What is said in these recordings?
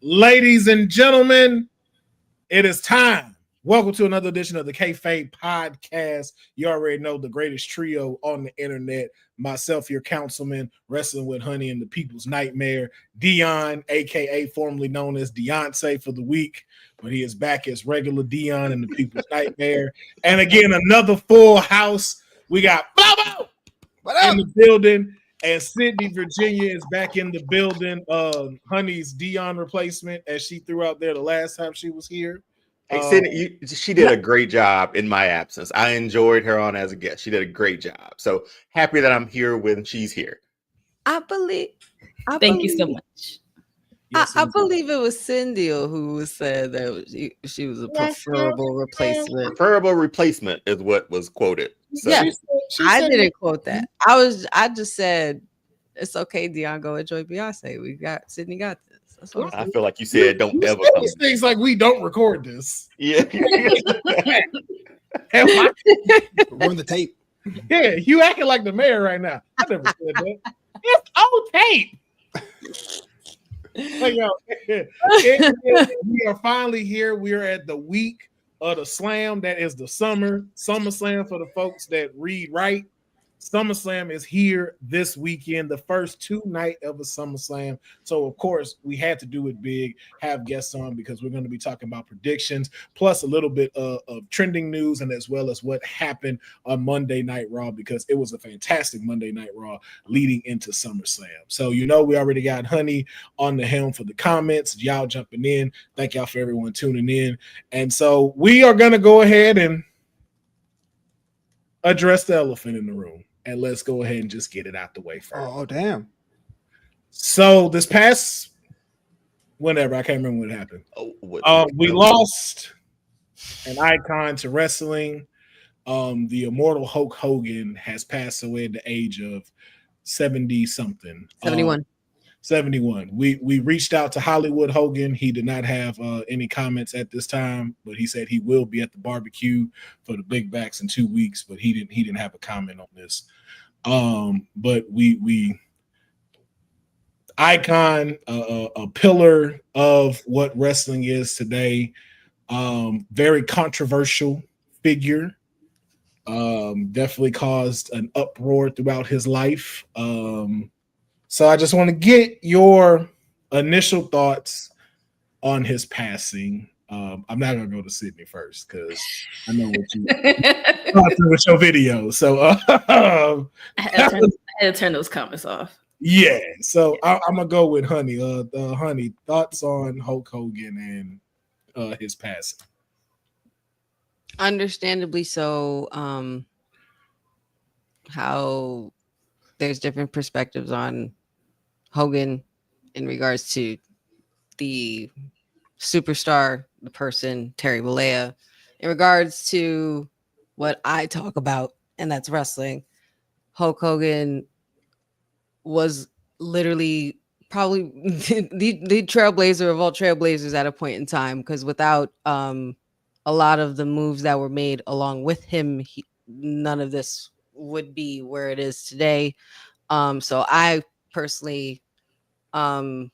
Ladies and gentlemen, it is time. Welcome to another edition of the Kayfabe Podcast. You already know the greatest trio on the internet. Myself, your councilman, wrestling with Honey and the People's Nightmare, Deonne, a.k.a. formerly known as Deontay for the week, but he is back as regular Deonne and the People's Nightmare. And again, another full house. We got Flobo in the building. And Sydney, Virginia is back in the building. Honey's Deonne replacement, as she threw out there the last time she was here. Hey, Sydney, she did a great job in my absence. I enjoyed her on as a guest. She did a great job. So happy that I'm here when she's here. Thank you so much. I believe it was Cindy who said that she was a preferable replacement. Preferable replacement is what was quoted. So. Yeah, I didn't quote that. I just said it's okay, Deonne, go enjoy Beyonce. Sydney got this. I feel like you said don't ever come. Things like we don't record this. Yeah. Run the tape. Yeah, you acting like the mayor right now. I never said that. It's old tape. Hey, yo, we are finally here. We are at the week of the slam. That is the Summerslam for the folks that read right. Summerslam is here this weekend, the first 2 night of a Summerslam. So, of course, we had to do it big, have guests on because we're going to be talking about predictions, plus a little bit of trending news and as well as what happened on Monday Night Raw because it was a fantastic Monday Night Raw leading into SummerSlam. So, we already got Honey on the helm for the comments. Y'all jumping in. Thank y'all for everyone tuning in. And so we are going to go ahead and address the elephant in the room. And let's go ahead and just get it out the way first. Oh, damn. So this past whenever, I can't remember what happened. We lost an icon to wrestling. The immortal Hulk Hogan has passed away at the age of 70-something. 71. 71. We reached out to Hollywood Hogan. He did not have any comments at this time, but he said he will be at the barbecue for the Big Backs in 2 weeks, but he didn't have a comment on this. But we icon, a pillar of what wrestling is today. Very controversial figure. Definitely caused an uproar throughout his life. So I just want to get your initial thoughts on his passing. I'm not going to go to Sydney first because I know what you thought with your video. So I had to turn those comments off. Yeah. So I'm going to go with Honey. Honey, thoughts on Hulk Hogan and his passing? Understandably so. How there's different perspectives on Hogan in regards to the superstar, the person, Terry Bollea. In regards to what I talk about, and that's wrestling, Hulk Hogan was literally probably the trailblazer of all trailblazers at a point in time, because without a lot of the moves that were made along with him, none of this would be where it is today. So I personally commend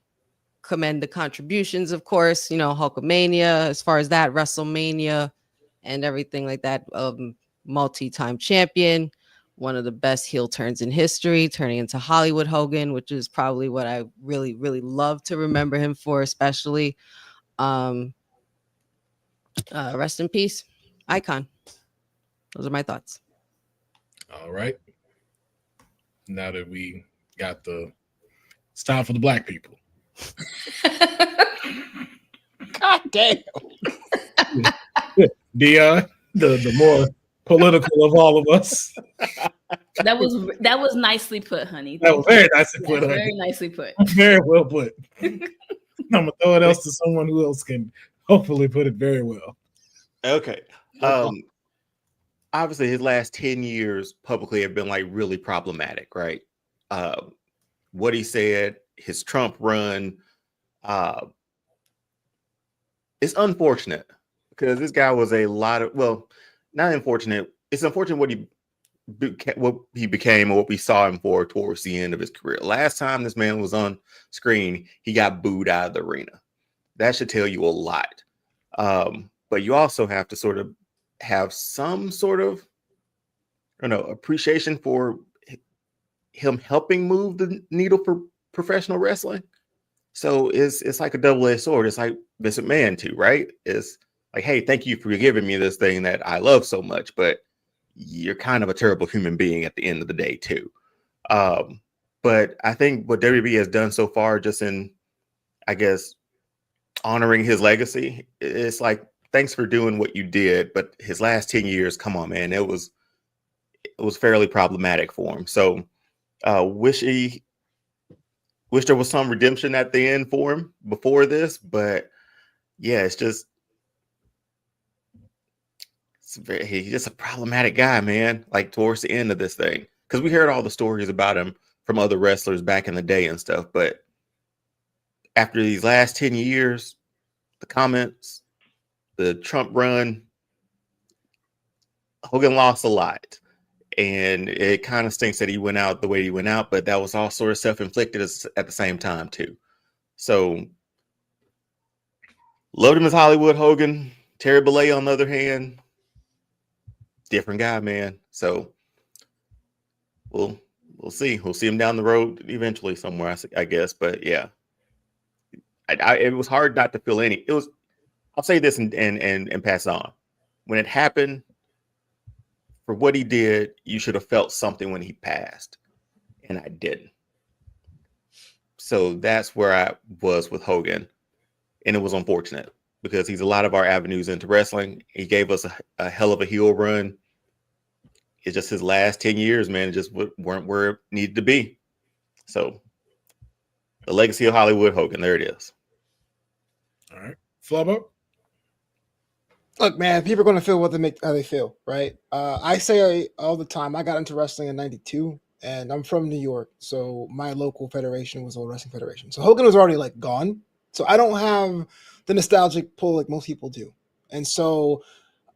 the contributions, of course, Hulkamania, as far as that, WrestleMania and everything like that. Multi-time champion, one of the best heel turns in history, turning into Hollywood Hogan, which is probably what I really, really love to remember him for, especially. Rest in peace, icon. Those are my thoughts. All right. Now that we got it's time for the black people. God damn. Deonne, the more political of all of us. That was nicely put, Honey. That was very nicely put. Very nicely put. Very well put. I'm gonna throw it else to someone who else can hopefully put it very well. Okay. Obviously, his last 10 years publicly have been really problematic, right? What he said, his Trump run, it's unfortunate because this guy was not unfortunate. It's unfortunate what he became and what we saw him for towards the end of his career. Last time this man was on screen, he got booed out of the arena. that should tell you a lot. But you also have to sort of have some sort of, appreciation for him helping move the needle for professional wrestling. So it's like a double-edged sword. It's like Vince McMahon too, right? It's like, hey, thank you for giving me this thing that I love so much, but you're kind of a terrible human being at the end of the day too. But I think what WWE has done so far, just in, I guess, honoring his legacy, it's like, thanks for doing what you did, but his last 10 years, come on, man, it was fairly problematic for him. So wish there was some redemption at the end for him before this, but yeah, he's just a problematic guy, man, like towards the end of this thing. Because we heard all the stories about him from other wrestlers back in the day and stuff, but after these last 10 years, the comments, the Trump run, Hogan lost a lot. And it kind of stinks that he went out the way he went out, but that was all sort of self-inflicted at the same time too. So loved him as Hollywood Hogan. Terry Bollea, on the other hand, different guy, man. So we'll see. We'll see him down the road eventually somewhere, I guess. But yeah, it was hard not to feel any. It was. I'll say this and pass on. When it happened, for what he did, you should have felt something when he passed, and I didn't. So that's where I was with Hogan, and it was unfortunate because he's a lot of our avenues into wrestling. He gave us a hell of a heel run. It's just his last 10 years, man, it just weren't where it needed to be. So the legacy of Hollywood Hogan, there it is. All right. Flobo? Look, man, people are going to feel how they feel, right? I say all the time, I got into wrestling in 92, and I'm from New York, so my local federation was Old Wrestling Federation. So Hogan was already, like, gone. So I don't have the nostalgic pull like most people do. And so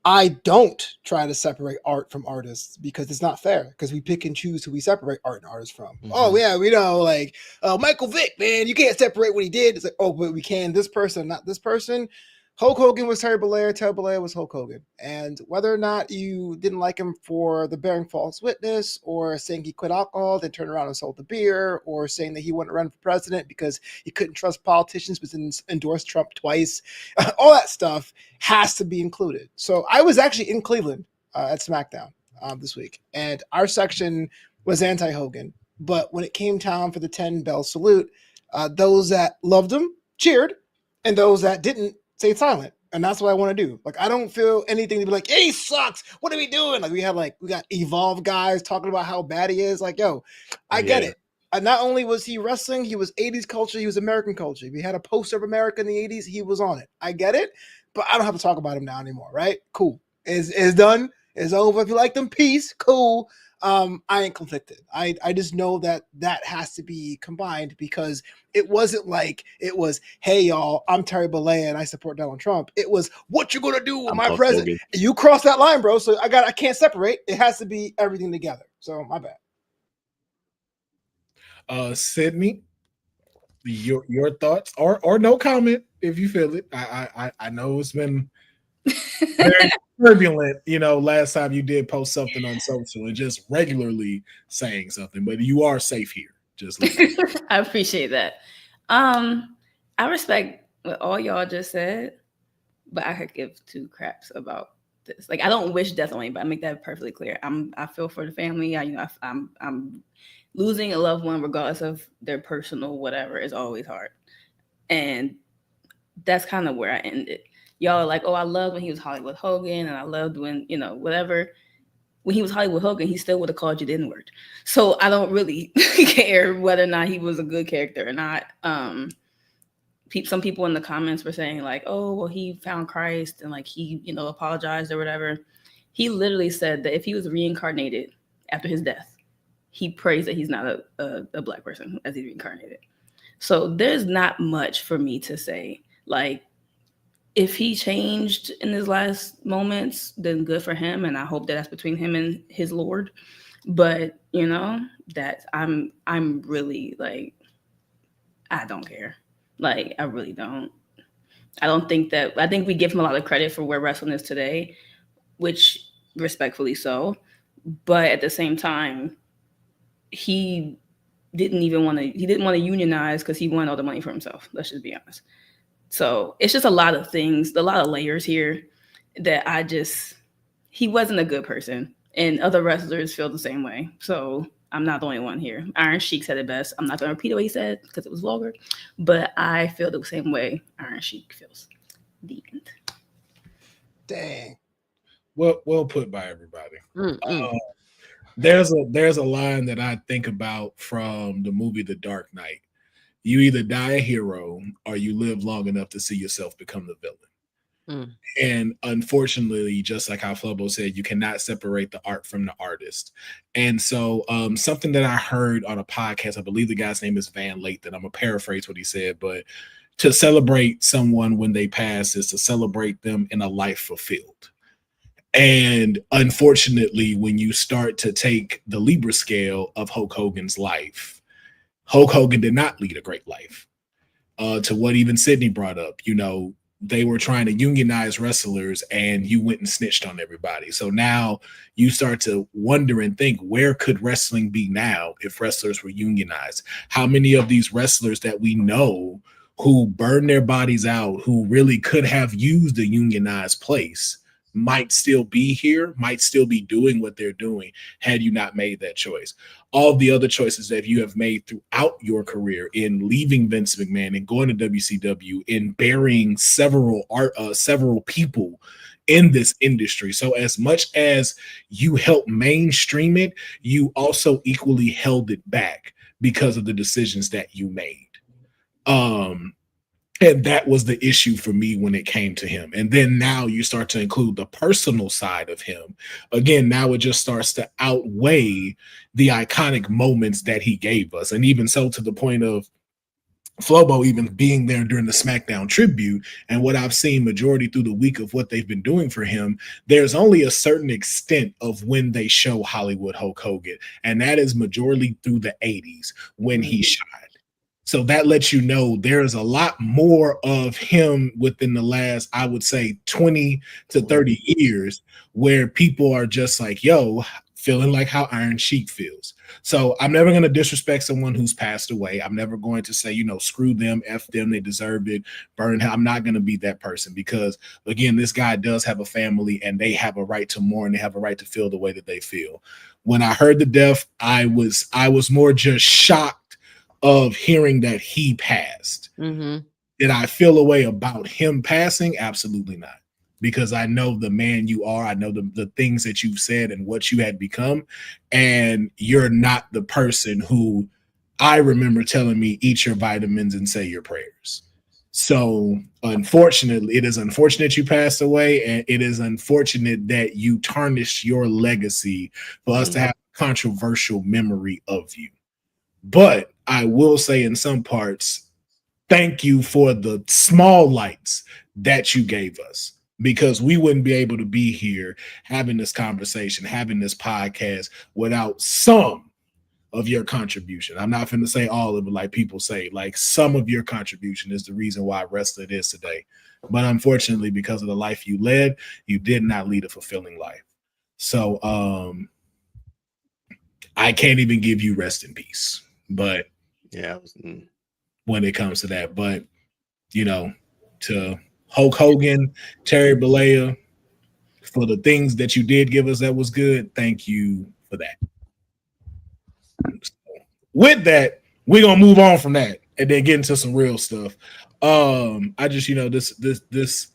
I don't try to separate art from artists because it's not fair, because we pick and choose who we separate art and artists from. Mm-hmm. Oh, yeah, we know, like, Michael Vick, man, you can't separate what he did. It's like, oh, but we can, this person, not this person. Hulk Hogan was Terry Bollea. Terry Bollea was Hulk Hogan. And whether or not you didn't like him for the bearing false witness, or saying he quit alcohol, then turned around and sold the beer, or saying that he wouldn't run for president because he couldn't trust politicians but endorsed Trump twice, all that stuff has to be included. So I was actually in Cleveland at SmackDown this week, and our section was anti-Hogan. But when it came time for the 10-bell salute, those that loved him cheered, and those that didn't stayed silent. And that's what I want to do. Like, I don't feel anything to be like, hey, he sucks. What are we doing? Like, we got Evolve guys talking about how bad he is. Like, yo, I get it. And not only was he wrestling, he was 80s culture, he was American culture. We had a poster of America in the 80s, he was on it. I get it, but I don't have to talk about him now anymore, right? Cool. It's done. It's over. If you like them, peace. Cool. I ain't conflicted. I just know that has to be combined, because it wasn't like it was, hey, y'all, I'm Terry Bollea and I support Donald Trump. It was, what you gonna do with my president? You cross that line, bro. So I can't separate. It has to be everything together. So my bad. Sydney, your thoughts, or no comment if you feel it. I know it's been very turbulent, last time you did post something on social and just regularly saying something, but you are safe here. Just I appreciate that. I respect what all y'all just said, but I could give two craps about this. Like, I don't wish death on anybody. I make that perfectly clear. I feel for the family. I'm losing a loved one, regardless of their personal whatever, is always hard, and that's kind of where I ended. Y'all are like, oh, I loved when he was Hollywood Hogan, and I loved when, whatever. When he was Hollywood Hogan, he still would have called you the N-word. So I don't really care whether or not he was a good character or not. Some people in the comments were saying like, oh, well, he found Christ and like he, apologized or whatever. He literally said that if he was reincarnated after his death, he prays that he's not a black person as he's reincarnated. So there's not much for me to say. Like, if he changed in his last moments, then good for him. And I hope that that's between him and his Lord. But, that I'm really like, I don't care. Like, I really don't. I think we give him a lot of credit for where wrestling is today, which respectfully so. But at the same time, he he didn't want to unionize because he wanted all the money for himself. Let's just be honest. So it's just a lot of things, a lot of layers here that he wasn't a good person. And other wrestlers feel the same way. So I'm not the only one here. Iron Sheik said it best. I'm not going to repeat what he said because it was vulgar, but I feel the same way Iron Sheik feels. The end. Dang. Well put by everybody. There's a line that I think about from the movie The Dark Knight. You either die a hero or you live long enough to see yourself become the villain. And unfortunately, just like how Flobo said, you cannot separate the art from the artist. And so something that I heard on a podcast, I believe the guy's name is Van Lathan. I'm going to paraphrase what he said, but to celebrate someone when they pass is to celebrate them in a life fulfilled. And unfortunately, when you start to take the Libra scale of Hulk Hogan's life, Hulk Hogan did not lead a great life. To what even Sydney brought up, they were trying to unionize wrestlers and you went and snitched on everybody. So now you start to wonder and think, where could wrestling be now if wrestlers were unionized? How many of these wrestlers that we know who burned their bodies out, who really could have used a unionized place, might still be here, might still be doing what they're doing had you not made that choice. All the other choices that you have made throughout your career in leaving Vince McMahon and going to WCW, in burying several people in this industry. So as much as you helped mainstream it, you also equally held it back because of the decisions that you made. And that was the issue for me when it came to him. And then now you start to include the personal side of him. Again, now it just starts to outweigh the iconic moments that he gave us. And even so, to the point of Flobo even being there during the SmackDown tribute, and what I've seen majority through the week of what they've been doing for him, there's only a certain extent of when they show Hollywood Hulk Hogan. And that is majority through the 80s when he shined. So that lets you know there's a lot more of him within the last, I would say, 20 to 30 years where people are just like, yo, feeling like how Iron Sheik feels. So I'm never going to disrespect someone who's passed away. I'm never going to say, screw them, F them, they deserved it, burn hell. I'm not going to be that person because, again, this guy does have a family and they have a right to mourn. They have a right to feel the way that they feel. When I heard the death, I was more just shocked of hearing that he passed. Did I feel a way about him passing? Absolutely not. Because I know the man you are. I know the things that you've said and what you had become. And you're not the person who I remember telling me, eat your vitamins and say your prayers. So unfortunately, it is unfortunate you passed away. And it is unfortunate that you tarnished your legacy for us to have a controversial memory of you. But I will say in some parts, thank you for the small lights that you gave us, because we wouldn't be able to be here having this conversation, having this podcast without some of your contribution. I'm not going to say all of it like people say, like some of your contribution is the reason why wrestling is today. But unfortunately, because of the life you led, you did not lead a fulfilling life. So I can't even give you rest in peace. But yeah, when it comes to that, but to Hulk Hogan, Terry Bollea, for the things that you did give us that was good, thank you for that. So, with that, we're gonna move on from that and then get into some real stuff. I just this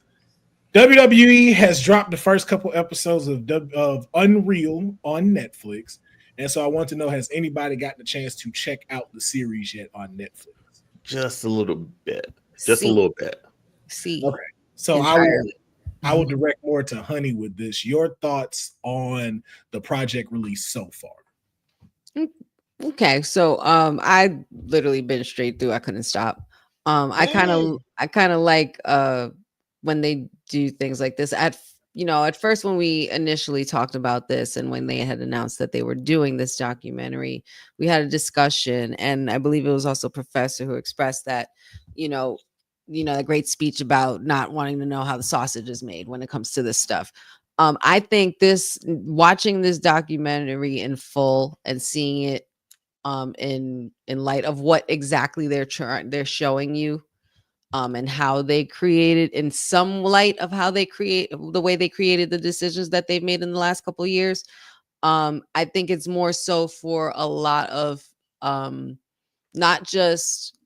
WWE has dropped the first couple episodes of Unreal on Netflix. And so I want to know, has anybody got the chance to check out the series yet on Netflix? Just a little bit. Just a little bit. See. Okay. So entirely. I will direct more to Honey with this. Your thoughts on the project release so far? Okay. So I literally been straight through. I couldn't stop. I kind of like when they do things like this. At first when we initially talked about this and when they had announced that they were doing this documentary, we had a discussion, and I believe it was also Professor who expressed that, a great speech about not wanting to know how the sausage is made when it comes to this stuff. I think watching this documentary in full and seeing it in light of what exactly they're showing you, and how they created, in some light of how they create the way they created the decisions that they've made in the last couple of years. I think it's more so for a lot of not just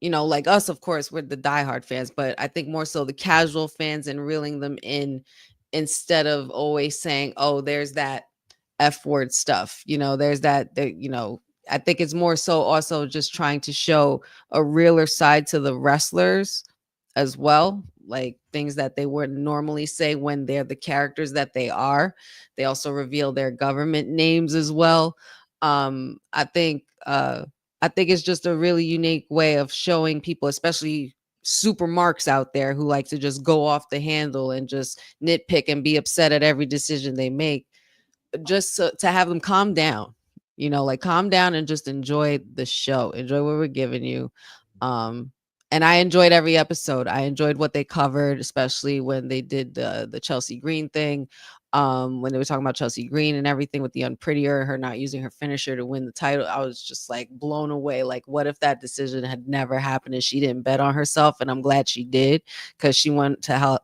like us, of course, we're the diehard fans, but I think more so the casual fans, and reeling them in, instead of always saying, oh, there's that F word stuff, there's that, I think it's more so also just trying to show a realer side to the wrestlers as well, like things that they wouldn't normally say when they're the characters that they are. They also reveal their government names as well. I think it's just a really unique way of showing people, especially super marks out there who like to just go off the handle and just nitpick and be upset at every decision they make, just to have them calm down, like calm down and just enjoy the show, enjoy what we're giving you. And I enjoyed every episode. I enjoyed what they covered, especially when they did the Chelsea Green thing. When they were talking about Chelsea Green and everything with the Unprettier, her not using her finisher to win the title, I was just like blown away. Like, what if that decision had never happened and she didn't bet on herself? And I'm glad she did, because she went to help,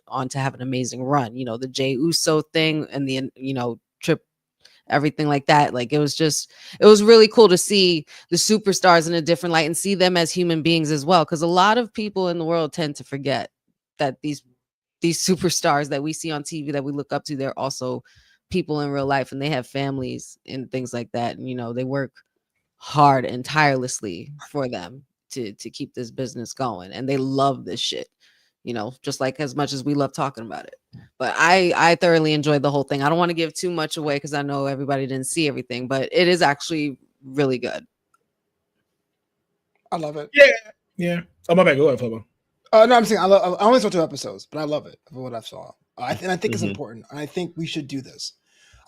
on to have an amazing run. The Jey Uso thing and the trip, everything like that. Like, it was really cool to see the superstars in a different light and see them as human beings as well, because a lot of people in the world tend to forget that these superstars that we see on TV that we look up to, they're also people in real life, and they have families and things like that, and they work hard and tirelessly for them to keep this business going, and they love this shit, just like as much as we love talking about it. But I thoroughly enjoyed the whole thing. I don't want to give too much away because I know everybody didn't see everything, but it is actually really good. I love it. Yeah. Oh, my bad. Go ahead, Flobo. No, I'm saying I only saw 2 episodes, but I love it for what I saw. I think it's important, and I think we should do this.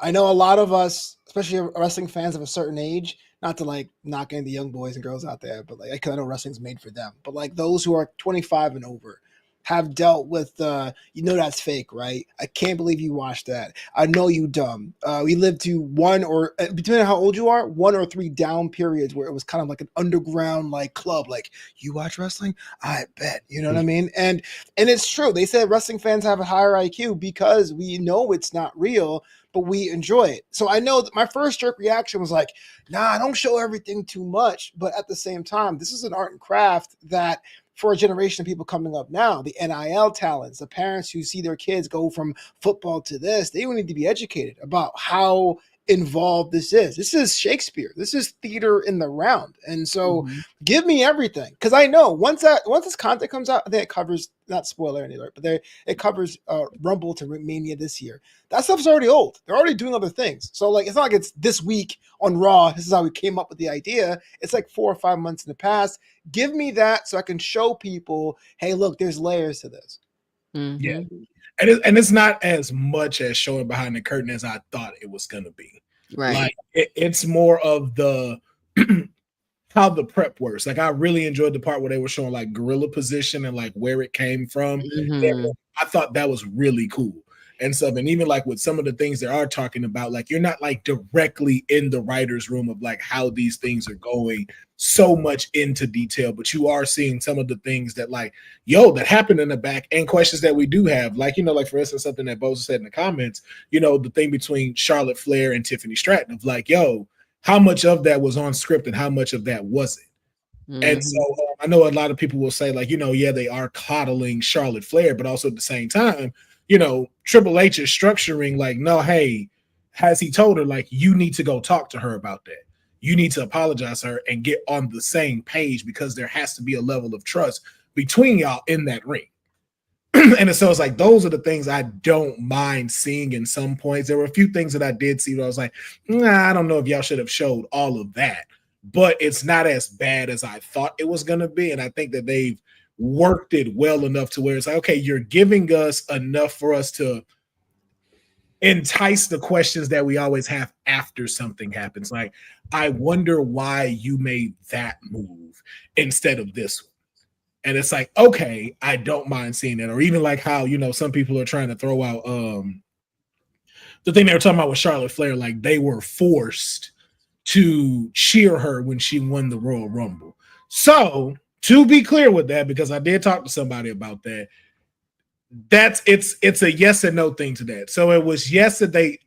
I know a lot of us, especially wrestling fans of a certain age, not to like knock any of the young boys and girls out there, but like, because I know wrestling's made for them, but like those who are 25 and over have dealt with that's fake, right? I can't believe you watched that. I know you dumb. We lived to one or between how old you are, 1 or 3 down periods where it was kind of like an underground like club. Like, you watch wrestling? I bet. You know what I mean? And it's true. They said wrestling fans have a higher IQ because we know it's not real, but we enjoy it. So I know that my first jerk reaction was like, nah, don't show everything too much. But at the same time, this is an art and craft that, for a generation of people coming up now, the NIL talents, the parents who see their kids go from football to this, they will need to be educated about how involved this is. This is Shakespeare. This is theater in the round. And so give me everything. Because I know once this content comes out, I think it covers, not spoiler alert, but it covers Rumble to Mania this year. That stuff's already old. They're already doing other things. So like, it's not like it's this week on Raw, this is how we came up with the idea. It's like 4 or 5 months in the past. Give me that so I can show people, hey, look, there's layers to this. Yeah. And it's not as much as showing behind the curtain as I thought it was going to be. Right. Like, it's more of the how the prep works. Like, I really enjoyed the part where they were showing like gorilla position and like where it came from. I thought that was really cool and stuff. And even like with some of the things they are talking about, like, you're not like directly in the writer's room of like how these things are going so much into detail, but you are seeing some of the things that like, that happened in the back, and questions that we do have. Like, like for instance, something that Bosa said in the comments, the thing between Charlotte Flair and Tiffany Stratton of like, how much of that was on script and how much of that wasn't? And so I know a lot of people will say like, they are coddling Charlotte Flair, but also at the same time, Triple H is structuring like, no, hey, has he told her like, you need to go talk to her about that? You need to apologize to her and get on the same page, because there has to be a level of trust between y'all in that ring. And so it's like, those are the things I don't mind seeing in some points. There were a few things that I did see where I was like, I don't know if y'all should have showed all of that, but it's not as bad as I thought it was going to be. And I think that they've worked it well enough to where it's like, okay, you're giving us enough for us to entice the questions that we always have after something happens. Like, I wonder why you made that move instead of this one. And it's like, okay, I don't mind seeing it. Or even like how, some people are trying to throw out the thing they were talking about with Charlotte Flair, like they were forced to cheer her when she won the Royal Rumble. So to be clear with that, because I did talk to somebody about that, it's a yes and no thing to that. So it was yes that they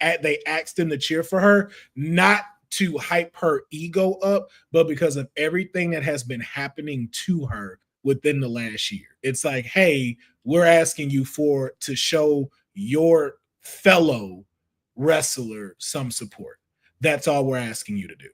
asked them to cheer for her, not to hype her ego up, but because of everything that has been happening to her within the last year. It's like, hey, we're asking you to show your fellow wrestler some support. That's all we're asking you to do.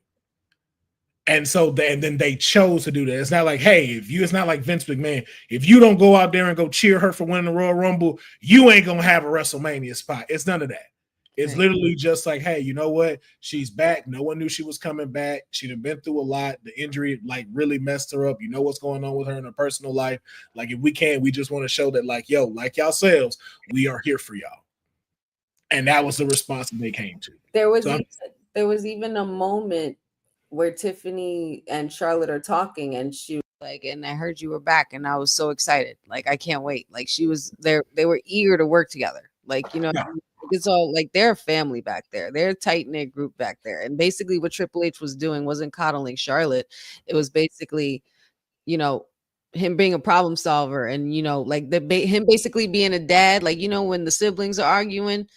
And so then they chose to do that. It's not like, hey, it's not like Vince McMahon. If you don't go out there and go cheer her for winning the Royal Rumble, you ain't gonna have a WrestleMania spot. It's none of that. It's literally just like, hey, you know what? She's back. No one knew she was coming back. She'd have been through a lot. The injury like really messed her up. You know what's going on with her in her personal life. Like if we can, we just want to show that, like, yo, like yourselves, we are here for y'all. And that was the response that they came to. There was even a moment where Tiffany and Charlotte are talking, and she was like, and I heard you were back, and I was so excited. Like, I can't wait. Like, she was there. They were eager to work together. Like, it's all like they're a family back there. They're a tight knit group back there. And basically, what Triple H was doing wasn't coddling Charlotte. It was basically, him being a problem solver, and like him basically being a dad. Like, when the siblings are arguing,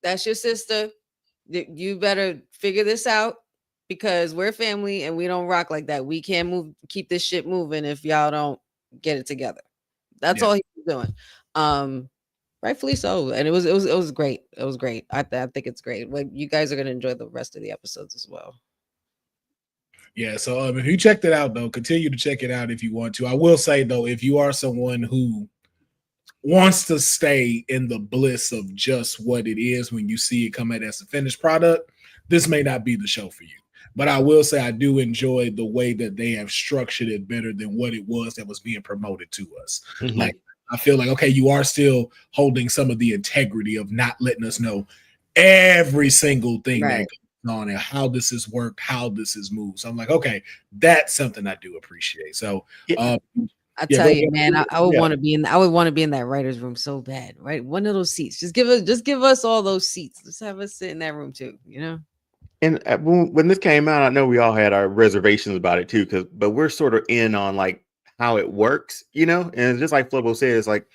that's your sister. You better figure this out, because we're family and we don't rock like that. We can't keep this shit moving if y'all don't get it together. That's all he was doing. Rightfully so. And it was great. It was great. I think it's great. Like, you guys are going to enjoy the rest of the episodes as well. Yeah. So if you checked it out, though, continue to check it out if you want to. I will say, though, if you are someone who wants to stay in the bliss of just what it is when you see it come out as a finished product, this may not be the show for you. But I will say I do enjoy the way that they have structured it better than what it was that was being promoted to us. Mm-hmm. Like, I feel like, okay, you are still holding some of the integrity of not letting us know every single thing that goes on and how this has worked, how this has moved. So I'm like, okay, that's something I do appreciate. So I tell you, man, I would want to be in. I would want to be in that writer's room so bad, right? One of those seats. Just give us all those seats. Just have us sit in that room too. And when this came out, I know we all had our reservations about it too, but we're sort of in on like how it works, and just like Flobo says, like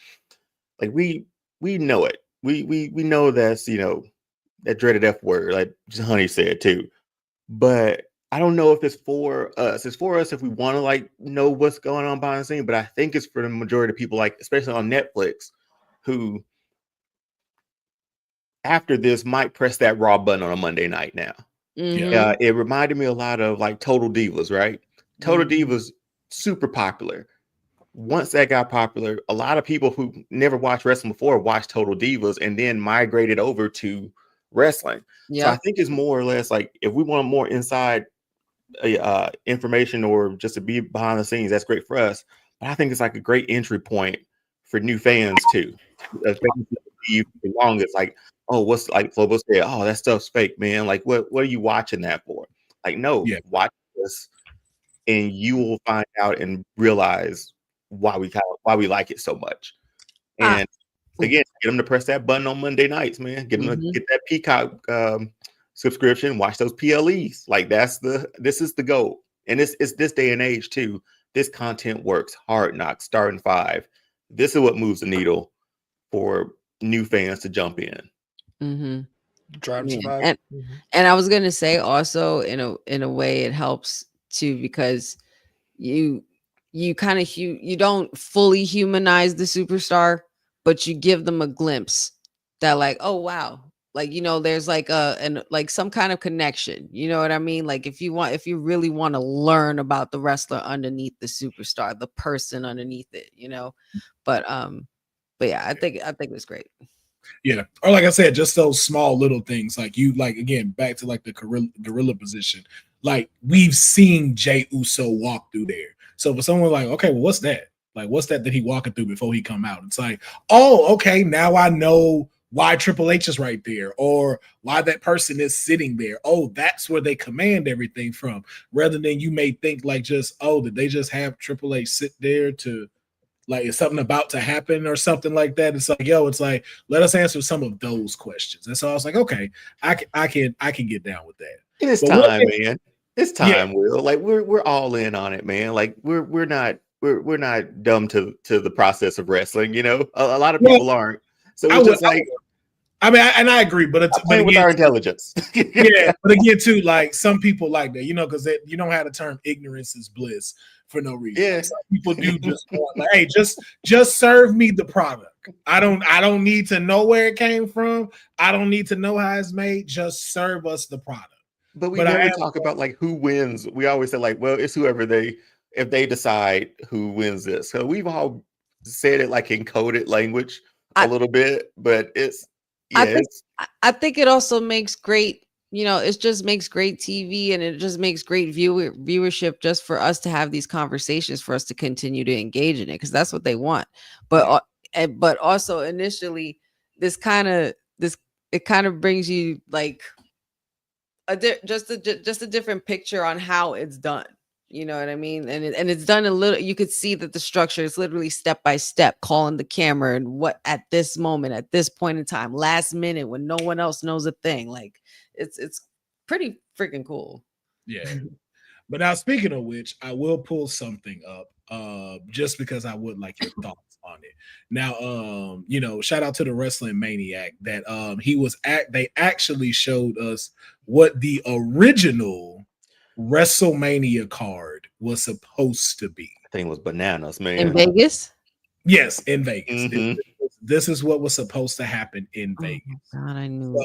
we know it. We know that's that dreaded F word, like Honey said too. But I don't know if it's for us. It's for us if we want to like know what's going on behind the scene. But I think it's for the majority of people, like especially on Netflix, who after this might press that raw button on a Monday night now. Mm-hmm. It reminded me a lot of like Total Divas, right? Total Divas, super popular. Once that got popular, a lot of people who never watched wrestling before watched Total Divas and then migrated over to wrestling. Yeah. So I think it's more or less like if we want more inside information or just to be behind the scenes, that's great for us. But I think it's like a great entry point for new fans too. The longest, like, oh, what's like Flobo said, oh, that stuff's fake, man. Like, what are you watching that for? Like, no, watch this, and you will find out and realize why we like it so much. And again, get them to press that button on Monday nights, man. Get them to get that Peacock subscription, watch those PLEs. Like this is the goal. And it's this day and age too. This content works. Hard Knocks, Starting 5. This is what moves the needle for new fans to jump in. Mm-hmm. Drive to survive. And I was gonna say also in a way it helps too, because you kind of you don't fully humanize the superstar, but you give them a glimpse that like, oh wow, like there's like like some kind of connection. You know what I mean? Like if you really want to learn about the wrestler underneath the superstar, the person underneath it, But yeah, I think it's great. Yeah, or like I said, just those small little things, like again, back to like the gorilla position. Like we've seen Jey Uso walk through there. So for someone like, okay, well, what's that? Like, what's that he walking through before he come out? It's like, oh, okay, now I know why Triple H is right there, or why that person is sitting there. Oh, that's where they command everything from, rather than you may think like just, oh, did they just have Triple H sit there to, like, is something about to happen or something like that? It's like, yo, it's like, let us answer some of those questions. And so I was like, okay, I can get down with that. And it's But time, man. It's time, Yeah. Will. Like we're all in on it, man. Like we're not dumb to the process of wrestling. You know, a lot of people aren't. So it's just like, I mean, and I agree, but it's playing with our intelligence. Yeah, but again, too, like some people like that, you know, because you don't have the term ignorance is bliss for no reason. Yeah. Like, some people do just want, like, hey, just serve me the product. I don't need to know where it came from. I don't need to know how it's made. Just serve us the product. But we never talk about like who wins. We always say like, well, it's whoever if they decide who wins this. So we've all said it like in coded language a little bit, but it's. Yeah, I think it also makes great, you know, it just makes great TV, and it just makes great viewership just for us to have these conversations, for us to continue to engage in it, because that's what they want. But but also initially, it kind of brings you like just a different picture on how it's done. You know what I mean? And it's done a little, you could see that the structure is literally step by step, calling the camera and what at this moment, at this point in time, last minute when no one else knows a thing. Like it's pretty freaking cool. Yeah. But now, speaking of which, I will pull something up just because I would like your thoughts on it. Now, you know, shout out to the Wrestling Maniac that they actually showed us what the original WrestleMania card was supposed to be. I think it was bananas, man. In Vegas? Yes, in Vegas. Mm-hmm. This is what was supposed to happen in Vegas. God, I knew.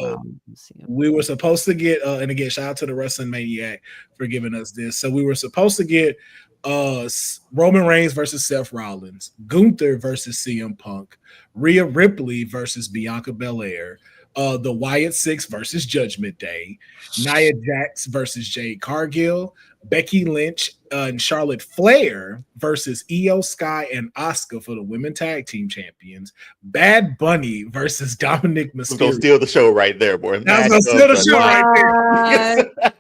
So we were supposed to get, and again, shout out to the Wrestling Maniac for giving us this. So we were supposed to get Roman Reigns versus Seth Rollins, Gunther versus CM Punk, Rhea Ripley versus Bianca Belair, the Wyatt Six versus Judgment Day, Nia Jax versus Jade Cargill, Becky Lynch and Charlotte Flair versus Io Sky and Asuka for the Women Tag Team Champions, Bad Bunny versus Dominic Mysterio. We're gonna steal the show right there, boy. That's gonna steal the show right there.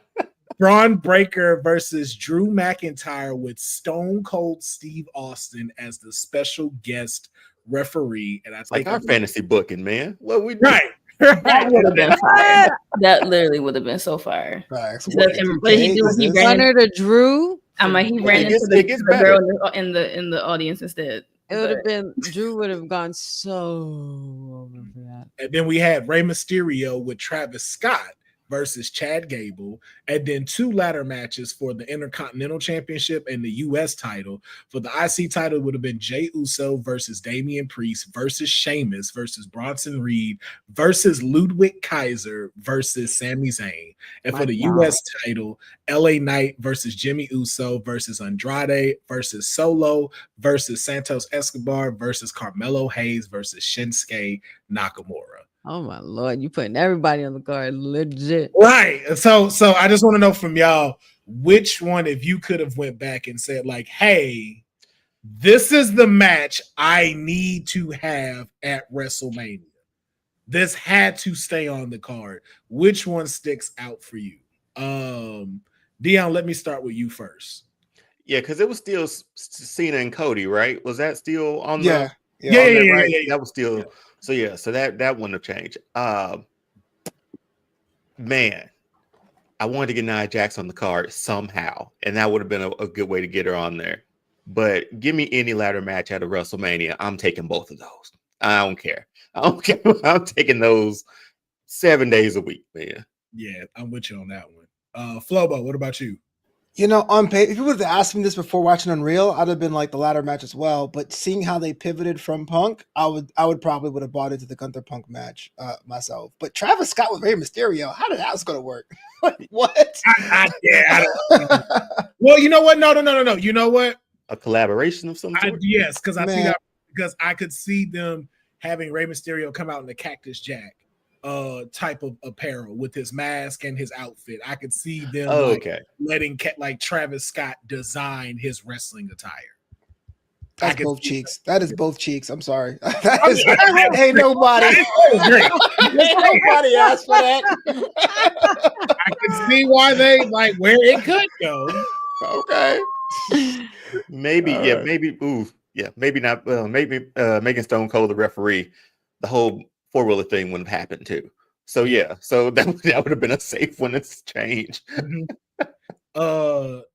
Braun Breaker versus Drew McIntyre with Stone Cold Steve Austin as the special guest referee. And I think like our fantasy booking, man. What we right. That would have been fire. That literally would have been so fire. Right. What did he do? He ran Runner to Drew. I'm like, he ran into the girl in the audience instead. It would have been, Drew would have gone so over for that. And then we had Rey Mysterio with Travis Scott versus Chad Gable, and then two ladder matches for the Intercontinental Championship and the U.S. title. For the IC title, it would have been Jey Uso versus Damian Priest versus Sheamus versus Bronson Reed versus Ludwig Kaiser versus Sami Zayn. And for the U.S. title, LA Knight versus Jimmy Uso versus Andrade versus Solo versus Santos Escobar versus Carmelo Hayes versus Shinsuke Nakamura. Oh my Lord, you putting everybody on the card, legit. Right. So I just want to know from y'all, which one, if you could have went back and said like, hey, this is the match I need to have at WrestleMania. This had to stay on the card. Which one sticks out for you? Deonne, let me start with you first. Yeah, because it was still Cena and Cody, right? Was that still on Yeah. That was still so that wouldn't have changed. Man, I wanted to get Nia Jax on the card somehow, and that would have been a good way to get her on there. But give me any ladder match at a WrestleMania, I'm taking both of those. I don't care. I'm taking those 7 days a week, man. Yeah, I'm with you on that one. Flobo, what about you? You know, on paper, if you would have asked me this before watching Unreal, I'd have been like the ladder match as well. But seeing how they pivoted from Punk, I would probably have bought into the Gunther Punk match myself. But Travis Scott with Rey Mysterio, how did that going to work? What? Well, you know what? No. You know what? A collaboration of some sort? Yes, because I could see them having Rey Mysterio come out in the Cactus Jack type of apparel with his mask and his outfit. I could see them letting like Travis Scott design his wrestling attire. That's both cheeks. That is both cheeks. I'm sorry. Ain't nobody. Ain't nobody asked for that. I can see why they like where it could go. Okay. Maybe, All yeah, right. maybe, ooh, yeah, maybe not. Well, maybe making Stone Cold the referee, the whole four-wheeler thing wouldn't have happened too. So yeah, so that would have been a safe one. It's changed.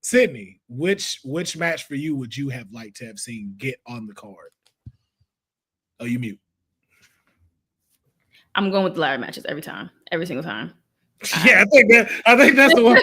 Sydney, which match for you would you have liked to have seen get on the card? Oh, you mute. I'm going with the ladder matches every single time. Yeah, I think that's the one.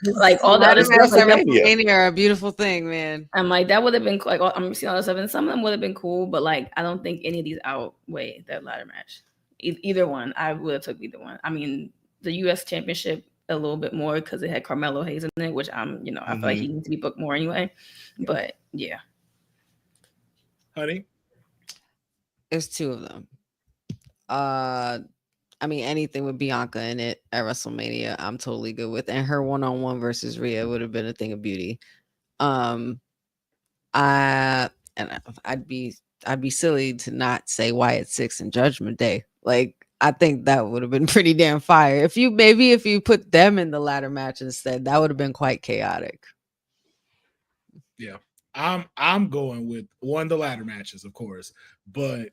Like all the other It's stuff, like, WrestleMania. WrestleMania are a beautiful thing, man. I'm like that would have been like I'm seeing all the stuff, and some of them would have been cool, but like I don't think any of these outweigh that ladder match. Either one, I would have took either one. I mean, the U.S. Championship a little bit more because it had Carmelo Hayes in it, which I feel like he needs to be booked more anyway. Yeah. But yeah, Honey, There's two of them. I mean, anything with Bianca in it at WrestleMania, I'm totally good with. And her one-on-one versus Rhea would have been a thing of beauty. I'd be silly to not say Wyatt 6 and Judgment Day. Like, I think that would have been pretty damn fire. If you put them in the ladder match instead, that would have been quite chaotic. yeah, I'm going with the ladder matches, of course, but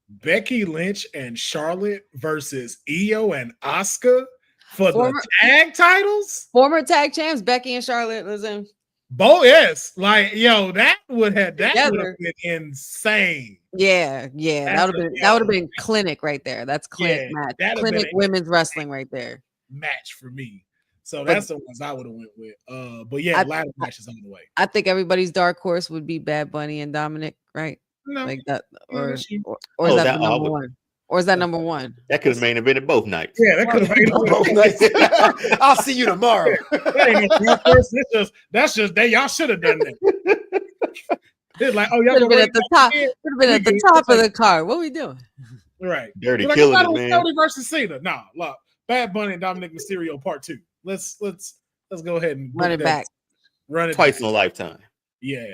Becky Lynch and Charlotte versus Io and Asuka for the tag titles. Former tag champs Becky and Charlotte was in. Both, yes, like that would have been insane. Yeah, that would have been clinic right there. That's clinic match. Clinic women's wrestling right there. Match for me. So that's the ones I would have went with. But yeah, ladder matches on the way. I think everybody's dark horse would be Bad Bunny and Dominic, right? No, like that, or is Oh, that that number one? Or is that number one? That could have main evented both nights. Yeah, that could have made Both nights. I'll see you tomorrow. That's just that y'all should have done that. It's like, oh, y'all Could have been at the top. Could have been at the top of the card. What are we doing? Right. Dirty Like, killing it, man. Cody versus Cena. Nah, look. Bad Bunny and Dominic Mysterio Part 2. Let's go ahead and Run it back. Run it Twice back. in a lifetime. Yeah.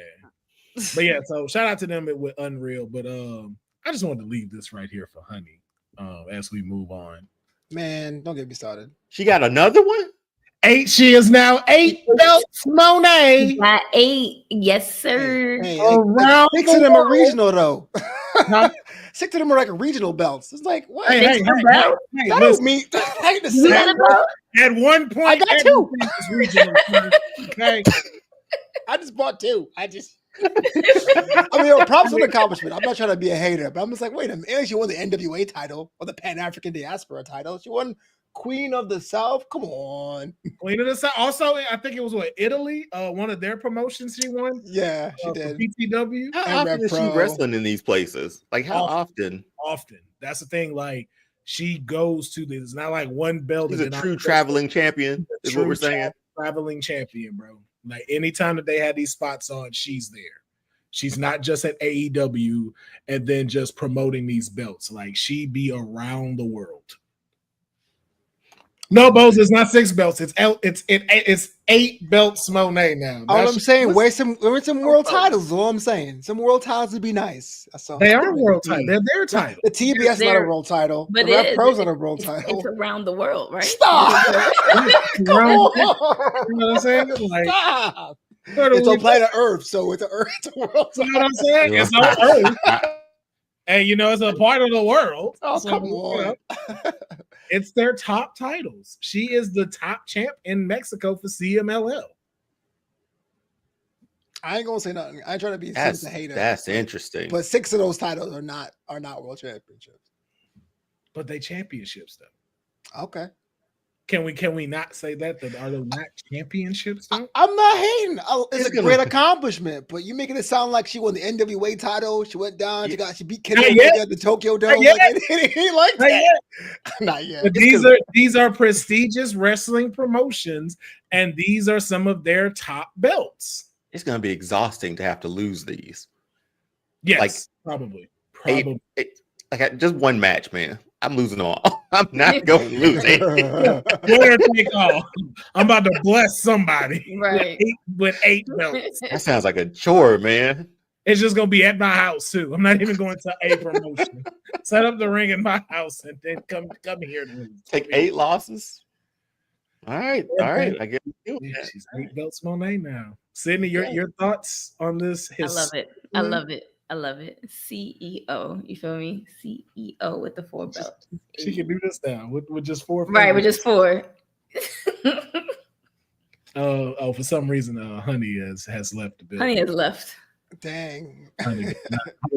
But yeah, so shout out to them with Unreal. But I just wanted to leave this right here for Honey as we move on. Man, don't get me started. She got another one? 8. She is now 8 belts, Monet. got 8, yes sir. Hey, Around 6 of them are regional though. 6 of them are like regional belts. It's like what? Hey, that don't mean I hate to say it. At one point, I got 2. Regional, okay. I just bought 2. I mean, props on the accomplishment. I'm not trying to be a hater, but I'm just like, wait a minute. She won the NWA title or the Pan African Diaspora title. She won Queen of the South. Come on, Queen of the South. Also, I think it was Italy. One of their promotions she won. Yeah, she did. PTW. How often is she wrestling in these places? Like how often? Often. That's the thing. Like she goes to this. It's not like one belt. She's a true traveling champion. Is what we're saying. Traveling champion, bro. Like anytime that they had these spots on, she's there. She's not just at AEW and then just promoting these belts. Like she be around the world. No, Bose, it's not 6 belts. It's 8 belts, Monet now. All I'm saying, where's some world titles? Is all I'm saying. Some world titles would be nice. They are world titles. They're their title. The TBS is not a world title. But the Rev Pro's not a world title. It's around the world, right? Stop. You know what I'm saying? Like, stop. It's on planet Earth, so it's a world title. You know what I'm saying? It's on Earth. And it's a part of the world. Oh, come on. It's their top titles. She is the top champ in Mexico for CMLL. I ain't gonna say nothing. I ain't trying to be a hater. That's interesting. But 6 of those titles are not world championships. But they championships though. Okay. Can we not say that are they not championships though? I'm not hating. It's a great accomplishment, but you making it sound like she won the NWA title. She went down. She beat Kenny Omega at the Tokyo Dome. Like, it ain't like that. Not yet. But these are prestigious wrestling promotions, and these are some of their top belts. It's gonna be exhausting to have to lose these. Yes, like probably. Like just one match, man. I'm losing all. I'm not going to lose it. I'm about to bless somebody right with 8 belts. That sounds like a chore, man. It's just gonna be at my house too. I'm not even going to a promotion. Set up the ring in my house and then come here to lose. Take 8 losses. All right. I guess she's 8 belts Monet now. Sydney, your thoughts on this? I love it. I love it. CEO. You feel me? CEO with the 4 belts. She can do this now with just 4. Right, with just 4. For some reason, Honey has left the building. Honey has left. Dang. Honey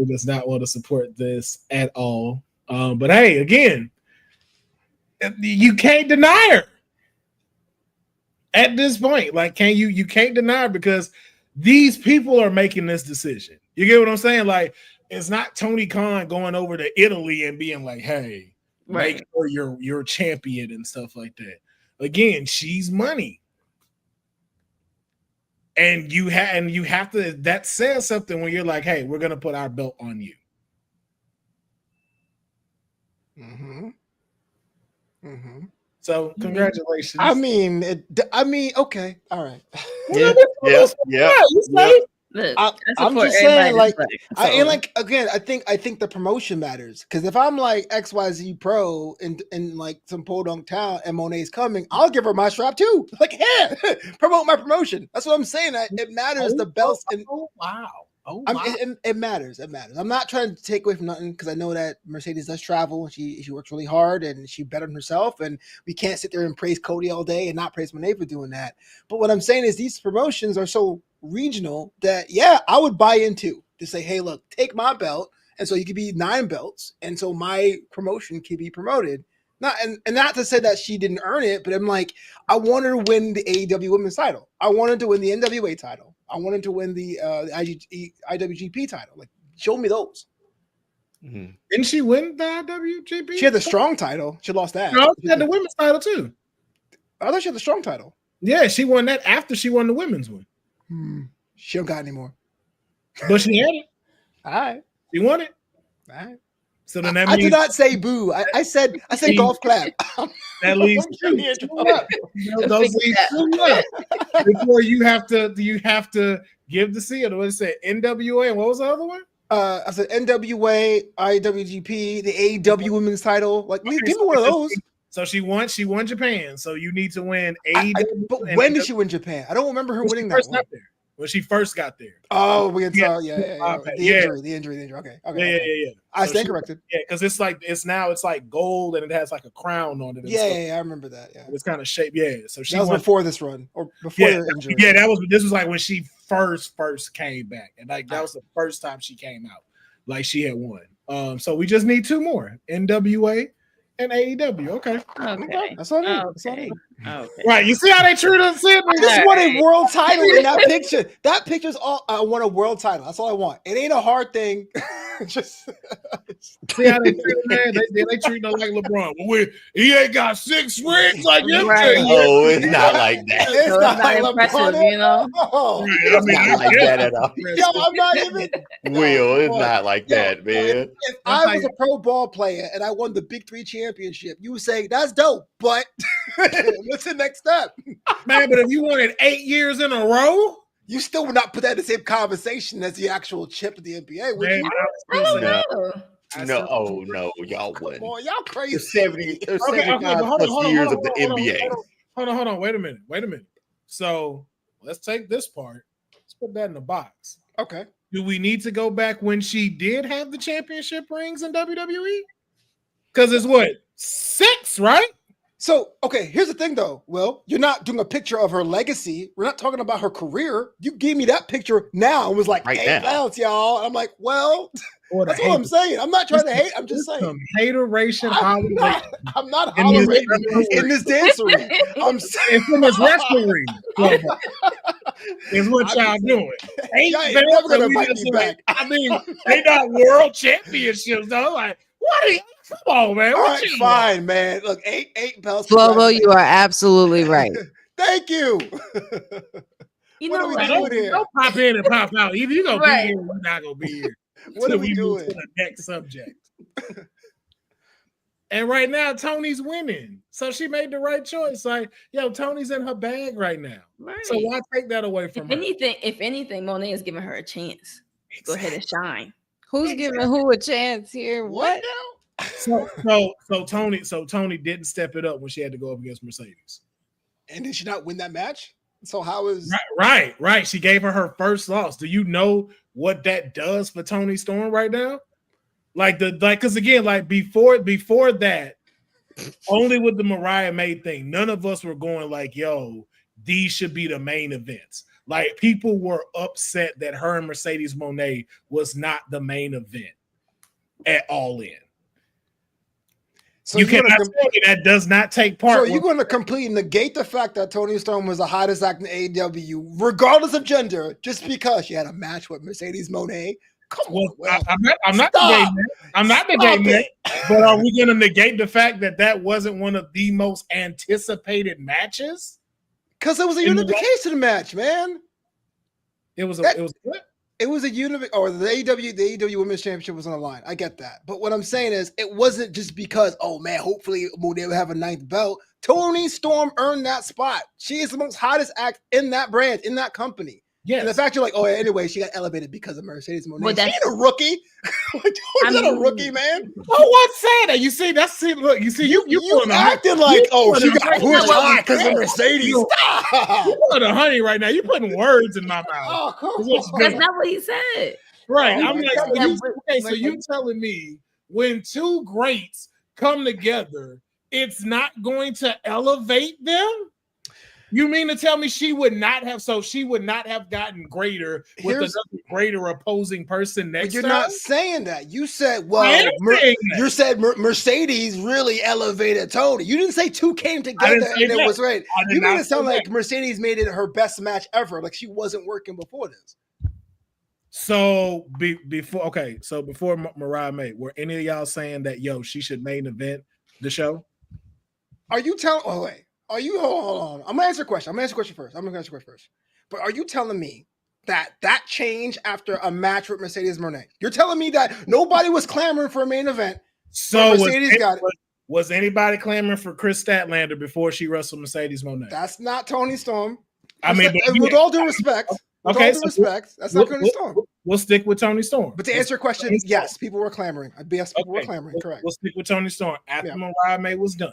does not want to support this at all. But hey, again, you can't deny her at this point. Like, you can't deny her because these people are making this decision. You get what I'm saying? Like, it's not Tony Khan going over to Italy and being like, "Hey, make sure you're champion" and stuff like that. Again, she's money. And you have to, that says something when you're like, hey, we're gonna put our belt on you. So congratulations. I mean, okay, all right. Look, I'm just saying, like, I ain't like, again, I think the promotion matters, because if I'm like XYZ Pro in like some podunk town and Monet's coming, I'll give her my strap too. Like, yeah, promote my promotion. That's what I'm saying. It matters. The belts and it matters. It matters. I'm not trying to take away from nothing, because I know that Mercedes does travel and she works really hard and she bettered herself, and we can't sit there and praise Cody all day and not praise Monet for doing that. But what I'm saying is these promotions are so regional that I would buy into to say, hey, look, take my belt, and so you could be 9 belts, and so my promotion can be promoted. Not not to say that she didn't earn it, but I'm like, I want her to win the AEW Women's title. I wanted to win the NWA title. I wanted to win the IWGP title. Like, show me those. Mm-hmm. Didn't she win the IWGP? She had the strong title. She lost that. No, she had the women's title too. I thought she had the strong title. Yeah, she won that after she won the women's one. She don't got any more. But she had it. All right. She won it. All right. So then that means, I did not say boo. I said golf clap. That leaves those leave 2 left before you have to give the seal. What is it? NWA, and what was the other one? I said NWA, IWGP, the AEW Women's title. Like, give me one of those. So she won Japan. So you need to win AEW. But when did she win Japan? I don't remember her winning that one. When she first got there. Oh, we can tell. The injury. Okay. Yeah. I stand corrected. Yeah, because it's like gold and it has like a crown on it. Yeah, I remember that. Yeah, it's kind of shaped. Yeah, so she was before this run or before the injury. Yeah, this was like when she first came back, and like that was the first time she came out. Like, she had won. So we just need 2 more: NWA and AEW. Okay. That's all I need. Okay. Right. You see how they treat us? I just want a world title in that picture. That picture's all I want, a world title. That's all I want. It ain't a hard thing. Just see how they treat him, man. They treat him like LeBron. Well, he ain't got 6 rings like him. Right. Oh, it's not like that. It's not like impressive, LeBron, you know. It's not like that at all. Yo, I'm not even. Will, it's not like that, man. If I was a pro ball player and I won the Big 3 championship, you would say that's dope, but what's the next step? Man, but if you won it 8 years in a row, you still would not put that in the same conversation as the actual chip of the NBA, would you? No, y'all wouldn't. Boy, y'all crazy. 75 plus years of the NBA. Hold on. Wait a minute. So let's take this part. Let's put that in the box. Okay. Do we need to go back when she did have the championship rings in WWE? Because it's what, 6, right? So, okay, here's the thing, though, Will. You're not doing a picture of her legacy. We're not talking about her career. You gave me that picture now and was like, right 8 belts, y'all. And I'm like, well, that's what I'm saying. I'm not trying to hate. I'm just saying. Hateration. I'm not hollering in this dancery. I'm saying. It's in this wrestling. Is what y'all doing. Y'all ain't never going to invite me back. I mean, they got world championships, though. Like, what are you? Come on, man. All right, fine, man. Look, 8 belts. Flobo, you are absolutely right. Thank you. You what know are we what? doing here? Don't pop in and pop out. Either you're going to be here or you're not going to be here. What are we doing? To the next subject. And right now, Tony's winning. So she made the right choice. Like, Tony's in her bag right now. Right. So why take that away from her? If anything, Monet is giving her a chance. go ahead and shine. Who's giving who a chance here? What? So Tony didn't step it up when she had to go up against Mercedes. And did she not win that match? So how is Right. She gave her first loss. Do you know what that does for Toni Storm right now? Because again, like before that, only with the Mariah May thing, none of us were going like, yo, these should be the main events. Like people were upset that her and Mercedes Moné was not the main event at All In. So you cannot tell me that does not take part. So you're going to completely negate the fact that Toni Storm was the hottest act in AEW, regardless of gender, just because she had a match with Mercedes Moné? Come on, I'm not negating that. I'm not negating that. But are we going to negate the fact that that wasn't one of the most anticipated matches? Because it was a unification match, man. It was what? It was a the AEW Women's Championship was on the line. I get that. But what I'm saying is it wasn't just because, oh man, hopefully Moné will have a 9th belt. Toni Storm earned that spot. She is the most hottest act in that brand, in that company. Yeah. And the fact you're like, oh, anyway, she got elevated because of Mercedes Moné. Well, that's a rookie. Is that a rookie, man? Oh, what's saying that? You see, look, you acting like, oh, she got pushed high because of Mercedes. Stop. You put a honey right now. You're putting words in my mouth. Oh, come on. That's not what he said. Right. I'm like, so you telling me when two greats come together, it's not going to elevate them? You mean to tell me she would not have gotten greater with another greater opposing person next time? You're not saying that. You said, well, you said Mercedes really elevated Toni. You didn't say two came together and it was right. You made it sound like Mercedes made it her best match ever, like she wasn't working before this. So before Mariah May, were any of y'all saying that, yo, she should main event the show? Are you telling? Oh wait. Are you hold on? I'm gonna answer a question. I'm gonna answer a question first. But are you telling me that changed after a match with Mercedes Moné? You're telling me that nobody was clamoring for a main event. So Mercedes got it. Was anybody clamoring for Chris Statlander before she wrestled Mercedes Moné? That's not Toni Storm. With all due respect. That's not Toni Storm. We'll stick with Toni Storm. But to answer your question, yes, people were clamoring. People were clamoring. Correct. We'll stick with Toni Storm after Mariah May was done.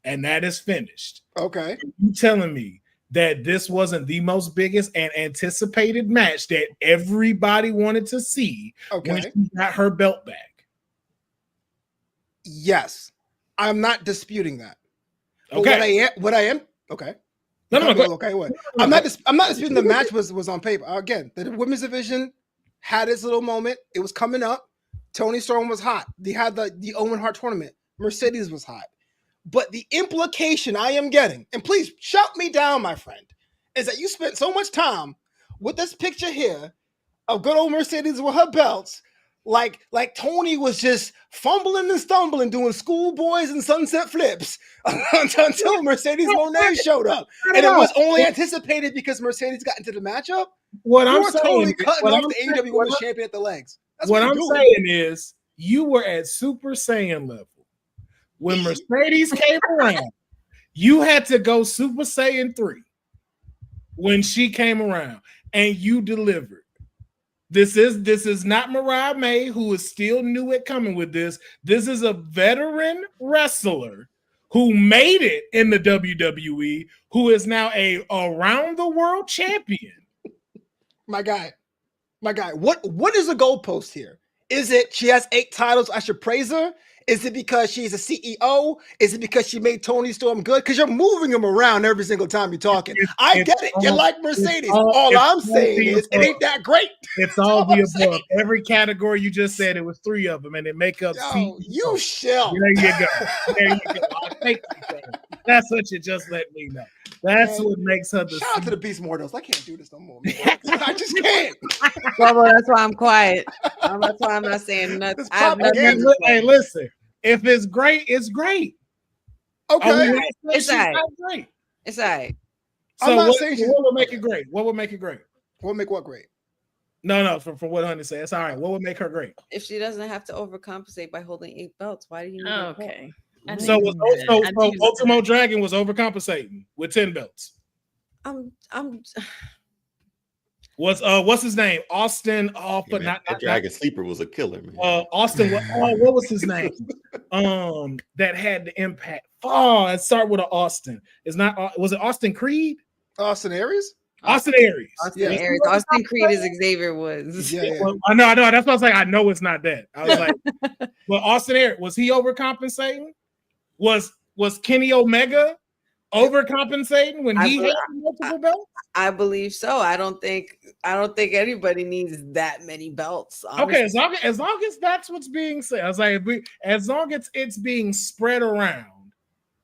And that is finished. Okay. You telling me that this wasn't the most biggest and anticipated match that everybody wanted to see when she got her belt back? Yes. I'm not disputing that. Okay. What I am okay. No. Okay, what? I'm not disputing the match was on paper. Again, the women's division had its little moment. It was coming up. Toni Storm was hot. They had the Owen Hart tournament. Mercedes was hot. But the implication I am getting, and please shout me down, my friend, is that you spent so much time with this picture here of good old Mercedes with her belts, like Toni was just fumbling and stumbling, doing schoolboys and sunset flips until Mercedes Moné showed up. And it was only anticipated because Mercedes got into the matchup. What I'm saying, totally cutting off the AEW Women's Champion at the legs. That's what I'm saying is you were at Super Saiyan level. When Mercedes came around, you had to go Super Saiyan 3 when she came around, and you delivered. This is not Mariah May, who is still new at coming with this. This is a veteran wrestler who made it in the WWE, who is now a around the world champion. My guy, what is the goalpost here? Is it she has 8 titles, I should praise her? Is it because she's a CEO? Is it because she made Toni Storm good? Because you're moving them around every single time you're talking. I get it. You're like Mercedes. All I'm saying is it ain't that great. It's all the above. Every category you just said, it was 3 of them, and it make up. You shall. There you go. I'll take that. That's what you just let me know. That's what makes her the. Shout out to the Beast Mortals. I can't do this no more. I just can't. Well, that's why I'm quiet. That's why I'm not saying nothing. Hey, listen. If it's great, it's great. Okay, it's all right. Great. It's all right. So what would make it great? What would make it great? What would make what great? No. From what Honey said, it's all right. What would make her great? If she doesn't have to overcompensate by holding 8 belts, why do you need okay? So Ultimo Dragon was overcompensating with 10 belts. I'm. was what's his name? Austin. Oh, but that Dragon Sleeper was a killer, man. Austin. What was his name? That had the impact. Oh, it started with an Austin. It's not. Was it Austin Creed? Austin Aries. Austin Aries. Austin Aries. Austin Creed is Xavier Woods. Yeah. Well, I know. That's why I was like, I know it's not that. I was like, but Austin Aries, was he overcompensating? Was Kenny Omega overcompensating when he had multiple belts? I believe so. I don't think anybody needs that many belts. Honestly. Okay, as long as that's what's being said, I was like, as long as it's being spread around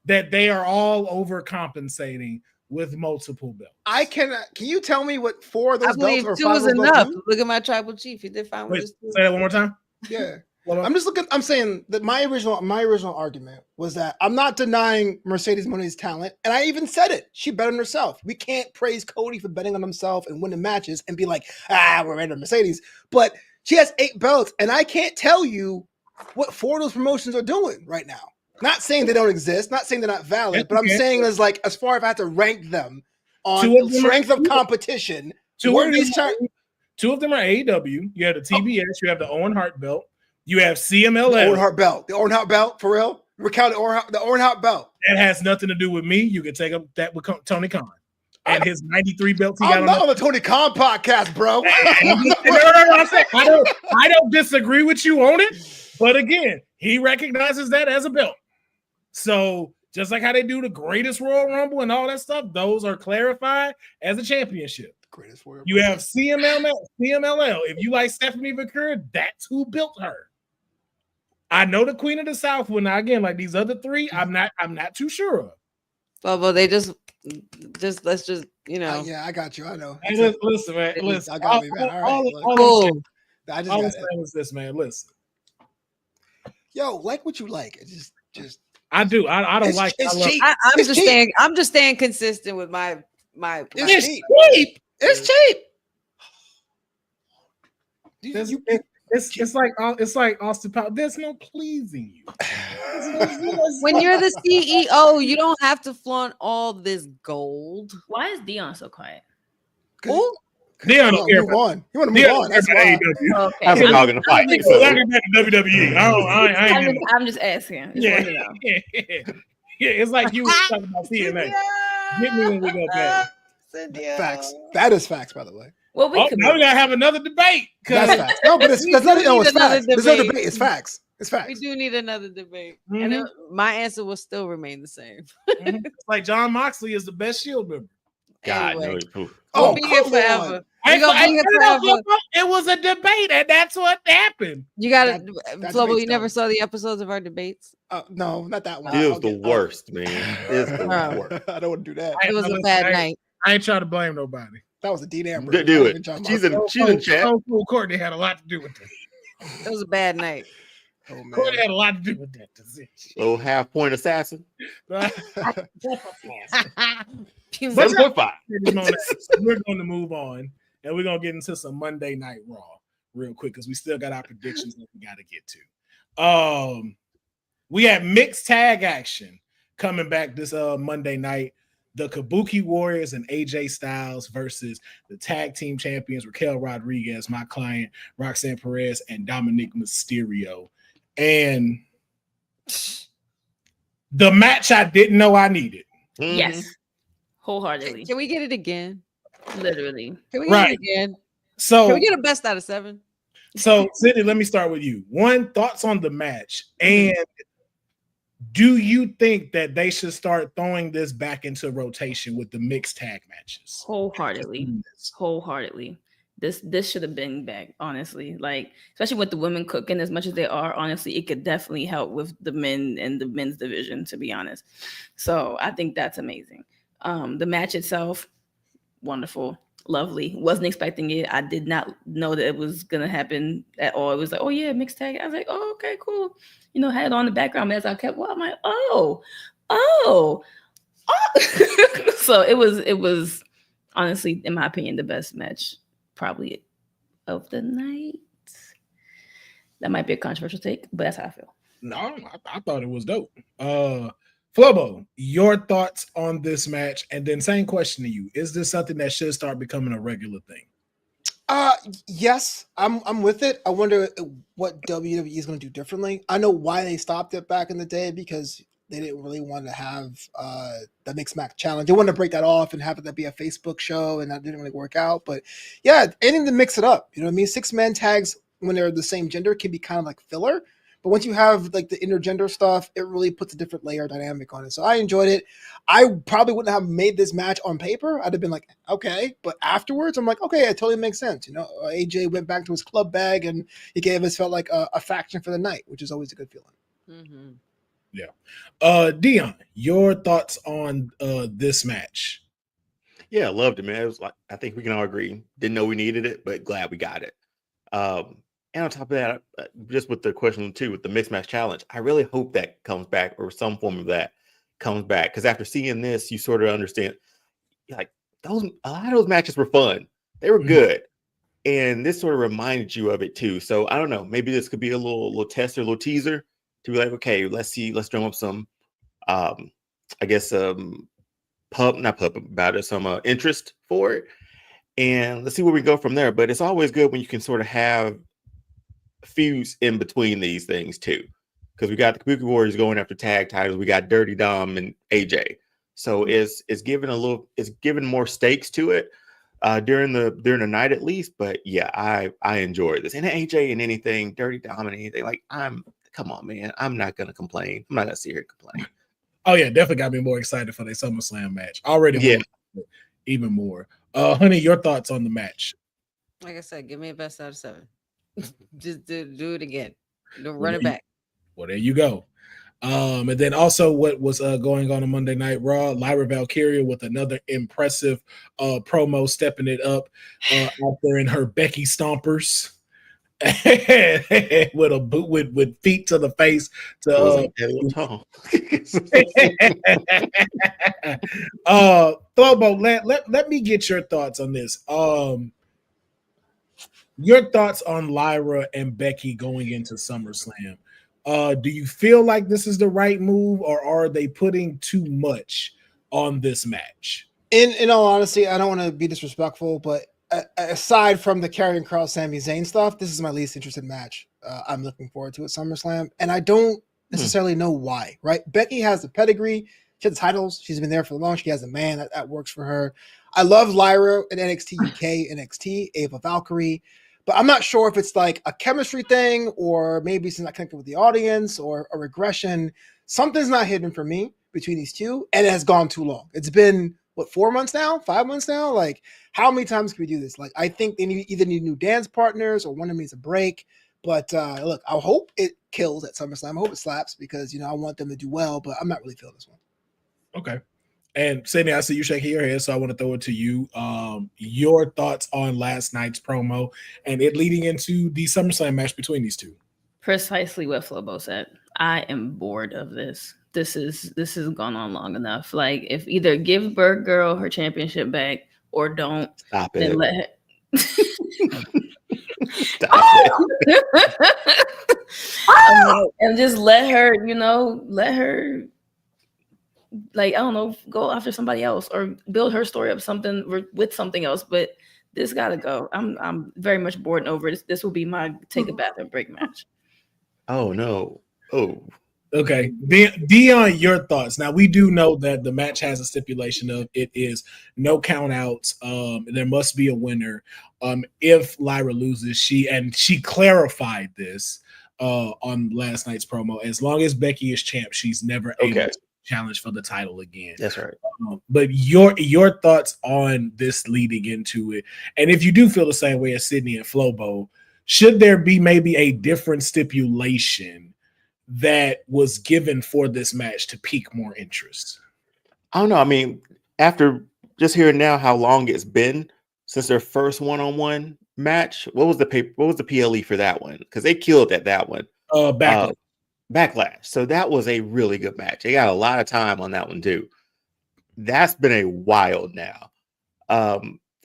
that they are all overcompensating with multiple belts. Can you tell me what 4 of those belts or 5 2 was of those enough. belts do? Look at my tribal chief. He did fine with his 2. Say that one more time. Yeah. I'm saying that my original argument was that I'm not denying Mercedes Moné's talent, and I even said it. She bet on herself. We can't praise Cody for betting on himself and winning matches and be like, we're ready to Mercedes. But she has 8 belts, and I can't tell you what 4 of those promotions are doing right now. Not saying they don't exist, not saying they're not valid, but I'm saying as far as I have to rank them on strength of competition. 2 of them are AEW. You have the TBS. You have the Owen Hart belt. You have CMLL. The Owen Hart belt. The Owen Hart belt, for real? We're counting the Owen Hart belt. That has nothing to do with me. You can take up that with Tony Khan. And his 93 belts he got I'm not on the Tony Khan podcast, bro. No, I don't disagree with you on it. But again, he recognizes that as a belt. So just like how they do the greatest Royal Rumble and all that stuff, those are clarified as a championship. Greatest Royal You have CMLL. If you like Stephanie McCurry, that's who built her. I know the Queen of the South will not, again, like these other 3, I'm not too sure of. Well, they just let's just, you know. Yeah, I got you. I know. Hey, listen, man. Listen. I got me, man. All right. All I just I'm got saying is this, man. Listen. Yo, like what you like. It's just I do. I don't like. It's cheap. I'm just staying consistent with my. It's cheap. It's cheap. It's like Austin Powers. There's no pleasing you. When you're the CEO, you don't have to flaunt all this gold. Why is Deonne so quiet? Oh, Deonne don't care. Move on. You want to move on? That's why. Okay. That's a dog in the fight. WWE. I'm just asking. Yeah, it's like you were talking about TNA. Get me when we go back. Facts. That is facts, by the way. Well, now we gotta have another debate. That's facts. No, but it's facts. There's no debate. It's facts. It's facts. We do need another debate, Mm-hmm. and my answer will still remain the same. It's like John Moxley is the best Shield member. God, Anyway. no. We'll be here forever. It was a debate, and that's what happened. You got it, that Flobo. debate's You never done. saw the episodes of our debates. No, not that one. It was the worst, man. It's the worst. I don't want to do that. It was a bad night. I ain't trying to blame nobody. That was a Dean Amber. Do it. She's in chat. Courtney had a lot to do with that. It was a bad night. Oh, man. Courtney had a lot to do with that decision. Little half-point assassin. But 7.5. we're going to move on, and we're going to get into some Monday Night Raw real quick because we still got our predictions that we got to get to. We have mixed tag action coming back this Monday night. The Kabuki Warriors and AJ Styles versus the tag team champions Raquel Rodriguez, my client Roxanne Perez, and Dominic Mysterio. And the match I didn't know I needed. Yes, wholeheartedly. Can we get it again? Literally. Can we get it again? So can we get a best out of 7? So Sydney, let me start with you. One, thoughts on the match, and do you think that they should start throwing this back into rotation with the mixed tag matches? Wholeheartedly. This should have been back, honestly. Like, especially with the women cooking as much as they are, honestly, it could definitely help with the men and the men's division, to be honest. So I think that's amazing. The match itself, wonderful, lovely. Wasn't expecting it. I did not know that it was gonna happen at all. It was like, oh yeah, mixed tag. I was like, oh, okay, cool. You know, had it on the background as I kept. Well, I'm like, oh. So it was honestly, in my opinion, the best match probably of the night. That might be a controversial take, but that's how I feel. No, I thought it was dope. Flobo, your thoughts on this match, and then same question to you: is this something that should start becoming a regular thing? Yes, I'm with it. I wonder what WWE is going to do differently. I know why they stopped it back in the day because they didn't really want to have the mixed match challenge. They wanted to break that off and have it be a Facebook show, and that didn't really work out. But yeah, anything to mix it up. You know what I mean? 6-man tags when they're the same gender can be kind of like filler. But once you have like the intergender stuff, it really puts a different layer dynamic on it. So I enjoyed it. I probably wouldn't have made this match on paper. I'd have been like, okay. But afterwards, I'm like, okay, it totally makes sense. You know, AJ went back to his club bag and he gave us felt like a faction for the night, which is always a good feeling. Mm-hmm. Yeah. Deonne, your thoughts on this match? Yeah, I loved it, man. It was like, I think we can all agree. Didn't know we needed it, but glad we got it. And on top of that, just with the question too, with the mixed match challenge, I really hope that comes back or some form of that comes back. Because after seeing this, you sort of understand, like a lot of those matches were fun. They were good. And this sort of reminded you of it too. So I don't know, maybe this could be a little test or a little teaser to be like, okay, let's drum up some, I guess, some interest for it. And let's see where we go from there. But it's always good when you can sort of have fuse in between these things too, because we got the Kabuki Warriors going after tag titles. We got Dirty Dom and AJ, so it's given more stakes to it during the night at least. But yeah, I enjoyed this, and AJ and anything Dirty Dom and anything, like come on, man, I'm not gonna complain. I'm not gonna sit here and complain. Oh yeah, definitely got me more excited for the SummerSlam match already. Yeah, even more. Honey, your thoughts on the match? Like I said, give me a best out of 7. Just do it again. Don't run it back. Well, there you go. And then also what was going on Monday Night Raw, Lyra Valkyria with another impressive promo, stepping it up out there in her Becky stompers. With a boot with feet to the face to Flobo, let me get your thoughts on this. Your thoughts on Lyra and Becky going into SummerSlam. Do you feel like this is the right move, or are they putting too much on this match? In all honesty, I don't want to be disrespectful, but aside from the Karrion Kross Sami Zayn stuff, this is my least interested match. I'm looking forward to at SummerSlam, and I don't necessarily know why. Right? Becky has the pedigree. She has the titles. She's been there for long. She has a man that works for her. I love Lyra in NXT UK, NXT, Ava Valkyrie. But I'm not sure if it's like a chemistry thing or maybe she's not connected with the audience or a regression. Something's not hidden for me between these two, and it has gone too long. It's been, 4 months now? 5 months now? Like, how many times can we do this? Like, I think they either need new dance partners or one of them needs a break. But look, I hope it kills at SummerSlam. I hope it slaps because, I want them to do well, but I'm not really feeling this one. Okay. And Sydney, I see you shaking your head, so I want to throw it to you. Your thoughts on last night's promo and it leading into the SummerSlam match between these two. Precisely what Flobo said. I am bored of this. This has gone on long enough. Like, if either give Bird Girl her championship back or don't, stop then it. let her. And just let her, like, I don't know, go after somebody else or build her story up with something else. But this gotta go. I'm very much bored and over this. This will be my take a bath and break match. Oh no. Oh. Okay. Deonne, your thoughts. Now, we do know that the match has a stipulation of it is no count outs. There must be a winner. If Lyra loses, she clarified this on last night's promo. As long as Becky is champ, she's never able to challenge for the title again. That's right. But your thoughts on this leading into it, and if you do feel the same way as Sydney and Flobo, should there be maybe a different stipulation that was given for this match to pique more interest? I don't know. I mean, after just hearing now how long it's been since their first one-on-one match, what was the PLE for that one? Because they killed at that one. Backlash. So that was a really good match. They got a lot of time on that one too. That's been a while now.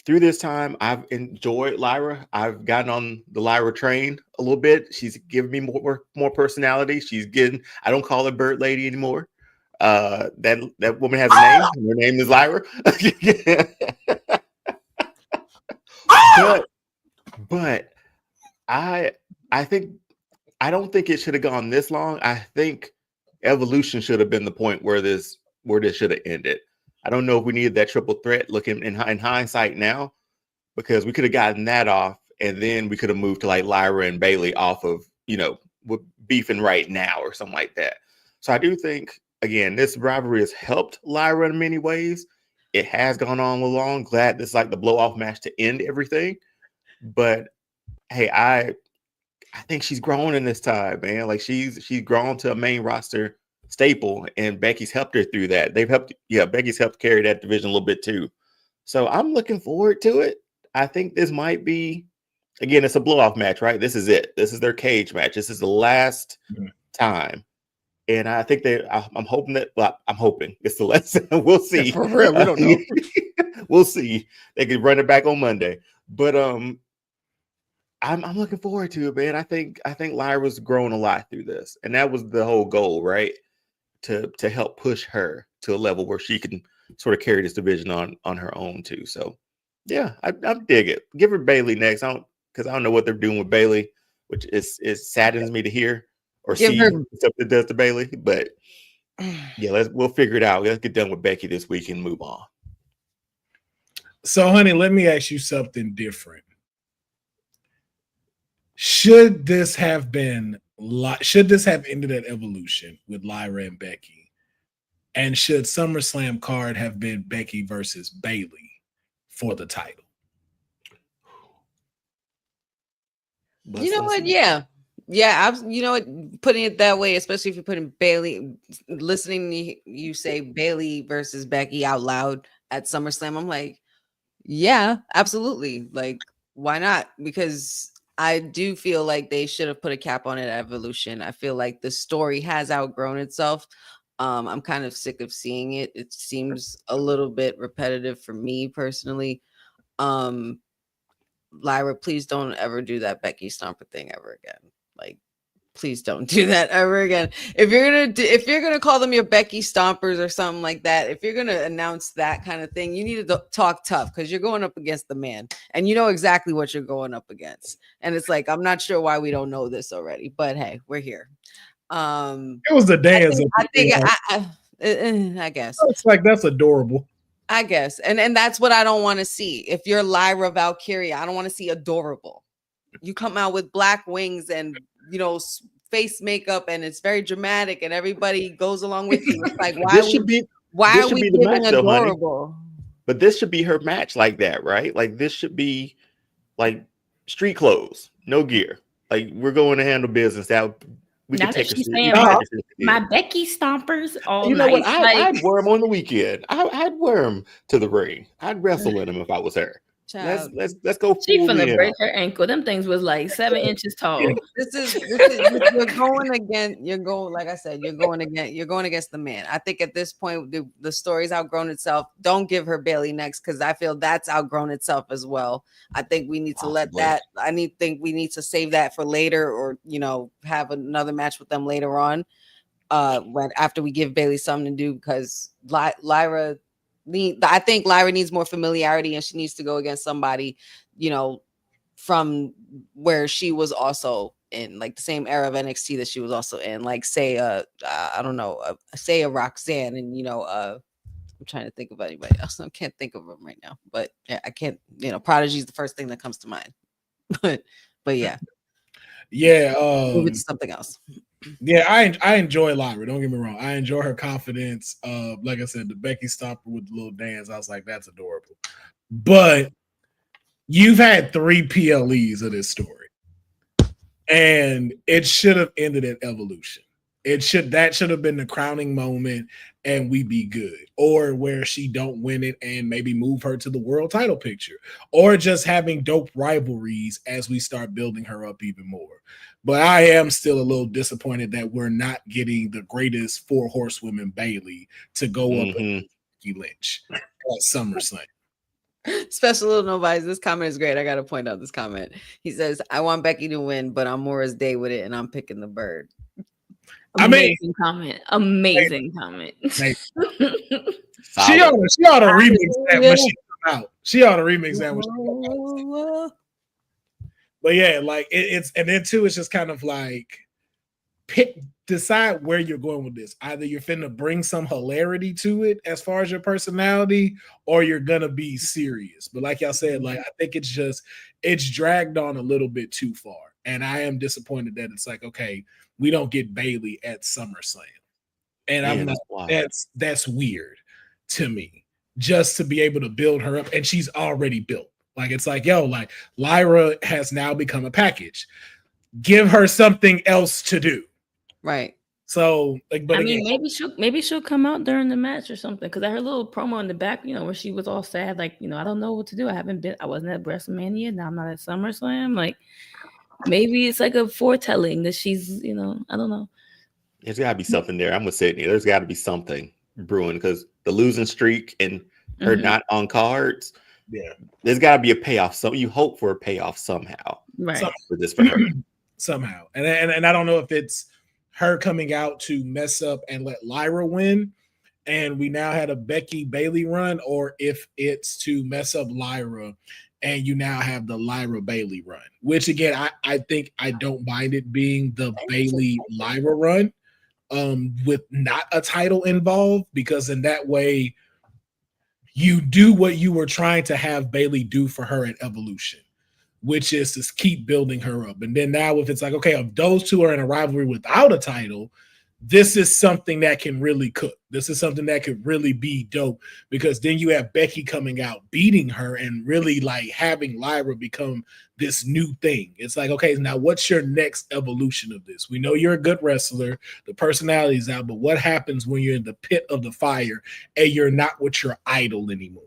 Through this time, I've enjoyed Lyra. I've gotten on the Lyra train a little bit. She's given me more personality. I don't call her Bird Lady anymore. That woman has a name. Her name is Lyra. But don't think it should have gone this long. I think Evolution should have been the point where this should have ended. I don't know if we needed that triple threat looking in hindsight now, because we could have gotten that off, and then we could have moved to like Lyra and Bailey off of, with beefing right now or something like that. So I do think, again, this rivalry has helped Lyra in many ways. It has gone on a long. Glad this is like the blow off match to end everything. But hey, I think she's grown in this time, man. Like she's grown to a main roster staple, and Becky's helped her through that. Becky's helped carry that division a little bit too. So I'm looking forward to it. I think this might be, again, it's a blow-off match, right? This is it. This is their cage match. This is the last time. And I think I'm hoping it's the last time. We'll see. For real, we don't know. We'll see. They could run it back on Monday. But I'm looking forward to it, man. I think Lyra's grown a lot through this. And that was the whole goal, right? To help push her to a level where she can sort of carry this division on her own too. So yeah, I dig it. Give her Bailey next. Because I don't know what they're doing with Bailey, which saddens me to hear or see stuff that does to Bailey. But yeah, we'll figure it out. Let's get done with Becky this week and move on. So, honey, let me ask you something different. Should this have ended at Evolution with Lyra and Becky? And should SummerSlam card have been Becky versus Bailey for the title? You know what? Yeah. You know what? Putting it that way, especially if you're putting Bailey, listening to you say Bailey versus Becky out loud at SummerSlam, I'm like, yeah, absolutely. Like, why not? Because I do feel like they should have put a cap on it at Evolution. I feel like the story has outgrown itself. I'm kind of sick of seeing it. It seems a little bit repetitive for me personally. Lyra, please don't ever do that Becky Stomper thing ever again. Like, please don't do that ever again. If you're gonna call them your Becky Stompers or something like that, if you're gonna announce that kind of thing, you need to talk tough, because you're going up against the man, and you know exactly what you're going up against. And it's like, I'm not sure why we don't know this already, but hey, we're here. It was the dance. I guess it's like, that's adorable. I guess, and that's what I don't want to see. If you're Lyra Valkyria, I don't want to see adorable. You come out with black wings and face makeup, and it's very dramatic, and everybody goes along with you. It's like, why are we giving adorable? But this should be her match like that, right? Like, this should be like street clothes, no gear. Like, we're going to handle business. We now can that take she's a saying my Becky Stompers all you know night. what? I'd wear them on the weekend. I'd wear them to the ring. I'd wrestle in them if I was her. Let's go. She finna break her ankle. Them things was like 7 inches tall. This is you're going like I said, you're going against the man. I think at this point the story's outgrown itself. Don't give her Bailey next, because I feel that's outgrown itself as well. I think we need to think we need to save that for later, or have another match with them later on. After we give Bailey something to do, because I think Lyra needs more familiarity, and she needs to go against somebody, from where she was also in, like the same era of NXT that she was also in, like say I don't know, say a Roxanne, and I'm trying to think of anybody else. I can't think of them right now, but yeah, I can't. Prodigy is the first thing that comes to mind, but yeah, move it to something else. Yeah, I enjoy Lyra. Don't get me wrong. I enjoy her confidence. Like I said, the Becky Stomper with the little dance, I was like, that's adorable. But you've had 3 PLEs of this story, and it should have ended at Evolution. That should have been the crowning moment, and we be good. Or where she don't win it and maybe move her to the world title picture, or just having dope rivalries as we start building her up even more. But I am still a little disappointed that we're not getting the greatest 4 horsewomen Bailey to go up against Becky Lynch at SummerSlam. Special little nobody's. This comment is great. I got to point out this comment. He says, I want Becky to win, but I'm Mora's day with it, and I'm picking the bird. Amazing comment. Amazing comment. She ought to remix that when she come out. She ought to remix that when she come out. But yeah, like it's and then too, it's just kind of like decide where you're going with this. Either you're finna bring some hilarity to it as far as your personality, or you're gonna be serious. But like y'all said, like I think it's dragged on a little bit too far. And I am disappointed that it's like, okay, we don't get Bailey at SummerSlam. And I'm like, that's weird to me. Just to be able to build her up, and she's already built. Like it's like, yo, like Lyra has now become a package. Give her something else to do. Right. So, like, but I again, mean, maybe she'll come out during the match or something. Because I heard a little promo in the back, where she was all sad, like, I don't know what to do. I wasn't at WrestleMania. Now I'm not at SummerSlam. Like, maybe it's like a foretelling that she's, I don't know. There's got to be something there. I'm with Sydney. There's got to be something brewing because the losing streak and her not on cards. Yeah, there's got to be a payoff. So you hope for a payoff somehow, right? For this for her somehow, and I don't know if it's her coming out to mess up and let Lyra win, and we now had a Becky Bailey run, or if it's to mess up Lyra, and you now have the Lyra Bailey run. Which again, I think I don't mind it being the Bailey Lyra run, with not a title involved, because in that way, you do what you were trying to have Bailey do for her at Evolution, which is to keep building her up. And then now if it's like, okay, if those two are in a rivalry without a title, this is something that can really cook. This is something that could really be dope, because then you have Becky coming out, beating her, and really like having Lyra become this new thing. It's like, okay, now what's your next evolution of this? We know you're a good wrestler. The personality's out, but what happens when you're in the pit of the fire and you're not with your idol anymore?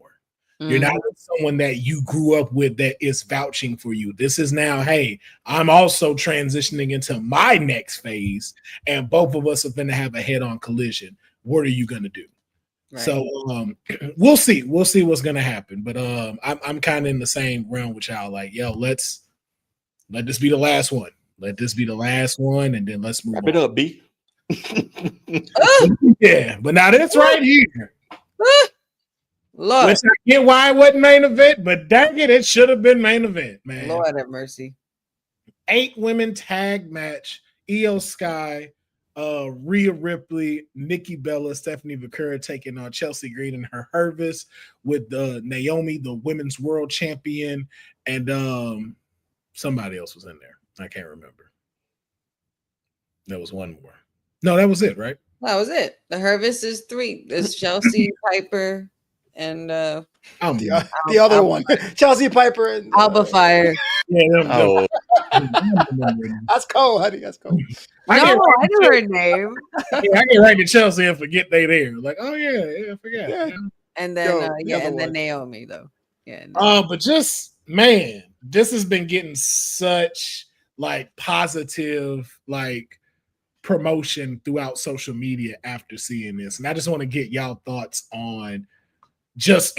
You're not with someone that you grew up with that is vouching for you. This is now, hey, I'm also transitioning into my next phase, and both of us are going to have a head-on collision. What are you going to do? Right. So we'll see. We'll see what's going to happen. But I'm kind of in the same realm with y'all. Like, yo, let this be the last one. Let this be the last one, and then let's move Wrap on. it up, B. Yeah, but now this right here. Lord. Which I get why it wasn't main event, but dang it should have been main event, man. Lord have mercy. 8 women tag match. Io Sky, Rhea Ripley, Nikki Bella, Stephanie Vaquera taking on Chelsea Green and her Hervis, with Naomi, the women's world champion, and somebody else was in there. I can't remember. There was one more. No, that was it, right? That was it. The Hervis is 3. There's Chelsea, Piper, and the other one, Chelsea Piper and Alba Fire. Yeah, that's cold, honey. That's cold. I knew her name. Yeah, I can write to Chelsea and forget they there. Like, oh yeah, I forgot. Yeah. And then and then Naomi though. Yeah. But just man, this has been getting such like positive like promotion throughout social media after seeing this, and I just want to get y'all thoughts on. Just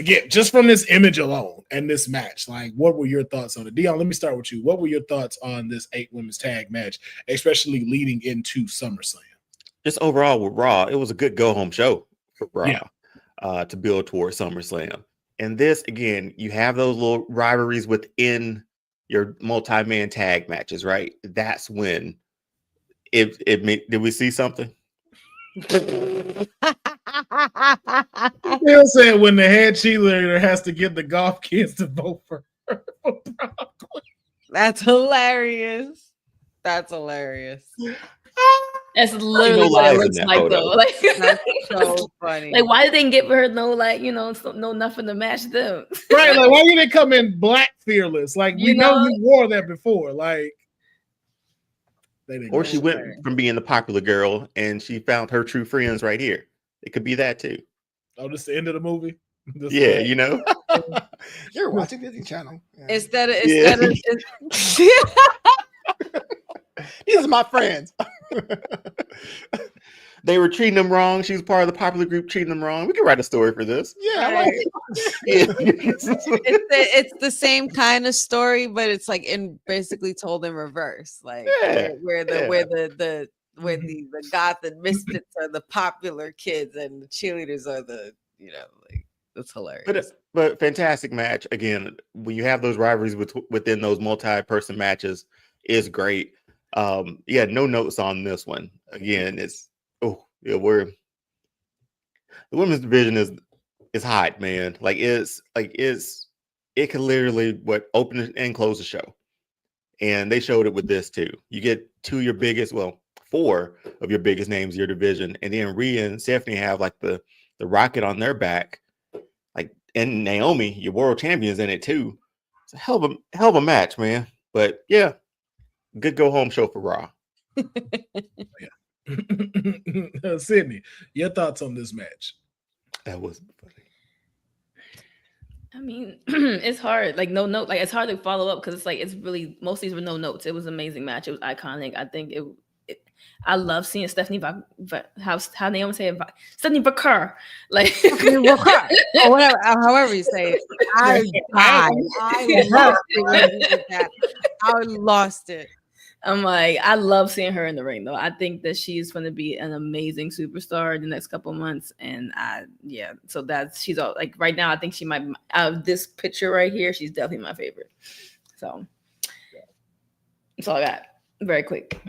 from this image alone and this match, like what were your thoughts on it? Deonne, let me start with you. What were your thoughts on this 8 women's tag match, especially leading into SummerSlam? Just overall with Raw, it was a good go-home show for Raw to build towards SummerSlam. And this, again, you have those little rivalries within your multi-man tag matches, right? That's when did we see something? Bill said when the head cheerleader has to get the golf kids to vote for her. That's hilarious. That's hilarious. That's literally what it looks like, though. Like, that's so funny. Like, why did they give her no, like, no nothing to match them? Right? Like, why did they come in black fearless? Like, we know you wore that before. Like, or she went from being the popular girl and she found her true friends right here. It could be that too. Oh, this is the end of the movie? Yeah, You're watching Disney Channel. Yeah. Instead of these are my friends. They were treating them wrong. She was part of the popular group treating them wrong. We could write a story for this. Yeah, I like it's the same kind of story, but it's like basically told in reverse. Like where the goth and misfits are the popular kids and the cheerleaders are the It's hilarious. But fantastic match. Again, when you have those rivalries within those multi-person matches, is great. No notes on this one. Again, the women's division is hot, man. It can literally open and close the show. And they showed it with this too. You get four of your biggest names in your division, and then Rhea and Stephanie have like the rocket on their back. And Naomi, your world champion's in it too. It's a hell of a match, man. But yeah, good go home show for Raw. Sydney, your thoughts on this match? That was funny. I mean, it's hard. Like no note. Like it's hard to follow up because it's like it's really most of these were no notes. It was an amazing match. It was iconic. I think I love seeing Stephanie how Naomi say it, Stephanie Baker, like or whatever, however you say it. I lost it. I lost it. I'm like, I love seeing her in the ring though. I think that she's going to be an amazing superstar in the next couple of months, and so she's all like right now. I think she might out of this picture right here. She's definitely my favorite. So that's all I got. Very quick.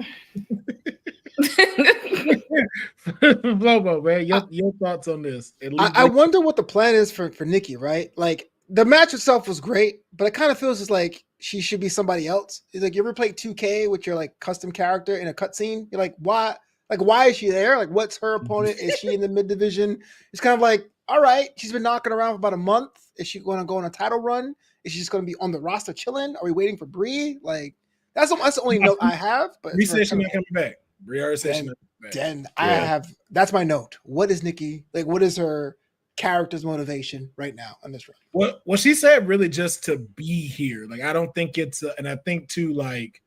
Flobo, man, your thoughts on this? I wonder what the plan is for Nikki, right? Like the match itself was great, but it kind of feels just like she should be somebody else. It's like you ever played 2K with your like custom character in a cutscene? You're like, why? Like, why is she there? Like, what's her opponent? Is she in the mid division? It's kind of like, all right, she's been knocking around for about a month. Is she going to go on a title run? Is she just going to be on the roster chilling? Are we waiting for Brie? Like, that's the only note I have. But Brie said she's not coming back. Brie already said she's not coming back. Then I have. That's my note. What is Nikki like? What is her character's motivation right now on this run? Well, she said really just to be here. Like, I don't think it's, and I think too, like,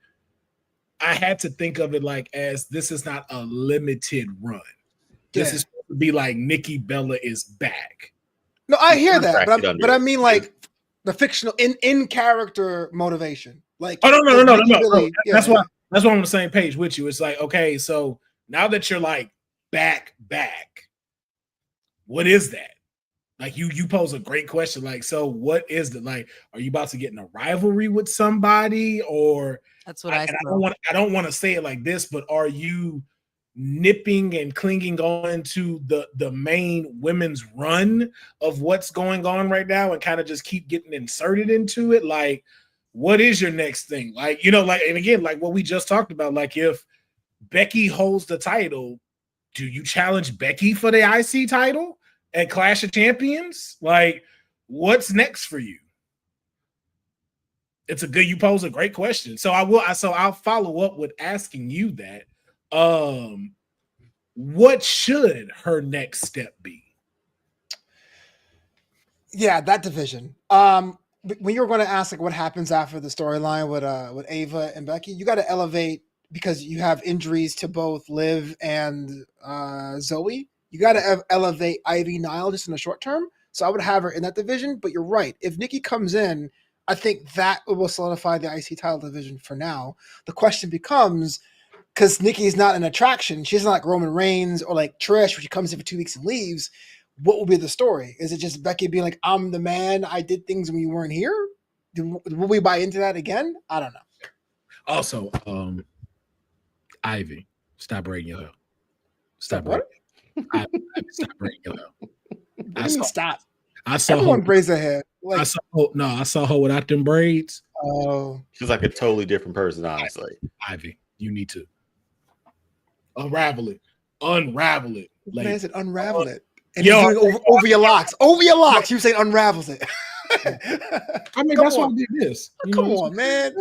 I had to think of it like as this is not a limited run. This is supposed to be like Nikki Bella is back. No, I hear that, but I mean like the fictional in character motivation. Like, oh no. Really, that's why I'm on the same page with you. It's like, okay, so now that you're like back, what is that? Like you pose a great question. Like, so what is the like? Are you about to get in a rivalry with somebody, or that's what I don't want to say it like this, but are you nipping and clinging on to the main women's run of what's going on right now, and kind of just keep getting inserted into it? Like, what is your next thing? Like, like, and again, like what we just talked about, like if Becky holds the title, do you challenge Becky for the IC title at Clash of Champions? Like, what's next for you? You pose a great question. So I'll follow up with asking you that. What should her next step be? Yeah, that division. When you're going to ask like what happens after the storyline with Ava and Becky, you got to elevate because you have injuries to both Liv and Zoe. You got to elevate Ivy Nile just in the short term. So I would have her in that division. But you're right. If Nikki comes in, I think that will solidify the IC title division for now. The question becomes, because Nikki is not an attraction, she's not like Roman Reigns or like Trish, where she comes in for 2 weeks and leaves. What will be the story? Is it just Becky being like, I'm the man, I did things when you weren't here? Will we buy into that again? I don't know. Also, Ivy, stop breaking your hell. Stop what? Ivy, stop breaking your hell. Stop. I saw everyone braids their hair. Like, I saw her without them braids. Oh, she's like a totally different person, honestly. Ivy, you need to unravel it. Like, man said unravel it. And over your locks. Over your locks. You say unravels it. I mean, that's why we did this. Come on, man.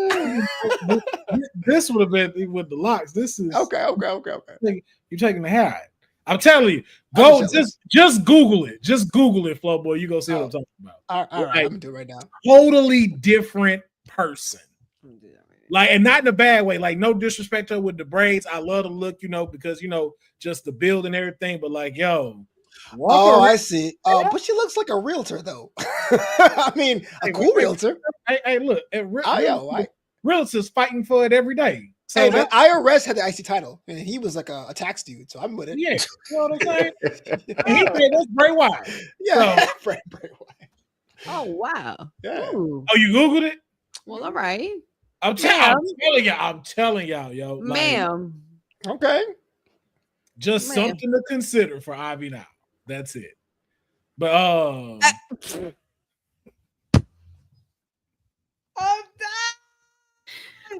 This would have been with the locks. This is okay. You're taking the hair out. I'm telling you, go just Google it. Just Google it, Flobo. You go see what I'm talking about. All right, I'm gonna do it right now. Totally different person. Like, and not in a bad way. Like, no disrespect to her with the braids. I love the look, because just the build and everything. But like, yo. I see. But she looks like a realtor, though. I mean, a cool realtor. Hey, look, realtors fighting for it every day. So Hey, man, IRS had the IC title, and he was like a tax dude, so I'm with it. yeah, you know what I'm saying? And he said that's Bray Wyatt. Yeah, Bray Wyatt. Oh wow. Yeah. Ooh. Oh, you Googled it? Well, all right. I'm telling y'all, yo. Like, Ma'am. Okay. just Man. something to consider for Ivy now. That's it. But I'm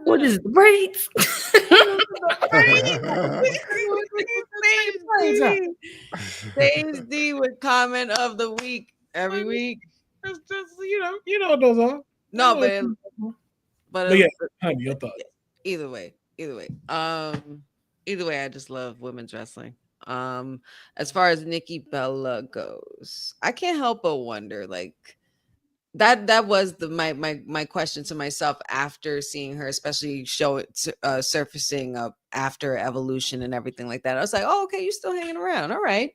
What is the braids? Stage D with comment of the week every week. it's just you know what those are. No, You know but But yeah, honey, your thoughts. either way. Either way, I just love women's wrestling. As far as Nikki Bella goes, I can't help but wonder, like that was my question to myself after seeing her, especially show it surfacing up after Evolution and everything like that. I was like, oh, okay, you're still hanging around. All right,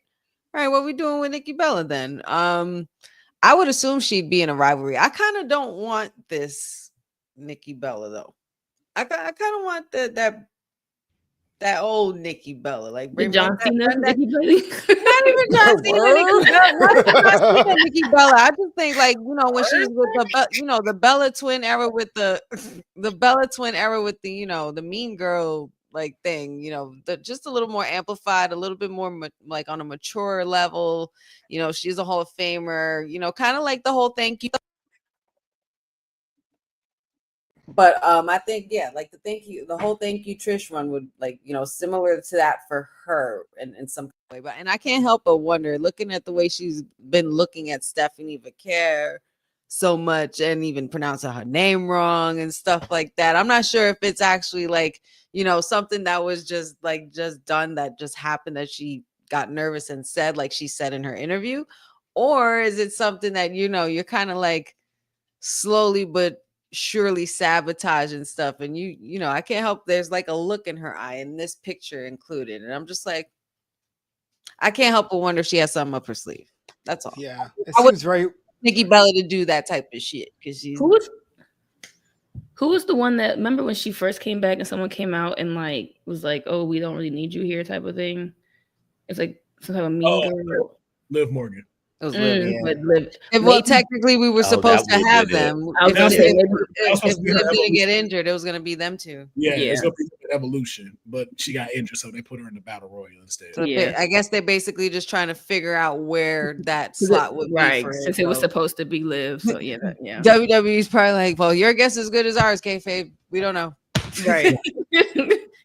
what we doing with Nikki Bella then? I would assume she'd be in a rivalry. I kind of don't want this Nikki Bella though. I kind of want that old Nikki Bella, like The bring John back Cena, that Nikki Bailey. not even John Cena, Word. not Cena, Nikki Bella. I just think, like, when she was with the Bella twin era with the Bella twin era with the the mean girl like thing, just a little more amplified, a little bit more like on a mature level. She's a Hall of Famer. Kind of like the whole thank you. But I think like the whole thank you Trish run would similar to that for her in some way. But I can't help but wonder, looking at the way she's been looking at Stephanie Vaquer so much and even pronouncing her name wrong and stuff like that. I'm not sure if it's actually like something that was just done, that just happened, that she got nervous and said, like she said in her interview, or is it something that you're kind of like slowly but surely sabotaging stuff, and I can't help, there's like a look in her eye in this picture included, and I'm just like, I can't help but wonder if she has something up her sleeve. That's all. Yeah, it I would seems very Nikki Bella to do that type of shit, because she's Who was the one that, remember when she first came back and someone came out and like was like, oh, we don't really need you here type of thing? It's like some type of mean girl. Liv Morgan. It was Liv, yeah. But Liv, Well, technically, we were supposed to that have would be it. them. I was If gonna say, maybe- Liv didn't get injured, it was going to be them two. Yeah, it's Yeah. gonna be an Evolution, but she got injured, so they put her in the Battle Royal instead. So Yeah. I guess they're basically just trying to figure out where that slot would be right, for since it was so supposed to be Liv. So yeah, yeah. WWE's probably like, well, your guess is as good as ours, Kayfabe. We don't know. Right.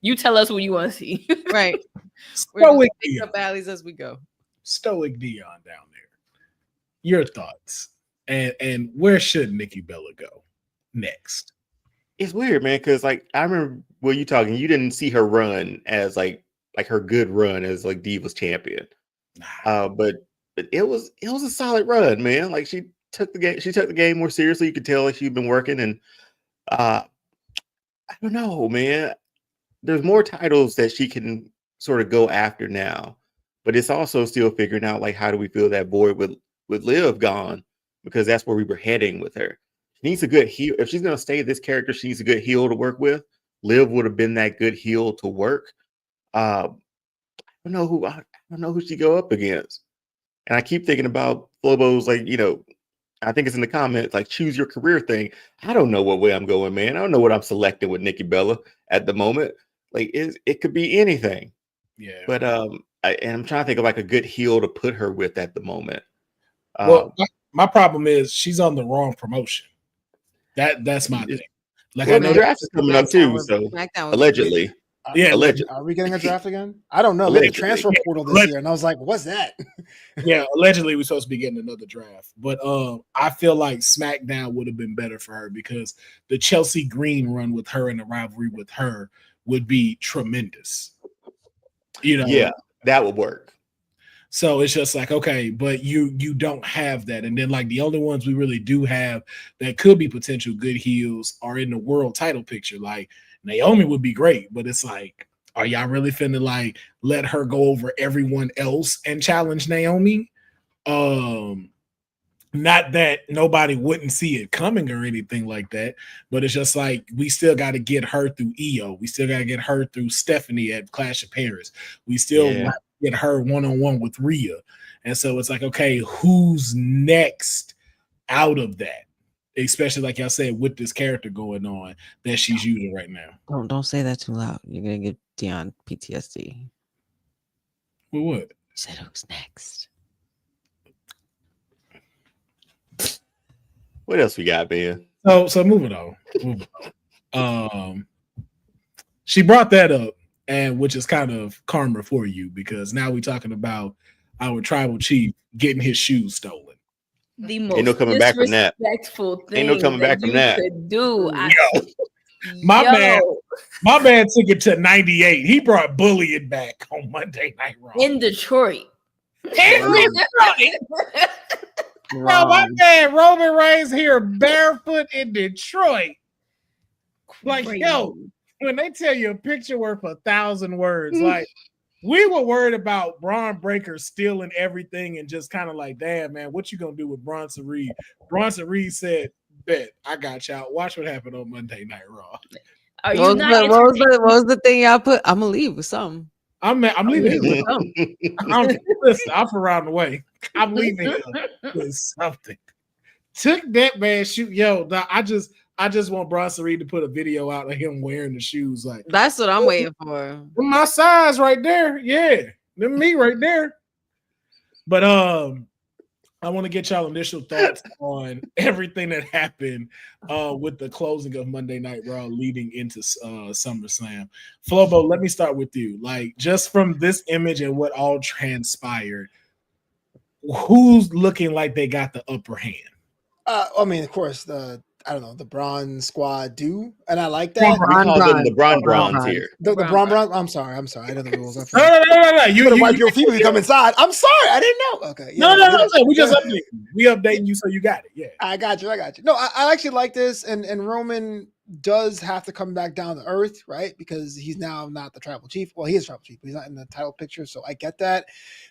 You tell us what you want to see. Right. We're Stoic just making Dion. up alleys as we go. Stoic Dion down there. Your thoughts, and where should Nikki Bella go next? It's weird, man, because like I remember when you talking, you didn't see her run as like her good run as like Divas champion. But it was a solid run, man. Like she took the game more seriously. You could tell like she'd been working, and I don't know, man. There's more titles that she can sort of go after now, but it's also still figuring out like how do we fill that void with Liv gone, because that's where we were heading with her. She needs a good heel. If she's gonna stay this character, she needs a good heel to work with. Liv would have been that good heel to work. I don't know who she go up against. And I keep thinking about Flobo's like, I think it's in the comments, like choose your career thing. I don't know what way I'm going, man. I don't know what I'm selecting with Nikki Bella at the moment. Like it could be anything. Yeah. But I'm trying to think of like a good heel to put her with at the moment. Well, my problem is she's on the wrong promotion. That's my thing. Like, well, I know the draft is coming up too, so allegedly. Yeah, allegedly. Are we getting a draft again? I don't know. We had the Allegedly. transfer portal this year, and I was like, what's that? yeah, allegedly we're supposed to be getting another draft. But I feel like SmackDown would have been better for her, because the Chelsea Green run with her and the rivalry with her would be tremendous. Yeah, that would work. So it's just like, okay, but you don't have that. And then like the only ones we really do have that could be potential good heels are in the world title picture. Like Naomi would be great, but it's like, are y'all really finna like let her go over everyone else and challenge Naomi? Not that nobody wouldn't see it coming or anything like that, but it's just like we still got to get her through EO. We still got to get her through Stephanie at Clash of Paris. We still got to get her one-on-one with Rhea. And so it's like, okay, who's next out of that? Especially like y'all said, with this character going on that she's using right now. Don't say that too loud. You're gonna get Deonne PTSD. Well, what? You said who's next? What else we got, man? So moving on. She brought that up, and which is kind of karma for you because now we're talking about our tribal chief getting his shoes stolen. The most Ain't no coming back from that. disrespectful thing Ain't no coming back from that. could do. My man took it to 98. He brought bullying back on Monday Night Raw. in Detroit. Bro, my man Roman Reigns here barefoot in Detroit. Like, yo, when they tell you a picture worth 1,000 words, like we were worried about Braun Breaker stealing everything and just kind of like, damn, man, what you gonna do with Bronson Reed? Bronson Reed said, bet, I got y'all. Watch what happened on Monday Night Raw. Are you What was the thing y'all put? I'm gonna leave with something. I'm leaving here with something. Listen, I'm from around the way. I'm leaving here with something. Took that man shoot. Yo, I just want Bronson Reed to put a video out of him wearing the shoes. Like That's what I'm waiting for. my size right there. Yeah, them me right there. But I want to get y'all initial thoughts on everything that happened with the closing of Monday Night Raw leading into SummerSlam. Flobo, let me start with you. Like, just from this image and what all transpired, who's looking like they got the upper hand? I mean, of course, the Braun Squad do, and I like that. We call them the Bronze here. The Braun. I'm sorry. I know the rules. No. You wipe your feet when you come inside. I'm sorry. I didn't know. Okay. No. We just updating you. We updating you so you got it. Yeah. I got you. No, I actually like this, and Roman does have to come back down to earth, right? Because he's now not the tribal chief. Well, he is tribal chief, but he's not in the title picture, so I get that.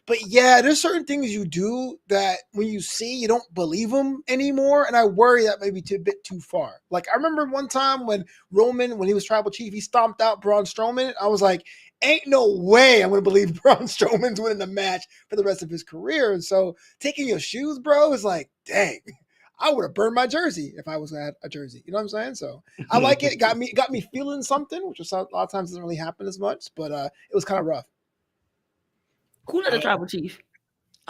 But yeah, there's certain things you do that when you see, you don't believe them anymore, and I worry that may be a bit too far. Like, I remember one time when Roman, when he was tribal chief, he stomped out Braun Strowman. I was like, ain't no way I'm going to believe Braun Strowman's winning the match for the rest of his career. And so taking your shoes, bro, is like, dang. I would have burned my jersey if I was at a jersey. You know what I'm saying? So I like it. It got me feeling something, which a lot of times doesn't really happen as much, but it was kind of rough. Who's not the tribal chief?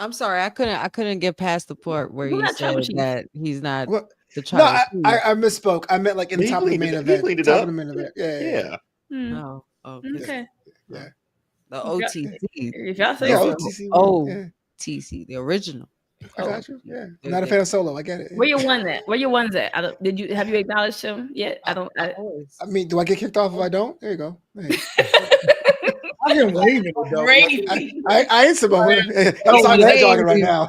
I'm sorry, I couldn't get past the part where you said that he's not the tribal chief. I misspoke. I meant like in the top of the main event. Top of the main event. Yeah. Oh, okay. Yeah. The OTC. If y'all say OTC, the original. I got you. Yeah, I'm not a fan of Solo. I get it. Where your ones at? Where your ones at? Have you acknowledged him yet? I mean, do I get kicked off if I don't? There you go. Hey. I can wave it though. I ain't Samoa. I'm talking to jogging right now.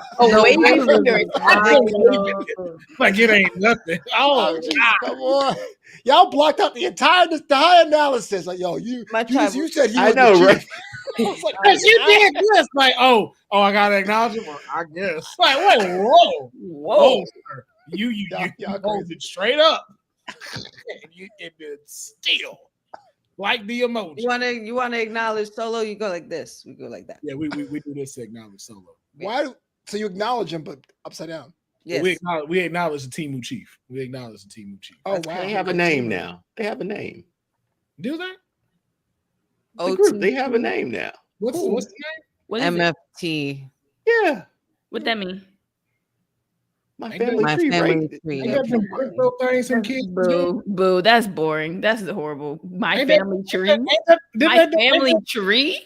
Like it ain't nothing. Oh, God. Come on. Y'all blocked out the entire analysis. Like, yo, you said he was I know, right? Like, you did this. Like, I gotta acknowledge him. I guess. Like, whoa. Sir. You hold it straight up. You did steal like the emoji. You wanna acknowledge Solo? You go like this. We go like that. Yeah, we do this to acknowledge Solo. Why? So you acknowledge him, but upside down. Yes. We acknowledge the Timu Chief. Oh, wow. They have a name now. They have a name. Do that? The group, they have a name now. What's the name? What is MFT. Yeah. What that mean? My family tree. They got them crypto things and kids. Boo. That's boring. That's horrible. My family tree. My family tree.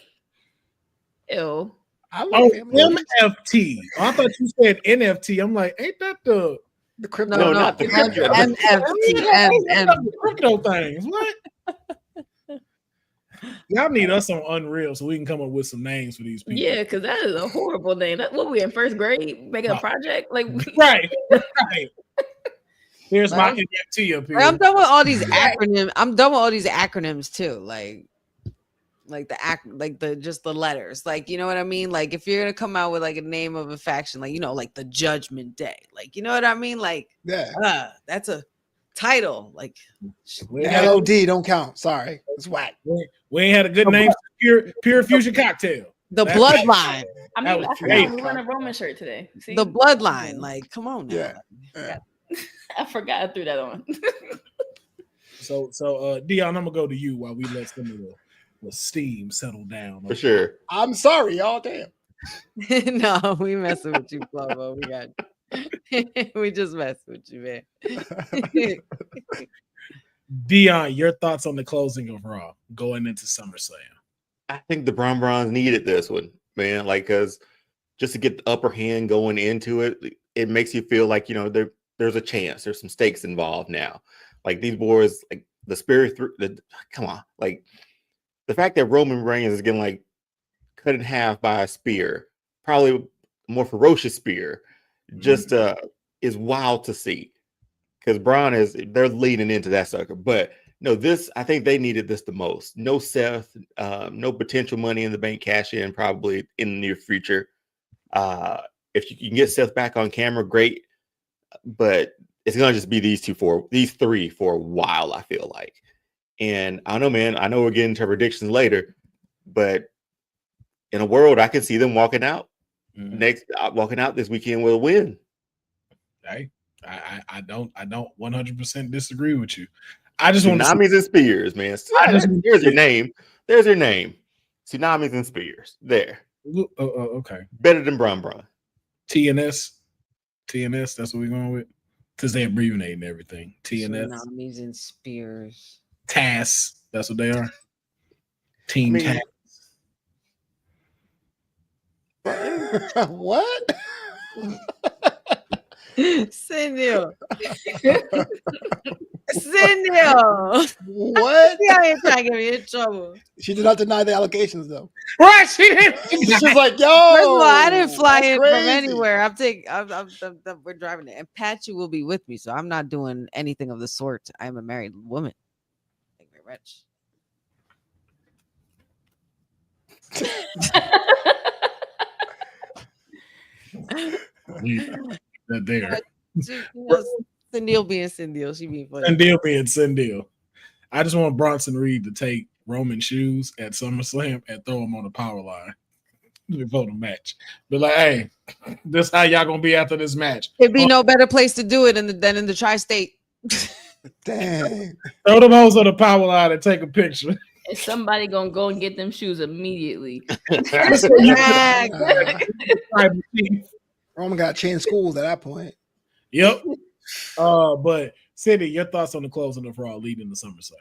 Ew. MFT. I thought you said NFT. I'm like, ain't that the crypto? No, not the crypto. MFT. Crypto things. What? Y'all need us on Unreal so we can come up with some names for these people. Yeah, because that is a horrible name. What we in first grade making a project? Like right. Here's my NFT up here. I'm done with all these acronyms. I'm done with all these acronyms too. Like like the act, like the just the letters, like you know what I mean. Like if you're gonna come out with like a name of a faction, like like the Judgment Day, like you know what I mean. Like that's a title. Like We ain't LOD don't count. Sorry, it's whack. We ain't had a good name. Pure Fusion Cocktail. The Bloodline. I That mean, was I forgot great. we won a Roman shirt today. See? The Bloodline. Like, come on now. Yeah. I forgot I threw that on. So Deonne, I'm gonna go to you while we let some of the steam settle down. For sure. I'm sorry, y'all. Damn. No, we messing with you, Flobo. We got we just messing with you, man. Deonne, your thoughts on the closing of Raw going into SummerSlam? I think the Bron needed this one, man. Like, cause just to get the upper hand going into it, it makes you feel like there's a chance, there's some stakes involved now. Like these boys, like the spirit, come on, like the fact that Roman Reigns is getting like cut in half by a spear, probably a more ferocious spear, just is wild to see. Because Braun they're leaning into that sucker. But no, I think they needed this the most. No Seth, no potential money in the bank cash in probably in the near future. If you can get Seth back on camera, great. But it's gonna just be these three for a while, I feel like. And I don't know, man. I know we're getting to predictions later, but in a world I can see them walking out this weekend with a win. Hey, I don't 100% disagree with you. I just want Tsunamis and Spears, man. There's your name. There's your name. Tsunamis and Spears. There. Okay. Better than Braun. TNS. That's what we're going with. Because they abbreviating everything. TNS. Tsunamis and Spears. TAS. That's what they are. Team TAS. What? Cindy. What? Yeah, ain't trying to get me in trouble. She did not deny the allegations, though. Right, she didn't. She's like, yo. First of all, I didn't fly in crazy. from anywhere. We're driving it, and Patchy will be with me, so I'm not doing anything of the sort. I'm a married woman. Thank you very much. There. Cindy being Cindy, she being funny. Cindy being Cindy. I just want Bronson Reed to take Roman shoes at SummerSlam and throw them on the power line before the match. But like, hey, this how y'all gonna be after this match. It'd be no better place to do it than in the tri-state. Dang. Throw them hoes on the power line and take a picture. Is somebody gonna go and get them shoes immediately? Roman got to change schools at that point. Yep. But Cindy, your thoughts on the closing of Raw leading to SummerSlam?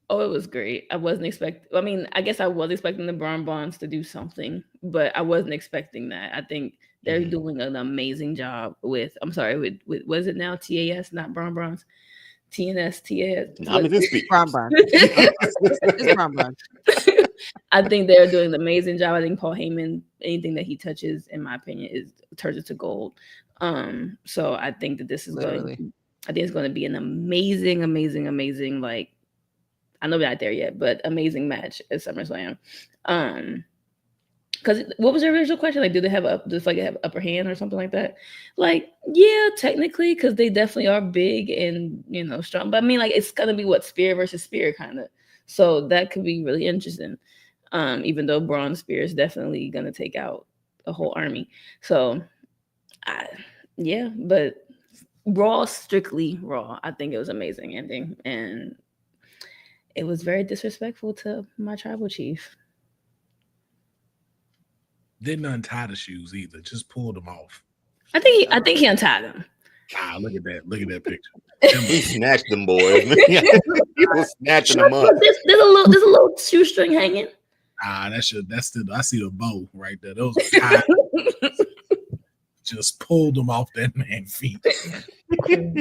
Oh, it was great. I wasn't expecting. I mean, I guess I was expecting the Braun Bonds to do something, but I wasn't expecting that. I think they're doing an amazing job with. I'm sorry, with what is it now? TAS, not Braun Bonds. TNS, TAS. Braun Bonds. It's Braun Bonds. I think they're doing an amazing job. I think Paul Heyman, anything that he touches, in my opinion, turns into gold. So I think that this is it's going to be an amazing, like, I know we're not there yet, but amazing match at SummerSlam. Because what was your original question? Like, do they have have upper hand or something like that? Like, yeah, technically, because they definitely are big and strong. But I mean, like, it's gonna be spear versus spear kind of. So that could be really interesting. Even though Braun Spear is definitely gonna take out a whole army. So, but Raw, strictly Raw. I think it was amazing ending, and it was very disrespectful to my tribal chief. Didn't untie the shoes either. Just pulled them off. I think he untied them. Ah, look at that picture. He snatched them, boys. He was snatching them up. There's a little shoestring hanging. That's still. I see the bow right there. Those are tied. Just pulled them off that man's feet.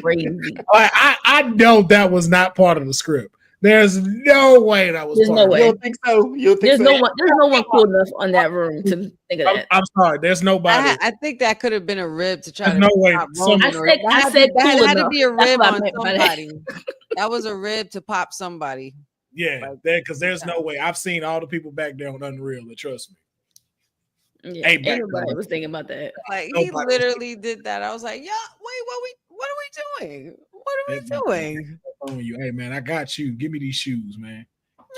Crazy. I know that was not part of the script. There's no way that was. There's no way. You don't think so? There's no one cool enough on that room to think of that. I'm sorry. There's nobody. I think that could have been a rib to try There's to. no way. I said that cool had to be a enough. rib That's on what I meant by somebody. That was a rib to pop somebody. Yeah, Like, because there's no way. I've seen all the people back there on Unreal, and trust me. Yeah, Hey, back everybody there. was thinking about that. Like he Nobody- literally did that. I was like, yeah, wait, what are we doing? What are we doing? On you. Hey man, I got you. Give me these shoes, man.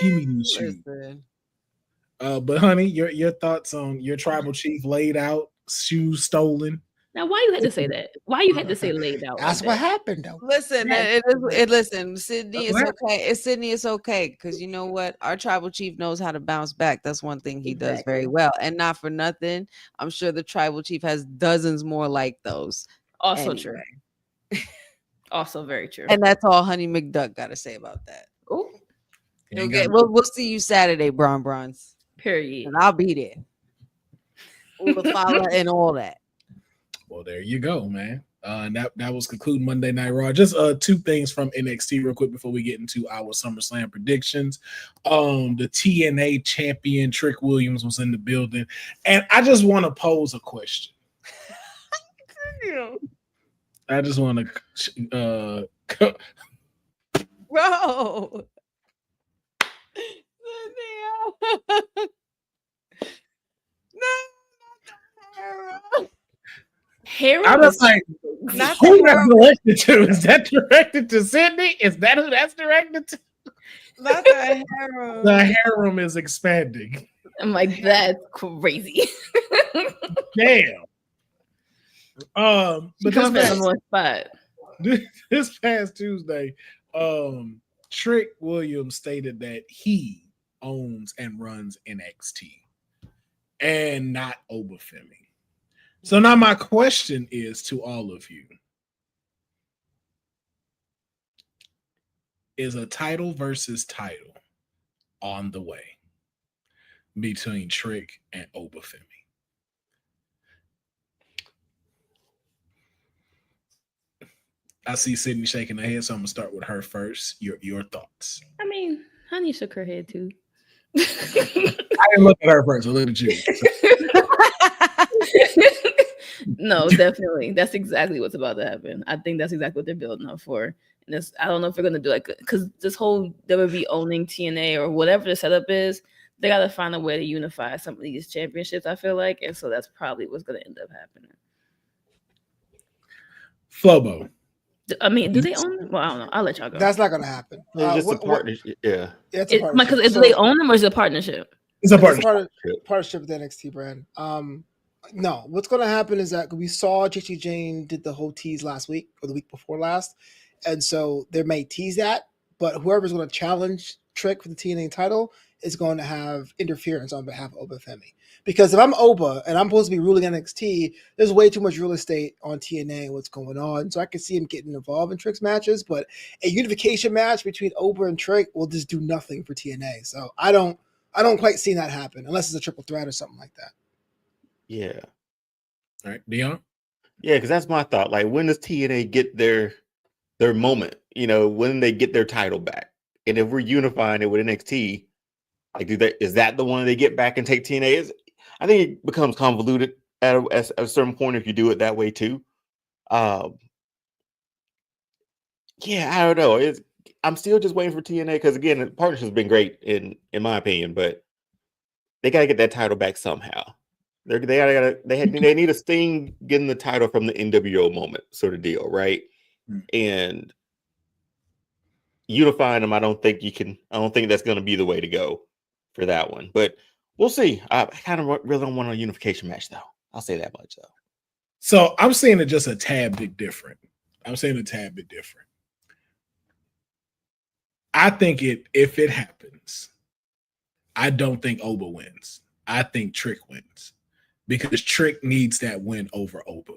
Give me these shoes. Listen. But honey, your thoughts on your tribal chief laid out, shoes stolen. Now, why you had to say that? Why you had to say laid out? That's like what that? happened, though. Listen, Yes. listen, Sydney, it's What? okay. It's okay because you know what? Our tribal chief knows how to bounce back. That's one thing he does very Exactly. well. And not for nothing, I'm sure the tribal chief has dozens more like those. Also Anyway. true. Also very true. And that's all Honey McDuck got to say about that. Oh, You'll get, we'll see you Saturday, Bronze. period. And I'll be there. Ulafala and all that. Well, there you go, man. And that was concluding Monday Night Raw. Just two things from NXT real quick before we get into our SummerSlam predictions. The TNA champion Trick Williams was in the building, and I just want to pose a question. I just want to, Bro. No, Hair I'm just like, not who the that's directed to? Is that directed to Sydney? Is that who that's directed to? not the harem. The harem is expanding. I'm like, that's crazy. Damn. But She comes from one spot. this past Tuesday, Trick Williams stated that he owns and runs NXT and not Obafemi. So now my question is to all of you. Is a title versus title on the way between Trick and Obafemi? I see Sydney shaking her head, so I'm gonna start with her first. Your thoughts. I mean, Honey shook her head too. I didn't look at her first. I looked at you. No, definitely. That's exactly what's about to happen. I think that's exactly what they're building up for. And I don't know if they're gonna do like because this whole WWE owning TNA or whatever the setup is, they gotta find a way to unify some of these championships, I feel like. And so that's probably what's gonna end up happening. Flobo. I mean, do they own them? Well, I don't know. I'll let y'all go. That's not going to happen. It's just a partnership. Yeah. It's a partnership. Because do they own them or is it a partnership? It's a partnership. Partnership with the NXT brand. No, what's going to happen is that we saw JT Jane did the whole tease last week or the week before last, and so they may tease that, but whoever's going to challenge Trick for the TNA title is going to have interference on behalf of Obafemi. Because if I'm Oba and I'm supposed to be ruling NXT, there's way too much real estate on TNA and what's going on. So I can see him getting involved in Trick's matches, but a unification match between Oba and Trick will just do nothing for TNA. So I don't quite see that happen unless it's a triple threat or something like that. Yeah. All right, Deonne? Yeah, because that's my thought. Like, when does TNA get their moment? You know, when they get their title back? And if we're unifying it with NXT, like, is that the one they get back and take TNA? I think it becomes convoluted at a certain point if you do it that way too. Yeah, I don't know. I'm still just waiting for TNA because again, the partnership's been great in my opinion, but they gotta get that title back somehow. They need a Sting getting the title from the NWO moment sort of deal, right? And unifying them, I don't think that's going to be the way to go for that one. But we'll see. I kind of really don't want a unification match, though. I'll say that much, though. So I'm seeing it just a tad bit different. I think if it happens, I don't think Oba wins. I think Trick wins because Trick needs that win over Oba.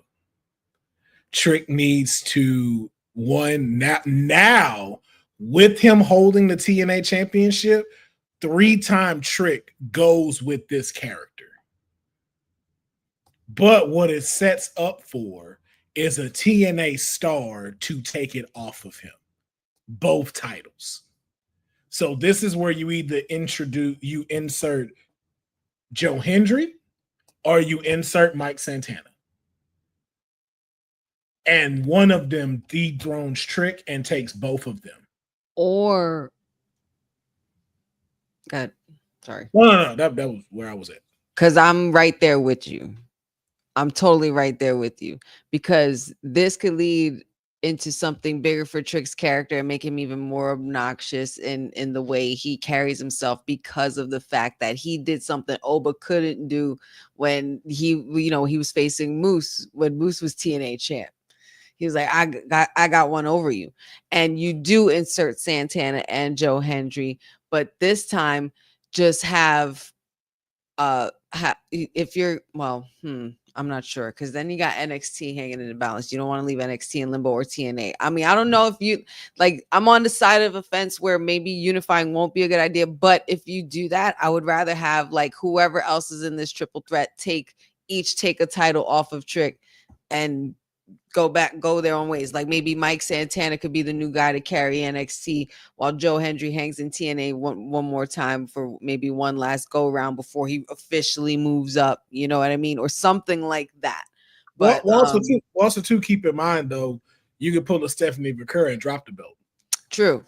Trick needs to now with him holding the TNA championship, 3-time Trick goes with this character. But what it sets up for is a TNA star to take it off of him. Both titles. So this is where you either insert Joe Hendry or you insert Mike Santana. And one of them dethrones Trick and takes both of them. Or God, sorry. No. That was where I was at. Because I'm right there with you. I'm totally right there with you, because this could lead into something bigger for Trick's character and make him even more obnoxious in the way he carries himself, because of the fact that he did something Oba couldn't do when he was facing Moose when Moose was TNA champ. He was like, I got one over you. And you do insert Santana and Joe Hendry, but this time just have if you're I'm not sure, because then you got NXT hanging in the balance. You don't want to leave NXT in limbo or TNA. I mean, I don't know if you I'm on the side of a fence where maybe unifying won't be a good idea, but if you do that, I would rather have whoever else is in this triple threat take a title off of Trick and go their own ways. Like maybe Mike Santana could be the new guy to carry NXT while Joe Hendry hangs in TNA one more time for maybe one last go round before he officially moves up. You know what I mean? Or something like that. But also too, keep in mind though, you could pull a Stephanie McCurry and drop the belt. True.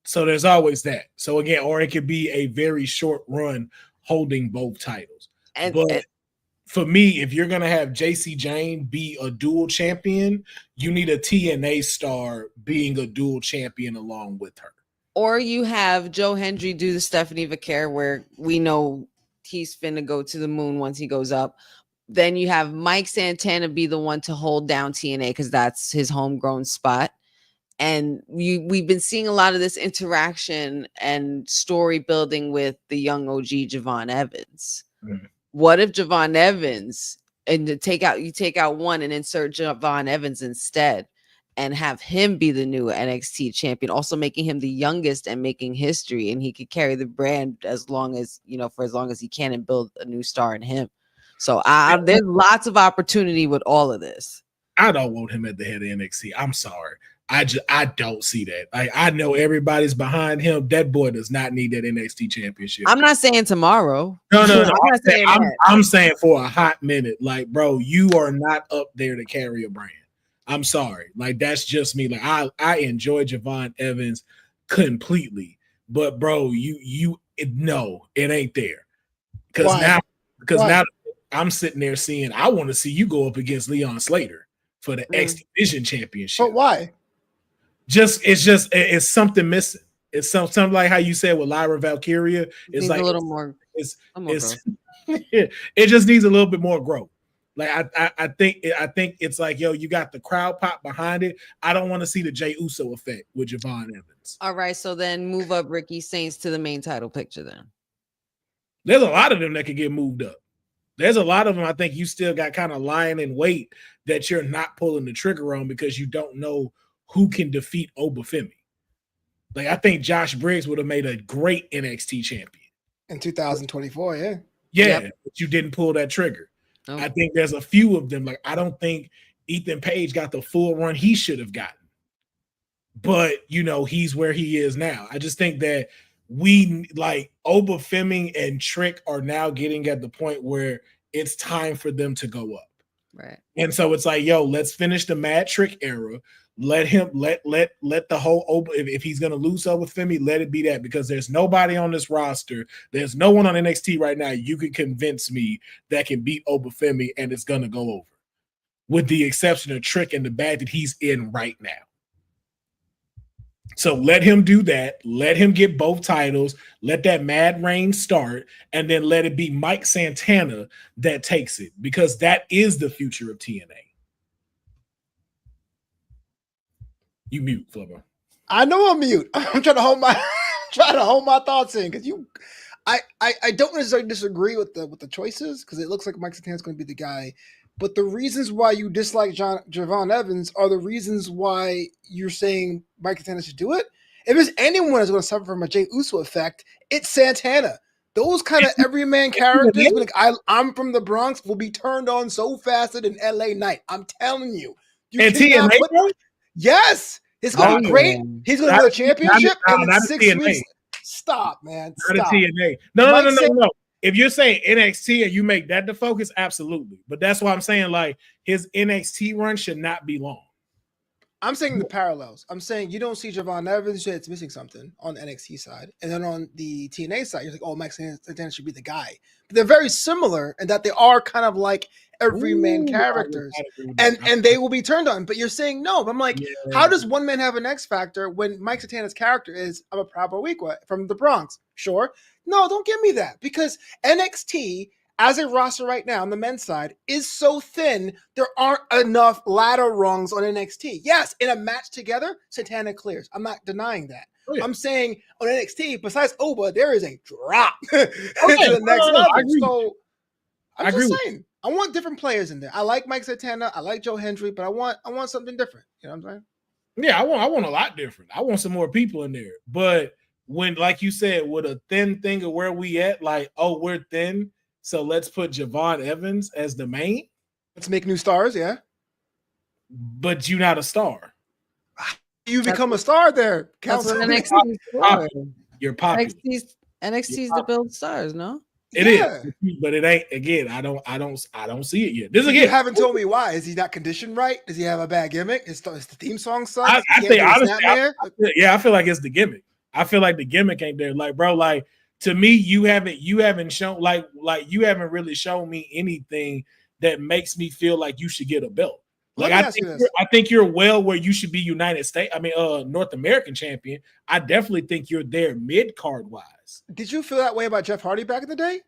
So there's always that. So again, or it could be a very short run holding both titles. But for me, if you're going to have JC Jane be a dual champion, you need a TNA star being a dual champion along with her. Or you have Joe Hendry do the Stephanie McCurry, where we know he's finna go to the moon once he goes up. Then you have Mike Santana be the one to hold down TNA, because that's his homegrown spot. And we've been seeing a lot of this interaction and story building with the young OG Javon Evans. Mm-hmm. What if Javon Evans, and you take out one and insert Javon Evans instead, and have him be the new NXT champion, also making him the youngest and making history, and he could carry the brand for as long as he can and build a new star in him. So there's lots of opportunity with all of this. I don't want him at the head of NXT. I'm sorry. I don't see that. I know everybody's behind him. That boy does not need that NXT championship. I'm not saying tomorrow. No. I'm saying for a hot minute. Like, bro, you are not up there to carry a brand. I'm sorry. Like, that's just me. Like, I enjoy Javon Evans completely, but bro, no, it ain't there. Because now I'm sitting there seeing, I want to see you go up against Leon Slater for the X Division championship. But why? It's something missing. It's something like how you said with Lyra Valkyria. It's like a little more. It just needs a little bit more growth. Like I think it's like, yo, you got the crowd pop behind it. I don't want to see the Jey Uso effect with Javon Evans. All right, so then move up Ricky Saints to the main title picture. Then there's a lot of them that could get moved up. There's a lot of them I think you still got kind of lying in wait that you're not pulling the trigger on because you don't know who can defeat Obafemi. Like, I think Josh Briggs would have made a great NXT champion in 2024. Yeah, yep. But you didn't pull that trigger. Oh. I think there's a few of them. Like, I don't think Ethan Page got the full run he should have gotten. But, he's where he is now. I just think that Obafemi and Trick are now getting at the point where it's time for them to go up. Right. And so it's like, yo, let's finish the Mad Trick era. Let him let the whole Oba, if he's gonna lose up with Femi, let it be that, because there's nobody on this roster. There's no one on NXT right now you can convince me that can beat Obafemi and it's gonna go over, with the exception of Trick and the bag that he's in right now. So let him do that. Let him get both titles. Let that mad reign start, and then let it be Mike Santana that takes it, because that is the future of TNA. You mute, Flobo. I know I'm mute. I'm trying to hold my thoughts in, because I don't necessarily disagree with the choices, because it looks like Mike Santana's going to be the guy. But the reasons why you dislike Javon Evans are the reasons why you're saying Mike Santana should do it. If there's anyone that's going to suffer from a Jey Uso effect, it's Santana. Those kind of everyman characters, like I'm from the Bronx, will be turned on so faster than LA Knight. I'm telling you. And TNA, yes, it's going to be great. He's going to win a championship in 6 weeks. Stop, man. Stop. Not a TNA. No. If you're saying NXT and you make that the focus, absolutely. But that's why I'm saying, like, his NXT run should not be long. I'm saying the parallels. I'm saying you don't see Javon Evans, you say it's missing something on the NXT side. And then on the TNA side, you're like, oh, Mike Santana should be the guy. But they're very similar in that they are kind of like everyman characters. And they will be turned on. But you're saying no. But I'm like, how does one man have an X factor when Mike Santana's character is, I'm a proud Boricua from the Bronx? Sure. No, don't give me that. Because NXT, as a roster right now on the men's side, is so thin, there aren't enough ladder rungs on NXT. Yes, in a match together, Santana clears. I'm not denying that. Oh, yeah. I'm saying on NXT, besides Oba, there is a drop to the next level. So I'm just saying, I want different players in there. I like Mike Santana, I like Joe Hendry, but I want something different. You know what I'm saying? Yeah, I want a lot different. I want some more people in there. But when, like you said, with a thin thing of where we at, like, oh, we're thin, so let's put Javon Evans as the main. Let's make new stars, yeah. But you're not a star. You become a star there. That's what NXT is. You're popular. NXT's to build stars, no? It is, but it ain't. Again, I don't see it yet. This again, you haven't told me why. Is he not conditioned right? Does he have a bad gimmick? Is the theme song sucks? I think honestly, I feel like it's the gimmick. I feel like the gimmick ain't there. Like, bro, like to me, you haven't shown like you haven't really shown me anything that makes me feel like you should get a belt. Like I think you're well where you should be United States. I mean, North American champion. I definitely think you're there mid card wise. Did you feel that way about Jeff Hardy back in the day?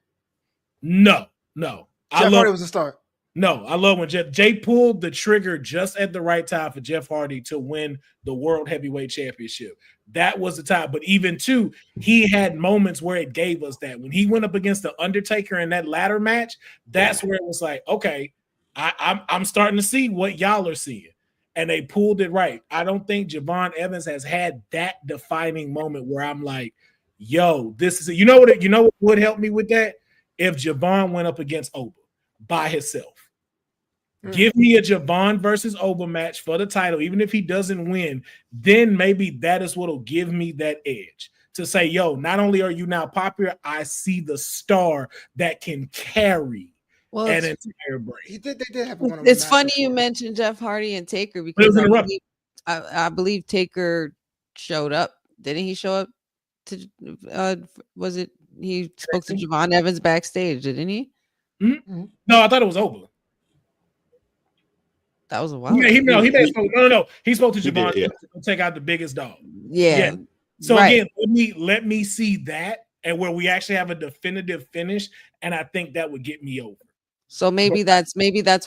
No. Jeff Hardy was a start. No, I love when Jay pulled the trigger just at the right time for Jeff Hardy to win the World Heavyweight Championship. That was the time. But even too, he had moments where it gave us that. When he went up against the Undertaker in that ladder match, that's where it was like, okay, I'm starting to see what y'all are seeing. And they pulled it right. I don't think Javon Evans has had that defining moment where I'm like, yo, this is it. You know what would help me with that? If Javon went up against Oba by himself. Give me a Javon versus Oba match for the title, even if he doesn't win, then maybe that is what will give me that edge to say, yo, not only are you now popular, I see the star that can carry an entire brand. They did have one. It's funny you mentioned Jeff Hardy and Taker because I believe Taker showed up. Didn't he show up to was it he spoke to Javon Evans backstage, didn't he? Mm-hmm. No, I thought it was Oba. That was a while. Yeah, he spoke to Javon to take out the biggest dog. Yeah. So again, let me see that and where we actually have a definitive finish, and I think that would get me over. So maybe that's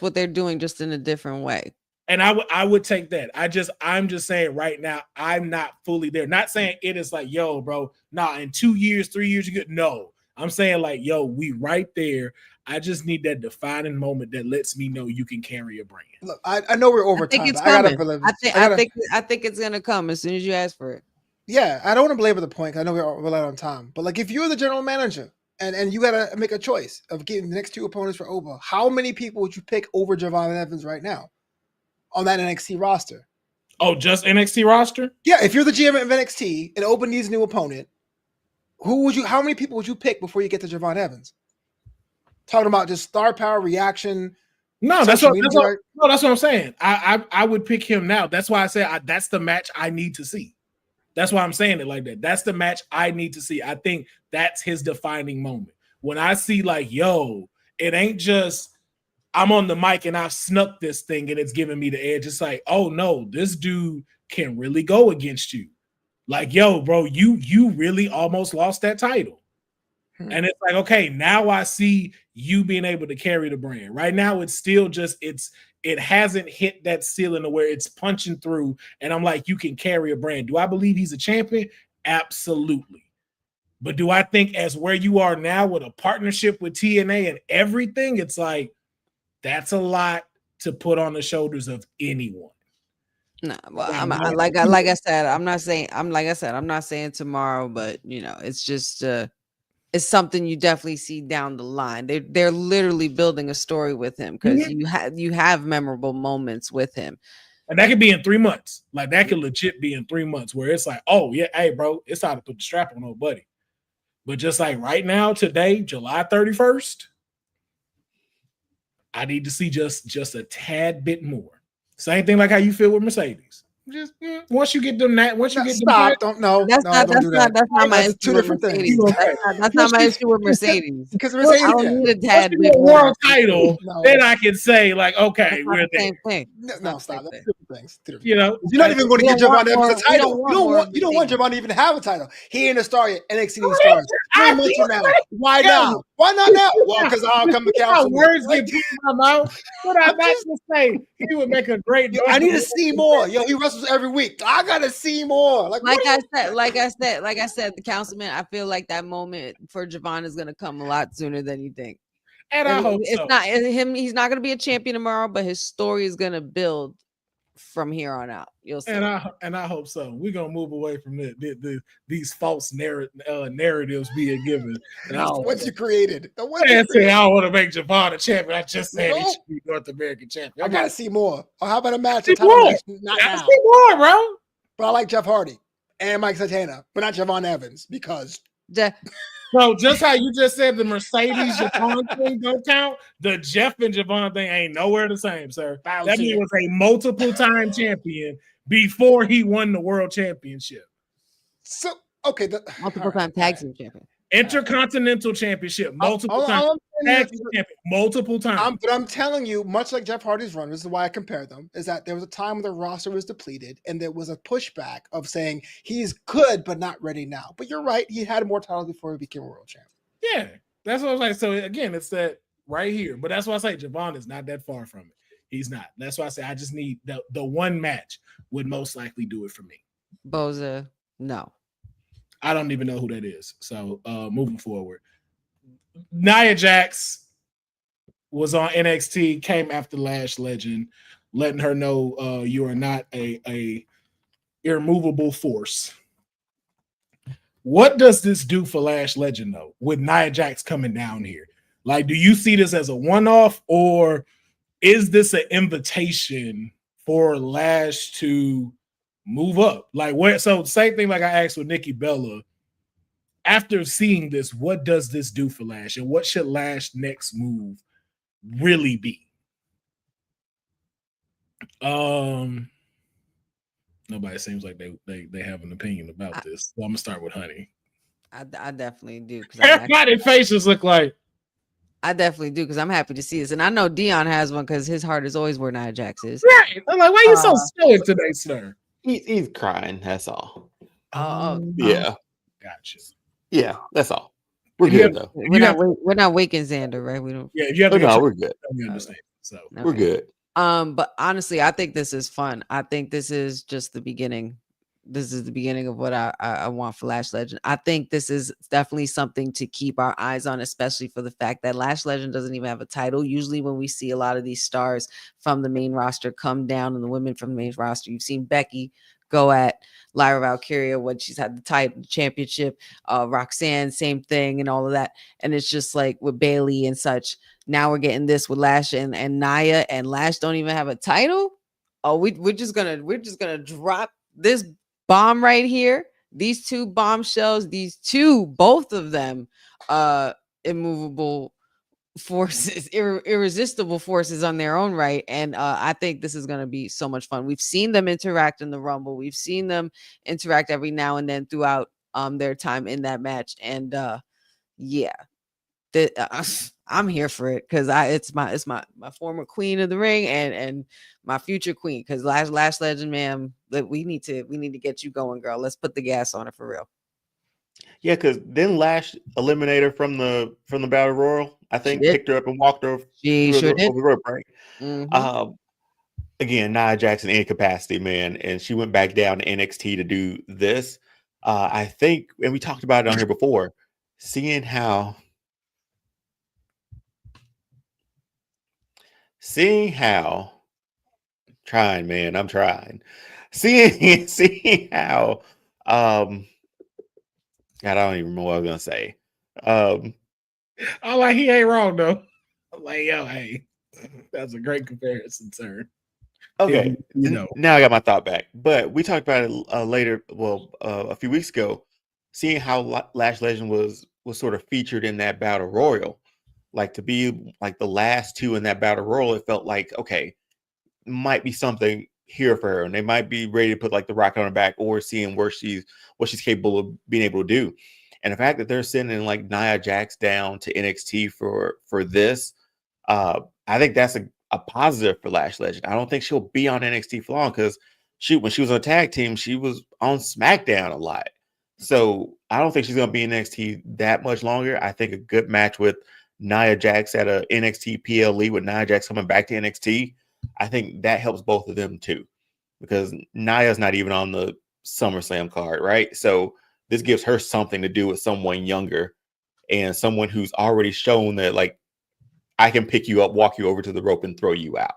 what they're doing, just in a different way. And I would take that. I'm just saying right now, I'm not fully there. Not saying it is like, yo, bro, nah, in 2 years, 3 years, you good. No, I'm saying like, yo, we right there. I just need that defining moment that lets me know you can carry a brand. Look, I know we're over time. I think it's gonna come as soon as you ask for it. Yeah, I don't want to belabor the point. I know we're out on time, but like if you're the general manager and you got to make a choice of getting the next two opponents for Oba, how many people would you pick over Javon Evans right now on that NXT roster? Oh, just NXT roster? Yeah, if you're the GM of NXT and Oba needs a new opponent, how many people would you pick before you get to Javon Evans? Talking about just star power, reaction. No, that's what I'm saying. I would pick him now. That's why I said that's the match I need to see. That's why I'm saying it like that. That's the match I need to see. I think that's his defining moment. When I see like, yo, it ain't just I'm on the mic and I've snuck this thing and it's giving me the edge. It's like, oh no, this dude can really go against you. Like, yo, bro, you really almost lost that title. And it's like, okay, now I see you being able to carry the brand. Right now, it's still just it hasn't hit that ceiling to where it's punching through. And I'm like, you can carry a brand. Do I believe he's a champion? Absolutely. But do I think as where you are now with a partnership with TNA and everything, it's like that's a lot to put on the shoulders of anyone. No, well, I'm not saying tomorrow, but it's just it's something you definitely see down the line. They're literally building a story with him because you have memorable moments with him. And that could be in 3 months. Like that could legit be in 3 months where it's like, oh yeah, hey bro, it's time to put the strap on old buddy. But just like right now, today, July 31st, I need to see just a tad bit more. Same thing like how you feel with Mercedes. Just once you get them that, once you get Stop! Don't no, That's no, not don't do that. that's not my That's issue two with different Mercedes. things. That's not my issue with Mercedes. Because I Mercedes, don't need a once tad you bit get a more. world title, No. then I can say like, okay, That's not we're the there. same thing. no, stop. That's thing. two different things. Two different You know, You're not even going to We give don't want Javon Evans more- a we title. don't You don't want want more Javon to even have a title. He ain't a star yet. NXT needs I stars. 3 months see from now. what Why Yo, now? Why not now? Well, because I'll come to how council. words get put in my mouth. What I about to say, he would make a great. Yo, I need to see more. Yo, he wrestles every week. I gotta see more. Like I said, the councilman, I feel like that moment for Javon is gonna come a lot sooner than you think. And I hope It's so. not him, he's not gonna be a champion tomorrow, but his story is gonna build from here on out. You'll see. And I hope so. We're gonna move away from these false narratives being given. And I don't what you created. I don't want to make Javon a champion. I just said he should be North American champion. I gotta see more. Or how about a match? See A title more. match? Not I now. see more, bro. But I like Jeff Hardy and Mike Santana, but not Javon Evans because So just how you just said the Mercedes Javon thing don't count, the Jeff and Javon thing ain't nowhere the same, sir. That man was a multiple time champion before he won the world championship. So okay, multiple time tag team champion. Intercontinental championship, multiple times. Multiple times. But I'm telling you, much like Jeff Hardy's run, this is why I compare them, is that there was a time when the roster was depleted and there was a pushback of saying he's good but not ready now. But you're right, he had more titles before he became a world champ. Yeah, that's what I was like. So again, it's that right here. But that's why I say Javon is not that far from it. He's not. That's why I say I just need the one match would most likely do it for me. Boza, no. I don't even know who that is. So moving forward. Nia Jax was on NXT, came after Lash Legend, letting her know you are not a immovable force. What does this do for Lash Legend, though, with Nia Jax coming down here? Like, do you see this as a one-off, or is this an invitation for Lash to move up? Like, where? So same thing like I asked with Nikki Bella. After seeing this, what does this do for Lash, and what should Lash's next move really be? Nobody seems like they have an opinion about this. So I'm gonna start with Honey. I definitely do. Everybody faces look like. I definitely do because I'm happy to see this, and I know Deonne has one because his heart is always where Nia Jax is. Right? I'm like, why are you so stoic today, sir? He's crying. That's all. Yeah, gotcha. Yeah, that's all. We're good though. We're not waking Xander, right? We don't. Yeah, if you have to no, we're good. We understand. So Okay. We're good. But honestly, I think this is fun. I think this is just the beginning. This is the beginning of what I want for Lash Legend. I think this is definitely something to keep our eyes on, especially for the fact that Lash Legend doesn't even have a title. Usually when we see a lot of these stars from the main roster come down and the women from the main roster, you've seen Becky go at Lyra Valkyria when she's had the title championship, Roxanne, same thing and all of that. And it's just like with Bailey and such. Now we're getting this with Lash and Nia, and Lash don't even have a title. Oh, we're just gonna drop this bomb right here. These two bombshells, both of them, immovable forces, irresistible forces on their own right. And I think this is going to be so much fun. We've seen them interact in the Rumble. We've seen them interact every now and then throughout their time in that match. And yeah, I'm here for it because it's my former queen of the ring and my future queen. Because Lash Legend, man, we need to get you going, girl. Let's put the gas on it for real. Yeah, because then Lash eliminated her from the Battle Royal. I think picked her up and walked her over the rope, right? Mm-hmm. Again, Nia Jackson incapacity, man, and she went back down to NXT to do this. I think, and we talked about it on here before, seeing how seeing how God, I don't even know what I was gonna say. I'm like, he ain't wrong though. I'm like, yo, hey, that's a great comparison, sir. Okay, now I got my thought back. But we talked about it later. Well, a few weeks ago, seeing how Lash Legend was sort of featured in that Battle Royal, like to be like the last two in that Battle Royal. It felt like, okay, might be something here for her, and they might be ready to put like the rocket on her back, or seeing what she's capable of being able to do. And the fact that they're sending like Nia Jax down to NXT for this, I think that's a positive for Lash Legend. I don't think she'll be on NXT for long, because when she was on a tag team, she was on SmackDown a lot. So I don't think she's going to be in NXT that much longer. I think a good match with Nia Jax at a NXT PLE, with Nia Jax coming back to NXT, I think that helps both of them too, because Nia's not even on the SummerSlam card, right? So this gives her something to do with someone younger, and someone who's already shown that, like, I can pick you up, walk you over to the rope, and throw you out.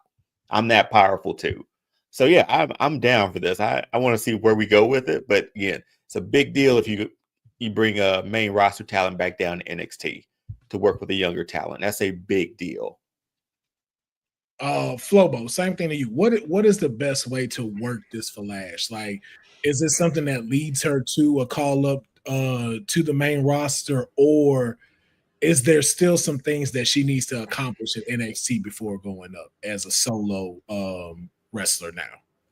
I'm that powerful too. So yeah, I'm down for this. I want to see where we go with it. But again, it's a big deal if you bring a main roster talent back down to NXT to work with a younger talent. That's a big deal. Flobo, same thing to you. What is the best way to work this for Lash? Like, is this something that leads her to a call up to the main roster, or is there still some things that she needs to accomplish at NXT before going up as a solo wrestler now?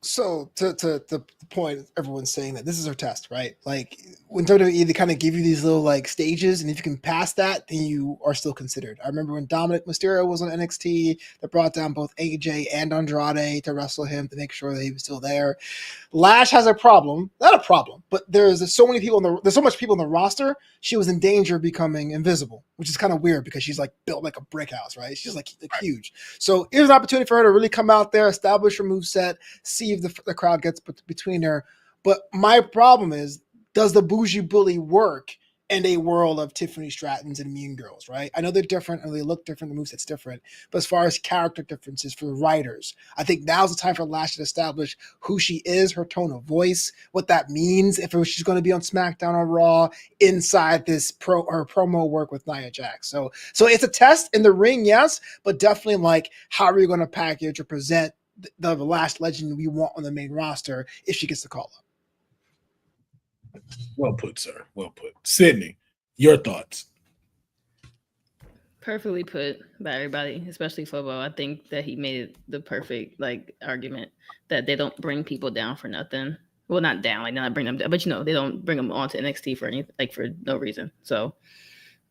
So to the point, everyone's saying that this is her test, right? Like when WWE, they kind of give you these little like stages, and if you can pass that, then you are still considered. I remember when Dominic Mysterio was on NXT, they brought down both AJ and Andrade to wrestle him to make sure that he was still there. Lash has a problem, not a problem, but there's so many people there's so much people in the roster. She was in danger of becoming invisible, which is kind of weird because she's like built like a brick house, right? She's like huge. So here's an opportunity for her to really come out there, establish her moveset, see if the crowd gets between her. But my problem is, does the bougie bully work in a world of Tiffany Strattons and Mean Girls, right? I know they're different and they look different, the moveset's different, but as far as character differences for the writers, I think now's the time for Lash to establish who she is, her tone of voice, what that means, if she's going to be on SmackDown or Raw, inside this promo work with Nia Jax. So it's a test in the ring, yes, but definitely like, how are you going to package or present the Lash Legend we want on the main roster if she gets the call up? Well put, sir. Well put. Sydney, your thoughts? Perfectly put by everybody, especially Flobo. I think that he made it the perfect argument that they don't bring people down for nothing. Well, not down, like not bring them down, but they don't bring them onto NXT for anything, for no reason. So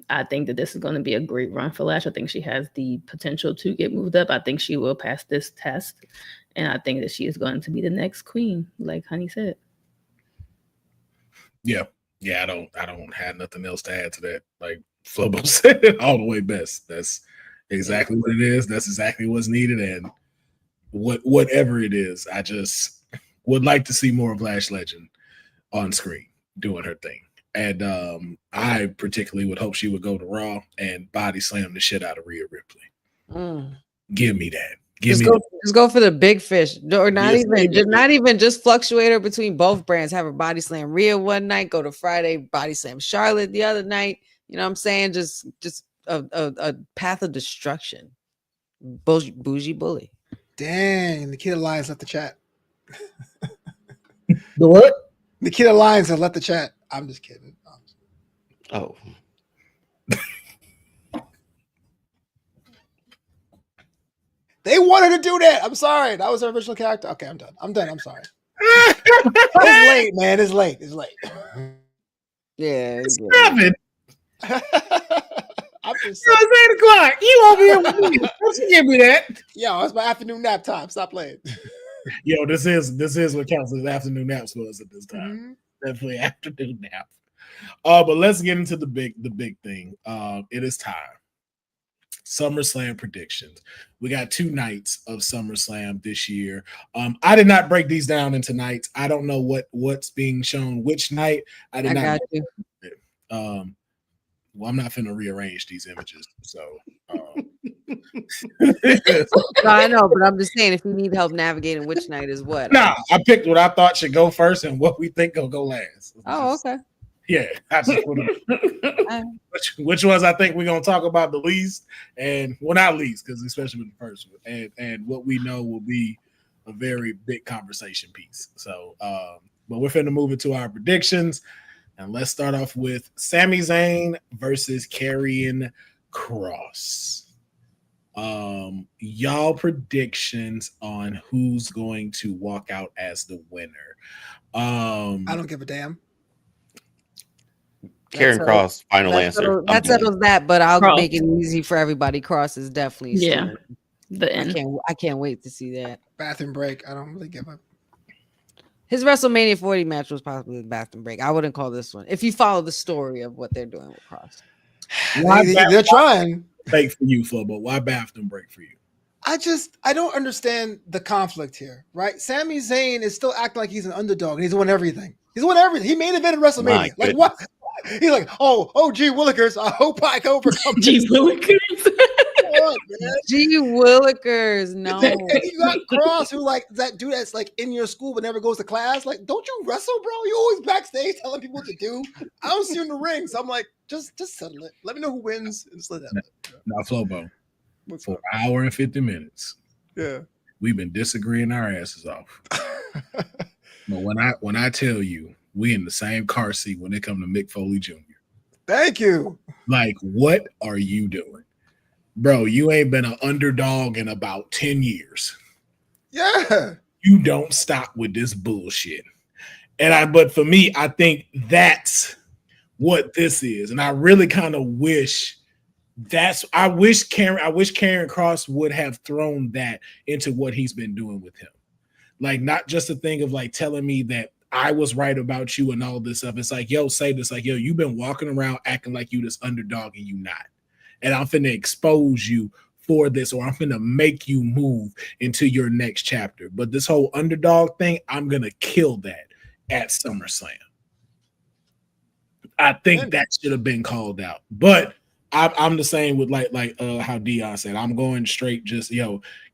I think that this is going to be a great run for Lash. I think she has the potential to get moved up. I think she will pass this test, and I think that she is going to be the next queen, like Honey said. Yeah, I don't have nothing else to add to that. Like Flobo said it all the way best. That's exactly what it is. That's exactly what's needed, and whatever it is, I just would like to see more of Lash Legend on screen doing her thing. And I particularly would hope she would go to Raw and body slam the shit out of Rhea Ripley. Give me that. Just go for the big fish, or not even just fluctuate her between both brands. Have her body slam Rhea one night, go to Friday, body slam Charlotte the other night. You know what I'm saying? Just a path of destruction. Bougie bully. Dang, Nikita Lyons left the chat. The what? Nikita Lyons has left the chat. I'm just kidding. Oh. They wanted to do that. I'm sorry. That was her original character. Okay, I'm done. I'm sorry. It's late, man. It's late. Yeah. Stop it. I'm just saying. It's 8 o'clock. You won't be able to do it. Don't you give me that. Yo, it's my afternoon nap time. Stop playing. Yo, this is what counts as afternoon naps for us at this time. Mm-hmm. Definitely afternoon nap. But let's get into the big thing. It is time. SummerSlam predictions. We got 2 nights of SummerSlam this year. I did not break these down into nights. I don't know what's being shown which night. I got you. Well, I'm not finna rearrange these images. So I know, but I'm just saying if you need help navigating which night is what. Nah, I picked what I thought should go first and what we think will go last. Okay. Yeah, I just put which ones I think we're gonna talk about the least, and well, not least, because especially with the first one, and what we know will be a very big conversation piece. So, but we're finna move into our predictions, and let's start off with Sami Zayn versus Karrion Kross. Y'all predictions on who's going to walk out as the winner. I don't give a damn. Karen Cross, final answer. That settles that, but I'll Cross. make it easy for everybody. Cross is definitely Yeah. still. The end. I can't wait to see that. Bathroom break. I don't really give a. His WrestleMania 40 match was possibly the bathroom break. I wouldn't call this one. If you follow the story of what they're doing with Cross. They're trying. Break for you, Flobo. Why bathroom break for you? I don't understand the conflict here, right? Sami Zayn is still acting like he's an underdog and he's won everything. He's won everything. He main evented WrestleMania. Like what? He's like, gee Willikers, I hope I can overcome Gee Willikers. Gee Willikers, no. And you got Cross, who like that dude that's like in your school but never goes to class. Like, don't you wrestle, bro? You always backstage telling people what to do. I don't see you in the ring, so I'm like, just settle it. Let me know who wins and just let that. Now, Flobo, What's for up? an hour and 50 minutes, Yeah. we've been disagreeing our asses off. But when I tell you we in the same car seat when it comes to Mick Foley Jr. Thank you. Like, what are you doing? Bro, you ain't been an underdog in about 10 years. Yeah. You don't stop with this bullshit. But for me, I think that's what this is. And I really kind of wish I wish Karen Cross would have thrown that into what he's been doing with him. Like, not just a thing of like telling me that I was right about you and all this stuff. It's like, yo, say this, like, yo, you've been walking around acting like you this underdog and you not. And I'm finna expose you for this, or I'm finna make you move into your next chapter. But this whole underdog thing, I'm gonna kill that at SummerSlam. I think that should have been called out. But I'm the same with like how Deonne said. I'm going straight just,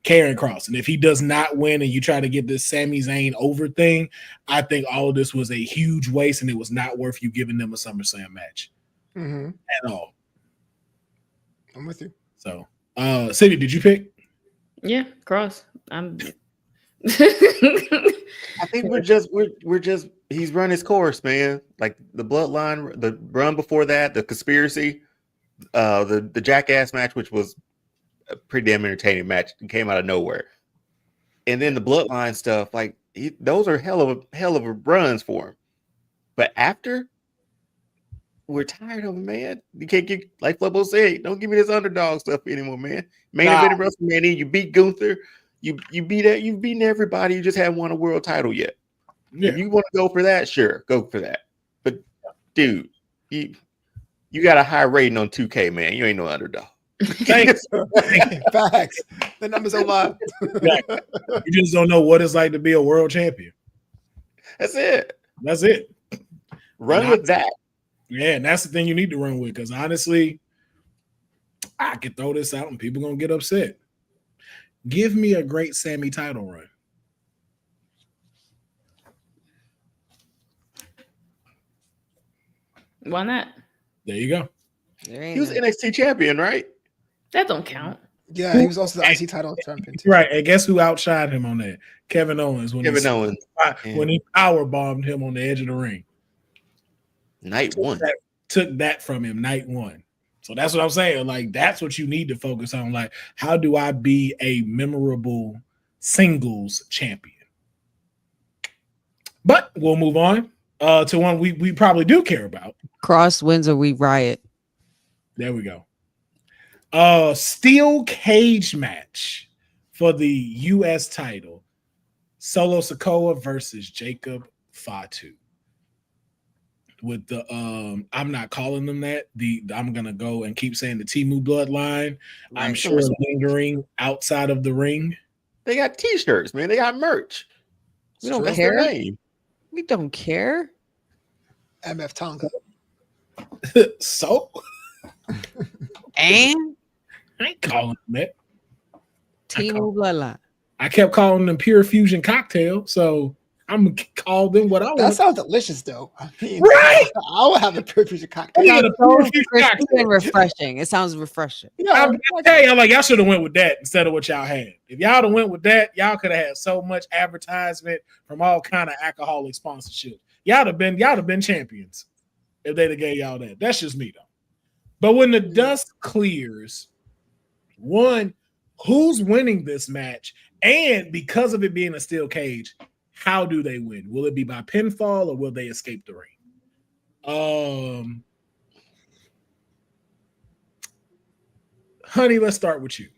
Karen Cross. And if he does not win and you try to get this Sami Zayn over thing, I think all of this was a huge waste and it was not worth you giving them a SummerSlam match at all. I'm with you. So, City, did you pick? Yeah, Cross. I think we're just he's run his course, man. Like the bloodline, the run before that, the conspiracy, the Jackass match, which was a pretty damn entertaining match, came out of nowhere. And then the bloodline stuff, like those are hell of a runs for him. But after, we're tired of him, man. You can't get, like Flobo said, don't give me this underdog stuff anymore, man. Main event of WrestleMania, you beat Gunther, you've beaten everybody. You just haven't won a world title yet. Yeah. If you want to go for that, sure, go for that. But dude, you got a high rating on 2K, man. You ain't no underdog. Thanks. Facts. The numbers are low. You just don't know what it's like to be a world champion. That's it. Run with that. Yeah, and that's the thing you need to run with, because honestly, I could throw this out and people gonna get upset. Give me a great Sammy title run. Why not? There you go. He was NXT champion, right? That don't count. Yeah, he was also the IC title champion too. Right, and guess who outshined him on that? Kevin Owens. When he power bombed him on the edge of the ring. Night one. Took that from him night one. So that's what I'm saying. Like, that's what you need to focus on. Like, how do I be a memorable singles champion? But we'll move on to one we probably do care about. Cross wins or we riot. There we go. Steel cage match for the U.S. title. Solo Sikoa versus Jacob Fatu. With the I'm not calling them that. I'm gonna go and keep saying the Temu bloodline. Right. I'm sure lingering outside of the ring. They got t-shirts, man. They got merch. We don't care. We don't care. MF Tonga. So and I ain't calling them that. Temu bloodline. I kept calling them Pure Fusion Cocktail, so I'm gonna call them what I want. That sounds delicious, though. I mean, right? I will have a Pure Fusion Cocktail. And refreshing. It sounds refreshing. Yeah, y'all should have went with that instead of what y'all had. If y'all have went with that, y'all could have had so much advertisement from all kind of alcoholic sponsorship. Y'all have been champions if they'd have gave y'all that. That's just me though. But when the dust clears, one, who's winning this match, and because of it being a steel cage, how do they win? Will it be by pinfall or will they escape the ring? Honey, let's start with you.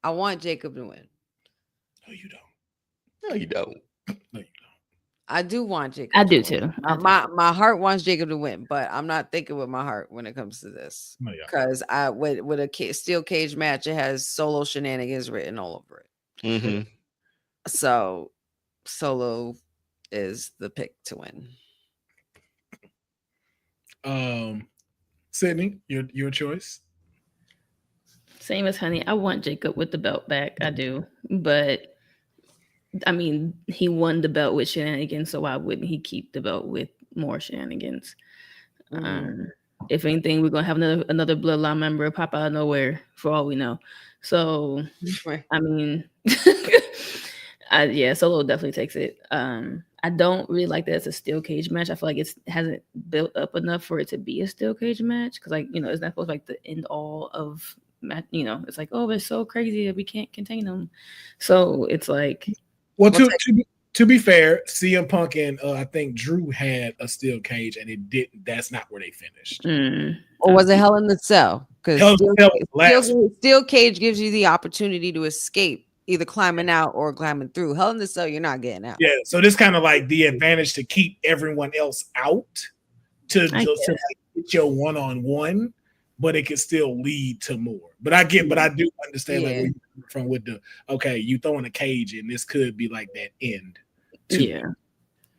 I want Jacob to win. No, you don't. No, you don't. No, you don't. I do want Jacob. I to do win. too. My heart wants Jacob to win, but I'm not thinking with my heart when it comes to this. No, yeah. Because I with a steel cage match, it has Solo shenanigans written all over it. Mm-hmm. So Solo is the pick to win. Sydney, your choice. Same as Honey. I want Jacob with the belt back. I do. But I mean, he won the belt with shenanigans, so why wouldn't he keep the belt with more shenanigans? If anything, we're gonna have another bloodline member pop out of nowhere for all we know. So I mean, Solo definitely takes it. I don't really like that it's a steel cage match. I feel like it hasn't built up enough for it to be a steel cage match because, like, you know, it's not supposed to be like the end all of match. You know, it's like, oh, it's so crazy that we can't contain them. So it's like, well, to be fair, CM Punk and I think Drew had a steel cage, and it didn't. That's not where they finished. Or was it Hell in the Cell? Because steel cage gives you the opportunity to escape, either climbing out or climbing through. Hell in the Cell, you're not getting out. Yeah, so this kind of like the advantage to keep everyone else out to like, get your one-on-one, but it can still lead to more. But I do understand like where you're coming from with the you throwing a cage in, this could be like that end.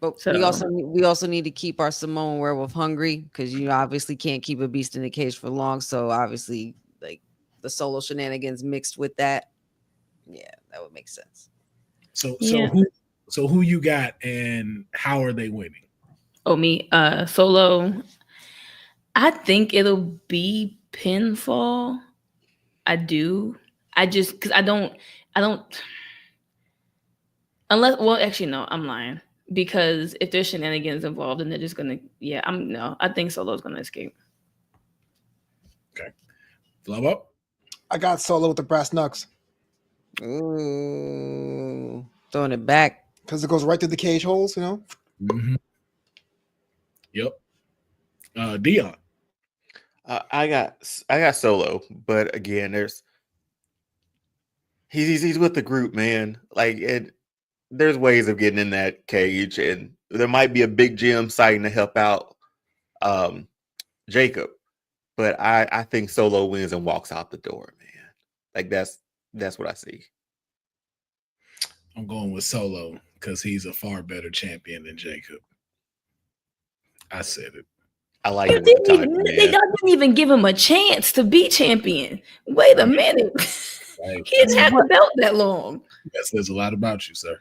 But we also need to keep our Samoan werewolf hungry because you obviously can't keep a beast in a cage for long. So obviously, like the Solo shenanigans mixed with that, that would make sense. So who you got and how are they winning? Oh, me, Solo. I think it'll be pinfall. I do. I just because I don't. Unless, well, actually, no, I'm lying. Because if there's shenanigans involved, then they're just gonna, I think Solo's gonna escape. Okay. Flobo? I got Solo with the brass knucks. Ooh, throwing it back. Because it goes right through the cage holes, you know? Mm-hmm. Yep. Deonne? I got Solo, but again, he's with the group, man. Like there's ways of getting in that cage, and there might be a big Jim sighting to help out Jacob, but I think Solo wins and walks out the door, man. Like that's what I see. I'm going with Solo because he's a far better champion than Jacob. I said it. I like it. Y'all didn't even give him a chance to be champion. Wait a minute. Right. He didn't have the belt that long. That says a lot about you, sir.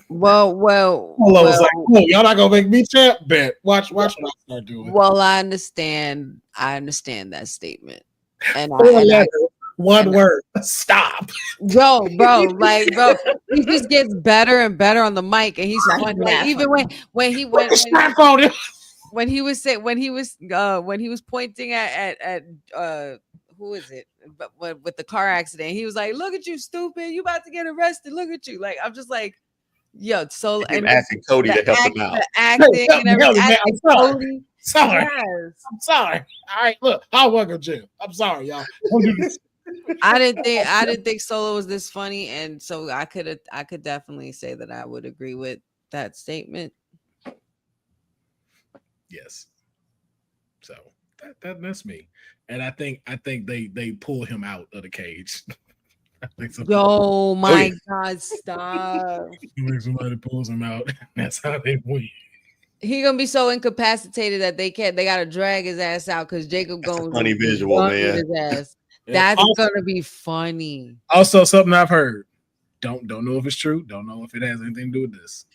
Well, was like, oh, y'all not gonna make me champ? Bet. Watch what I start doing. Well, I understand that statement. And one word, stop. Bro, he just gets better and better on the mic, and he's fun. Like, even when he went when he was pointing at who is it? But with the car accident, he was like, "Look at you, stupid! You about to get arrested. Look at you!" Like, I'm just like, yo. So and asking Cody to help him out. The acting and everything. I'm sorry. Yes. I'm sorry. All right, look, I'll welcome Jim. I'm sorry, y'all. I didn't think Solo was this funny, and so I could definitely say that I would agree with that statement. Yes. So that's me, and I think they pull him out of the cage. I think so. Yo, my God, stop! Somebody pulls him out. That's how they win. He gonna be so incapacitated that they gotta drag his ass out because Jacob goes funny visual, man. His ass. That's gonna be funny. Also, something I've heard. Don't know if it's true. Don't know if it has anything to do with this.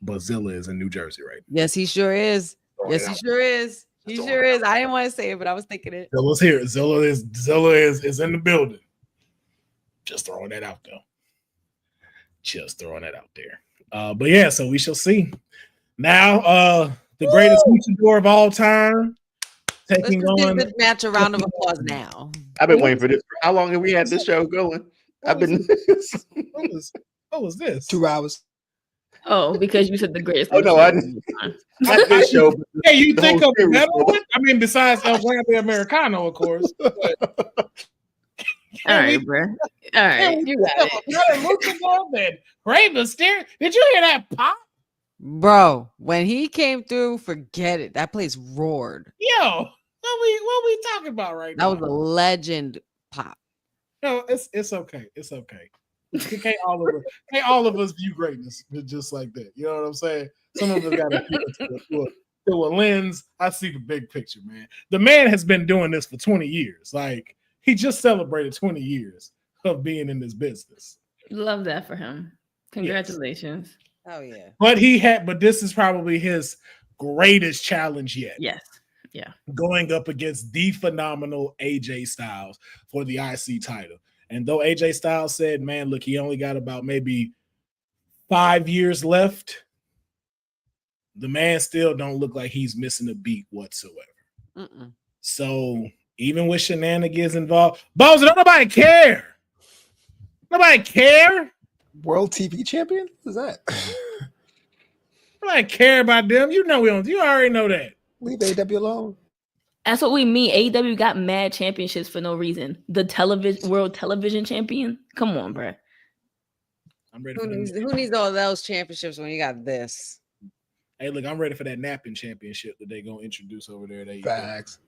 But Zilla is in New Jersey, right? Yes, he sure is. Yes, he sure is. He sure is. I didn't want to say it, but I was thinking it. Zilla's here. Zilla is in the building. Just throwing that out there. But yeah, so we shall see. Now, the greatest luchador of all time, Let's taking just give on. this match a round of applause now. I've been waiting for this. How long have we had this show going? I've been. What was this? 2 hours. Oh, because you said the greatest. Oh, no, luchador I of didn't. all time. Not this show. But Hey, you the think whole of the series, better bro. one? I mean, besides El Grande Americano, of course. But All right, bro. All right, you got it. Better luchador than Rey Mysterio. Did you hear that pop? Bro, when he came through, forget it. That place roared. Yo, what we talking about right That now? was a legend pop. No, it's okay. It's okay. Can't all of us view greatness just like that. You know what I'm saying? Some of us got to through a lens. I see the big picture, man. The man has been doing this for 20 years. Like, he just celebrated 20 years of being in this business. Love that for him. Congratulations. Oh yeah. But this is probably his greatest challenge yet. Yes. Yeah. Going up against the phenomenal AJ Styles for the IC title. And though AJ Styles said, man, look, he only got about maybe 5 years left, the man still don't look like he's missing a beat whatsoever. Mm-mm. So even with shenanigans involved, Bozo, don't nobody care. Nobody care. World TV champion? What is that? Nobody care about them. You know we don't. You already know that. Leave AW alone. That's what we mean. AEW got mad championships for no reason. The world television champion. Come on, bro. I'm ready Who for needs, that. who needs all those championships when you got this? Hey, look, I'm ready for that napping championship that they're gonna introduce over there. Facts.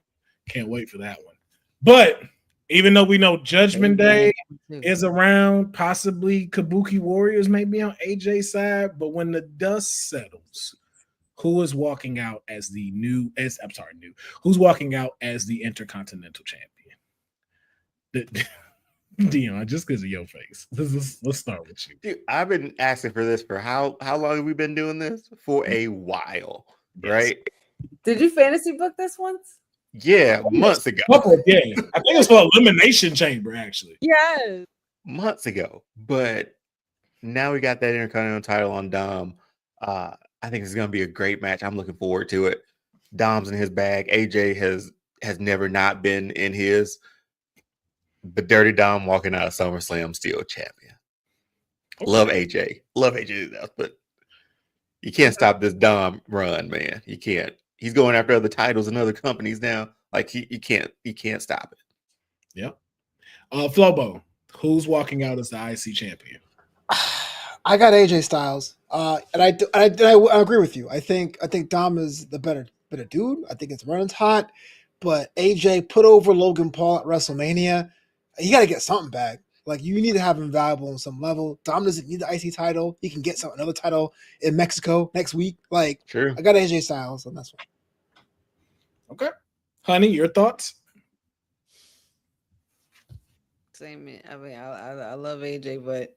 Can't wait for that one. But even though we know Judgment Day is around, possibly Kabuki Warriors may be on AJ's side, but when the dust settles, who is walking out as who's walking out as the Intercontinental Champion? Deonne, just because of your face. Let's start with you. Dude, I've been asking for this for how long have we been doing this? For a while, right? Did you fantasy book this once? Yeah, months ago. Yeah, I think it's for Elimination Chamber, actually. Yes. Months ago. But now we got that Intercontinental title on Dom. I think it's gonna be a great match. I'm looking forward to it. Dom's in his bag. AJ has never not been in his. But Dirty Dom walking out of SummerSlam still champion. Okay. Love AJ. Love AJ to death, but you can't stop this Dom run, man. You can't. He's going after other titles and other companies now. Like you can't stop it. Yep. Flobo, who's walking out as the IC champion? I got AJ Styles, and I agree with you. I think Dom is the better dude. I think his run's hot, but AJ put over Logan Paul at WrestleMania. You got to get something back. Like, you need to have him valuable on some level. Dom doesn't need the IC title. He can get another title in Mexico next week. Like, True. I got AJ Styles on this one. Okay. Honey, your thoughts? Same. I mean, I love AJ, but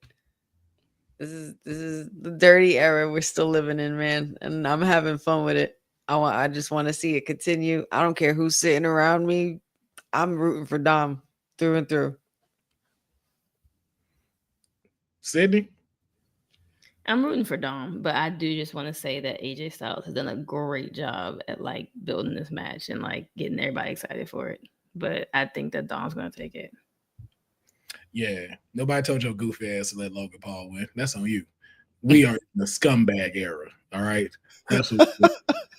this is the dirty era we're still living in, man, and I'm having fun with it. I just want to see it continue. I don't care who's sitting around me. I'm rooting for Dom through and through. Sydney? I'm rooting for Dom, but I do just want to say that AJ Styles has done a great job at like building this match and like getting everybody excited for it. But I think that Dom's going to take it. Yeah. Nobody told your goofy ass to let Logan Paul win. That's on you. We are in the scumbag era. All right. That's what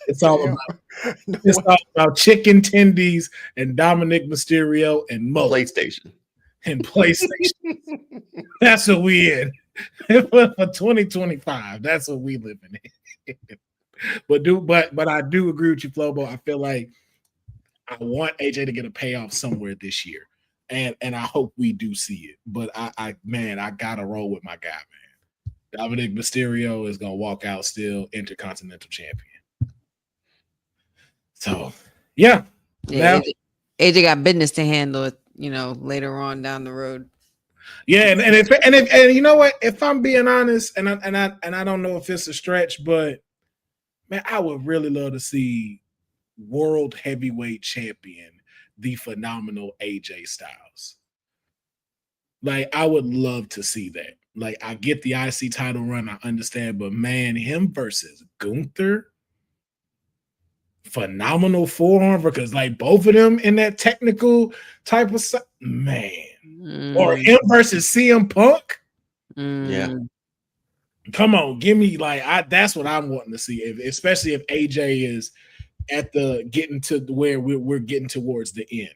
it's all about. It's all about chicken tendies and Dominic Mysterio and Mo. PlayStation. And PlayStation. That's what we in. For 2025. That's what we living in. But I do agree with you, Flobo. I feel like I want AJ to get a payoff somewhere this year. And I hope we do see it. But I gotta roll with my guy, man. Dominic Mysterio is gonna walk out still Intercontinental Champion. So yeah. Yeah, AJ got business to handle, later on down the road. Yeah, and if you know what, if I'm being honest, and I don't know if it's a stretch, but man, I would really love to see World Heavyweight Champion, the phenomenal AJ Styles. Like, I would love to see that. Like, I get the IC title run, I understand, but man, him versus Gunther, phenomenal forearm because like both of them in that technical type of man. Or him versus CM Punk. Yeah. Come on, give me that's what I'm wanting to see, especially if AJ is at the getting to where we're getting towards the end.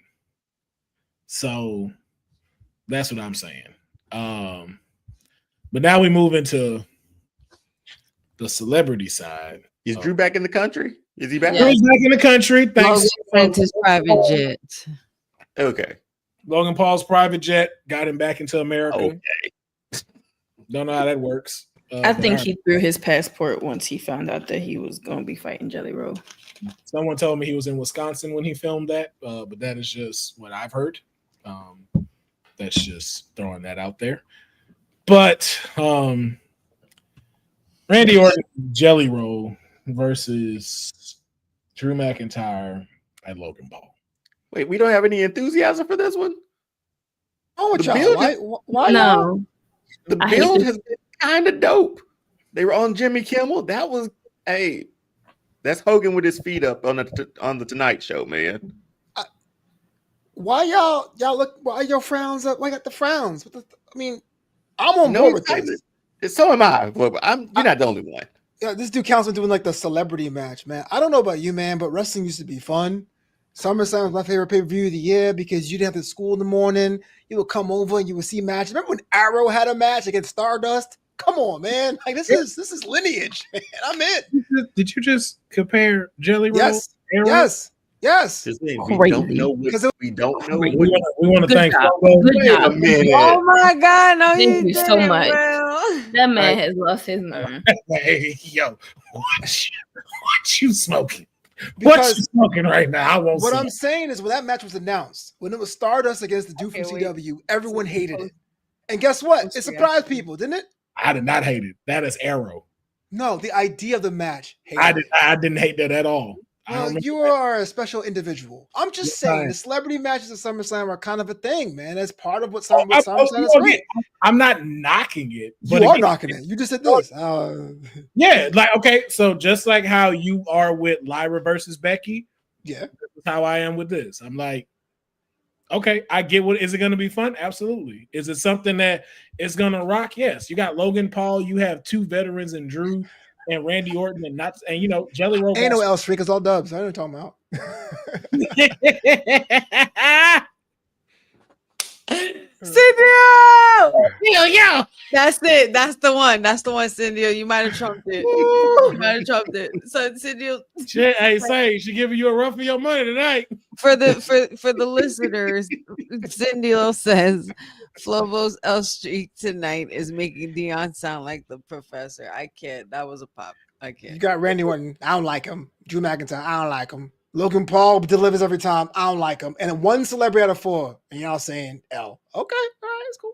So that's what I'm saying. But now we move into the celebrity side. Is Drew back in the country? Is he back? Yeah. Drew's back in the country. Thanks. Logan his private jet. Okay. Logan Paul's private jet got him back into America. Okay. Don't know how that works. I think he threw his passport once he found out that he was going to be fighting Jelly Roll. Someone told me he was in Wisconsin when he filmed that, but that is just what I've heard. That's just throwing that out there. But Randy Orton Jelly Roll versus Drew McIntyre and Logan Paul. Wait, we don't have any enthusiasm for this one? Oh, The y'all? build Why No. The I hate build this. has been kind of dope. They were on Jimmy Kimmel. That was that's Hogan with his feet up on the Tonight Show, man. Why y'all look? Why your frowns up? Why got the frowns? I mean, I'm on board with this. So am I. Well, you're not the only one. Yeah, this dude counts on doing like the celebrity match, man. I don't know about you, man, but wrestling used to be fun. SummerSlam was my favorite pay-per-view of the year because you didn't have to school in the morning. You would come over and you would see matches. Remember when Arrow had a match against Stardust? Come on, man. Like this is lineage, man. I'm in. Did you just compare Jelly Roll? Yes. Arrow? Yes. Just saying, Crazy. we don't know. Crazy. What, We want to Good thank job. Flobo. Good wait job. a minute. Oh my God! No, Thank you so much. Bro. That man has lost his mind. Hey, yo, what you smoking? What Because you smoking right now? I won't what see I'm it. saying is when that match was announced, when it was Stardust against the dude from Okay, wait. CW, everyone hated it. And guess what? It surprised people, didn't it? I did not hate it. That is Arrow. No, the idea of the match. I didn't hate that at all. Well, you are a special individual. I'm just saying the celebrity matches at SummerSlam are kind of a thing, man. That's part of what SummerSlam is great. I'm not knocking it. You are knocking it. You just said this. Yeah, like okay, so just like how you are with Lyra versus Becky, Yeah. this is how I am with this. I'm like, okay, I get what is it going to be fun? Absolutely. Is it something that is going to rock? Yes. You got Logan Paul, you have two veterans in Drew and Randy Orton and you know Jelly Roll. Ain't no L Streak, it's all dubs. I don't know what I'm talking about. Cindy! Yo. That's it. That's the one. That's the one, Cindy. You might have trumped it. You might have trumped it. So Cindy, Hey, say she giving you a run for your money tonight. for the listeners, Cindy says Flobo's L Streak tonight is making Deonne sound like the professor. I can't. That was a pop. I can't. You got Randy Orton. I don't like him. Drew McIntyre. I don't like him. Logan Paul delivers every time. I don't like him. And then one celebrity out of 4. And y'all saying L. Okay. All right. It's cool.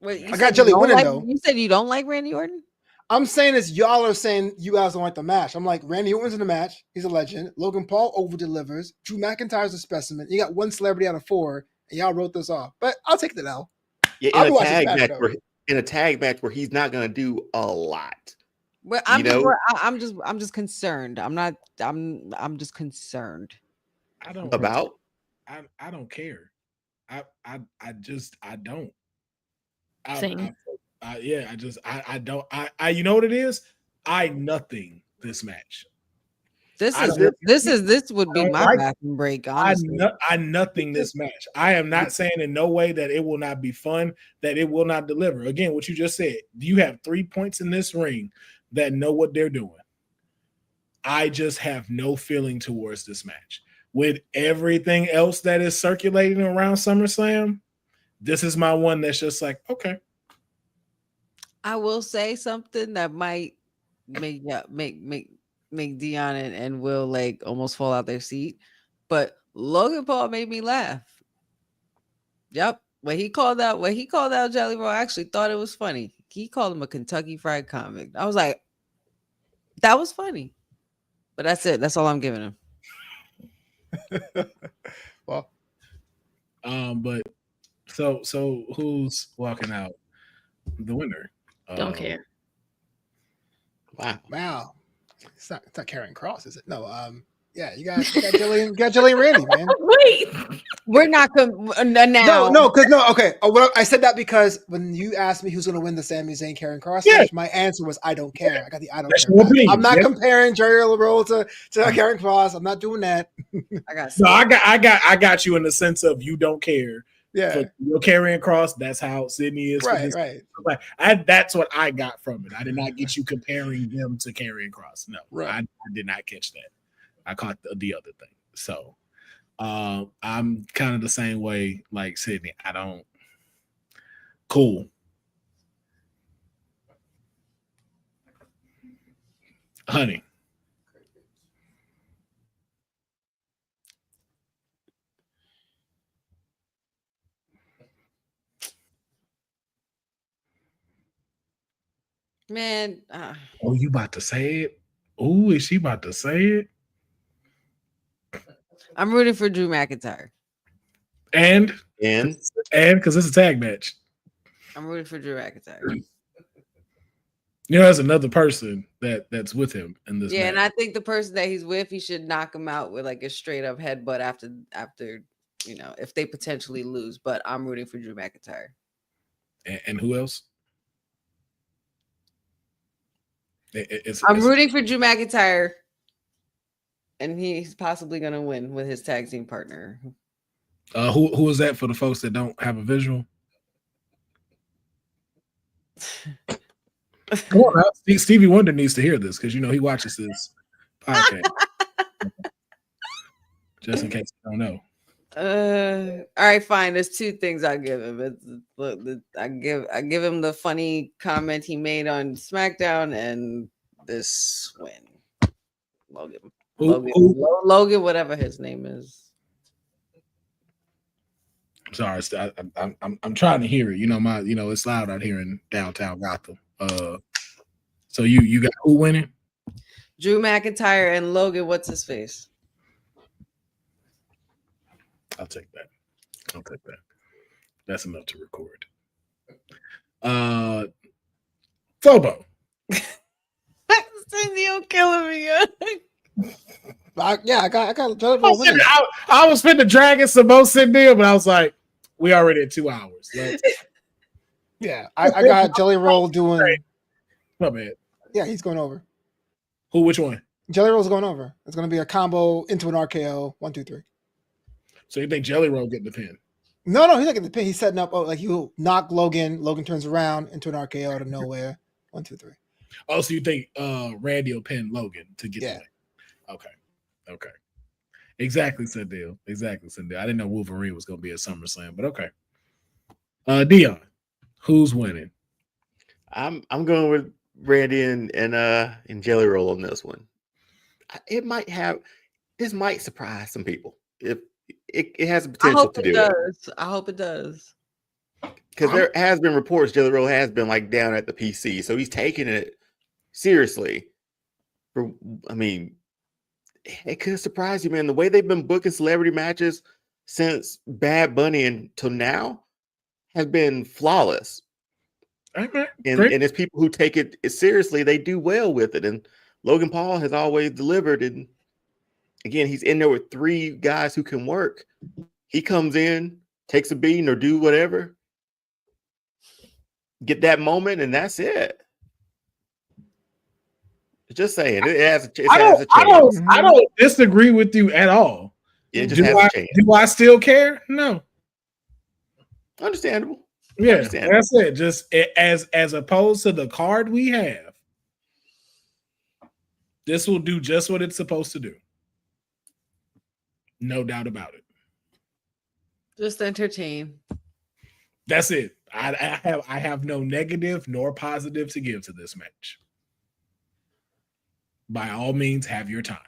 Wait, I got Jelly winning, though. You said you don't like Randy Orton? I'm saying is y'all are saying you guys don't like the match. I'm like, Randy Orton's in the match. He's a legend. Logan Paul over delivers. Drew McIntyre's a specimen. You got one celebrity out of 4, and y'all wrote this off. But I'll take the L. Yeah, I'll in be a watching tag this match match, where in a tag match where he's not going to do a lot. Well, I'm just concerned. I'm just concerned. I don't About I don't care. I don't. Same. I don't. I you know what it is? I nothing this match. This I would be don't my like bathroom break, honestly. I nothing this match. I am not saying in no way that it will not be fun, that it will not deliver. Again, what you just said, you have 3 points in this ring that know what they're doing. I just have no feeling towards this match. With everything else that is circulating around SummerSlam, this is my one that's just like, okay. I will say something that might make Deonne and Will like almost fall out their seat, but Logan Paul made me laugh. Yep, when he called out Jelly Roll, I actually thought it was funny. He called him a Kentucky Fried Convict. I was like, that was funny. But that's it. That's all I'm giving him. Well, but so who's walking out? The winner. Don't care. wow. It's not Karrion Kross, is it? No. Yeah, you got Jillian Randy, man. Wait. We're not now. No, because okay. I said that because when you asked me who's going to win the Sami Zayn Karrion Kross match, my answer was I don't care. I got the I don't care. I'm not comparing Jerry Lawler to Karrion Kross. I'm not doing that. I got you in the sense of you don't care. Yeah, you're Karrion Kross. That's how Sydney is. Right. That's what I got from it. I did not get you comparing them to Karrion Kross. No, I did not catch that. I caught the other thing. So I'm kind of the same way like Sydney. I don't. Cool. Honey. Man. Oh, you about to say it? Oh, is she about to say it? I'm rooting for Drew McIntyre. And because it's a tag match. I'm rooting for Drew McIntyre. You know, there's another person that's with him in this match. And I think the person that he's with, he should knock him out with like a straight up headbutt after if they potentially lose. But I'm rooting for Drew McIntyre. And who else? I'm rooting for Drew McIntyre. And he's possibly going to win with his tag team partner. Who is that for the folks that don't have a visual? Come on, Stevie Wonder needs to hear this because he watches this podcast. Just in case you don't know. All right, fine. There's two things I give him. I give him the funny comment he made on SmackDown and this win. Logan, whatever his name is. I'm sorry, I'm trying to hear it. It's loud out here in downtown Gotham. So you got who winning? Drew McIntyre and Logan. What's his face? I'll take that. That's enough to record. Flobo. Cindy killing me. I got. I was finna drag it some more sitting there, but I was like, we already at 2 hours. I got Jelly Roll doing. My bad. Yeah, he's going over. Who? Which one? Jelly Roll's going over. It's going to be a combo into an RKO. 1, 2, 3. So you think Jelly Roll getting the pin? No, he's not getting the pin. He's setting up. He'll knock Logan. Logan turns around into an RKO out of nowhere. 1, 2, 3. Oh, so you think Randy will pin Logan to get the win? Okay. Exactly, Sendil. I didn't know Wolverine was going to be at SummerSlam, but okay. Deonne, who's winning? I'm going with Randy and Jelly Roll on this one. This might surprise some people. If it has the potential to do it. I hope it does. Because there has been reports Jelly Roll has been like down at the PC, so he's taking it seriously. It could surprise you, man. The way they've been booking celebrity matches since Bad Bunny until now has been flawless. Okay, and it's people who take it seriously. They do well with it. And Logan Paul has always delivered. And again, he's in there with 3 guys who can work. He comes in, takes a beating or do whatever, get that moment, and that's it. Just saying, it has a chance. I don't disagree with you at all. It just has a chance. Do I still care? No. Understandable. Yeah, that's it. Just as opposed to the card we have, this will do just what it's supposed to do. No doubt about it. Just entertain. That's it. I have no negative nor positive to give to this match. By all means, have your time.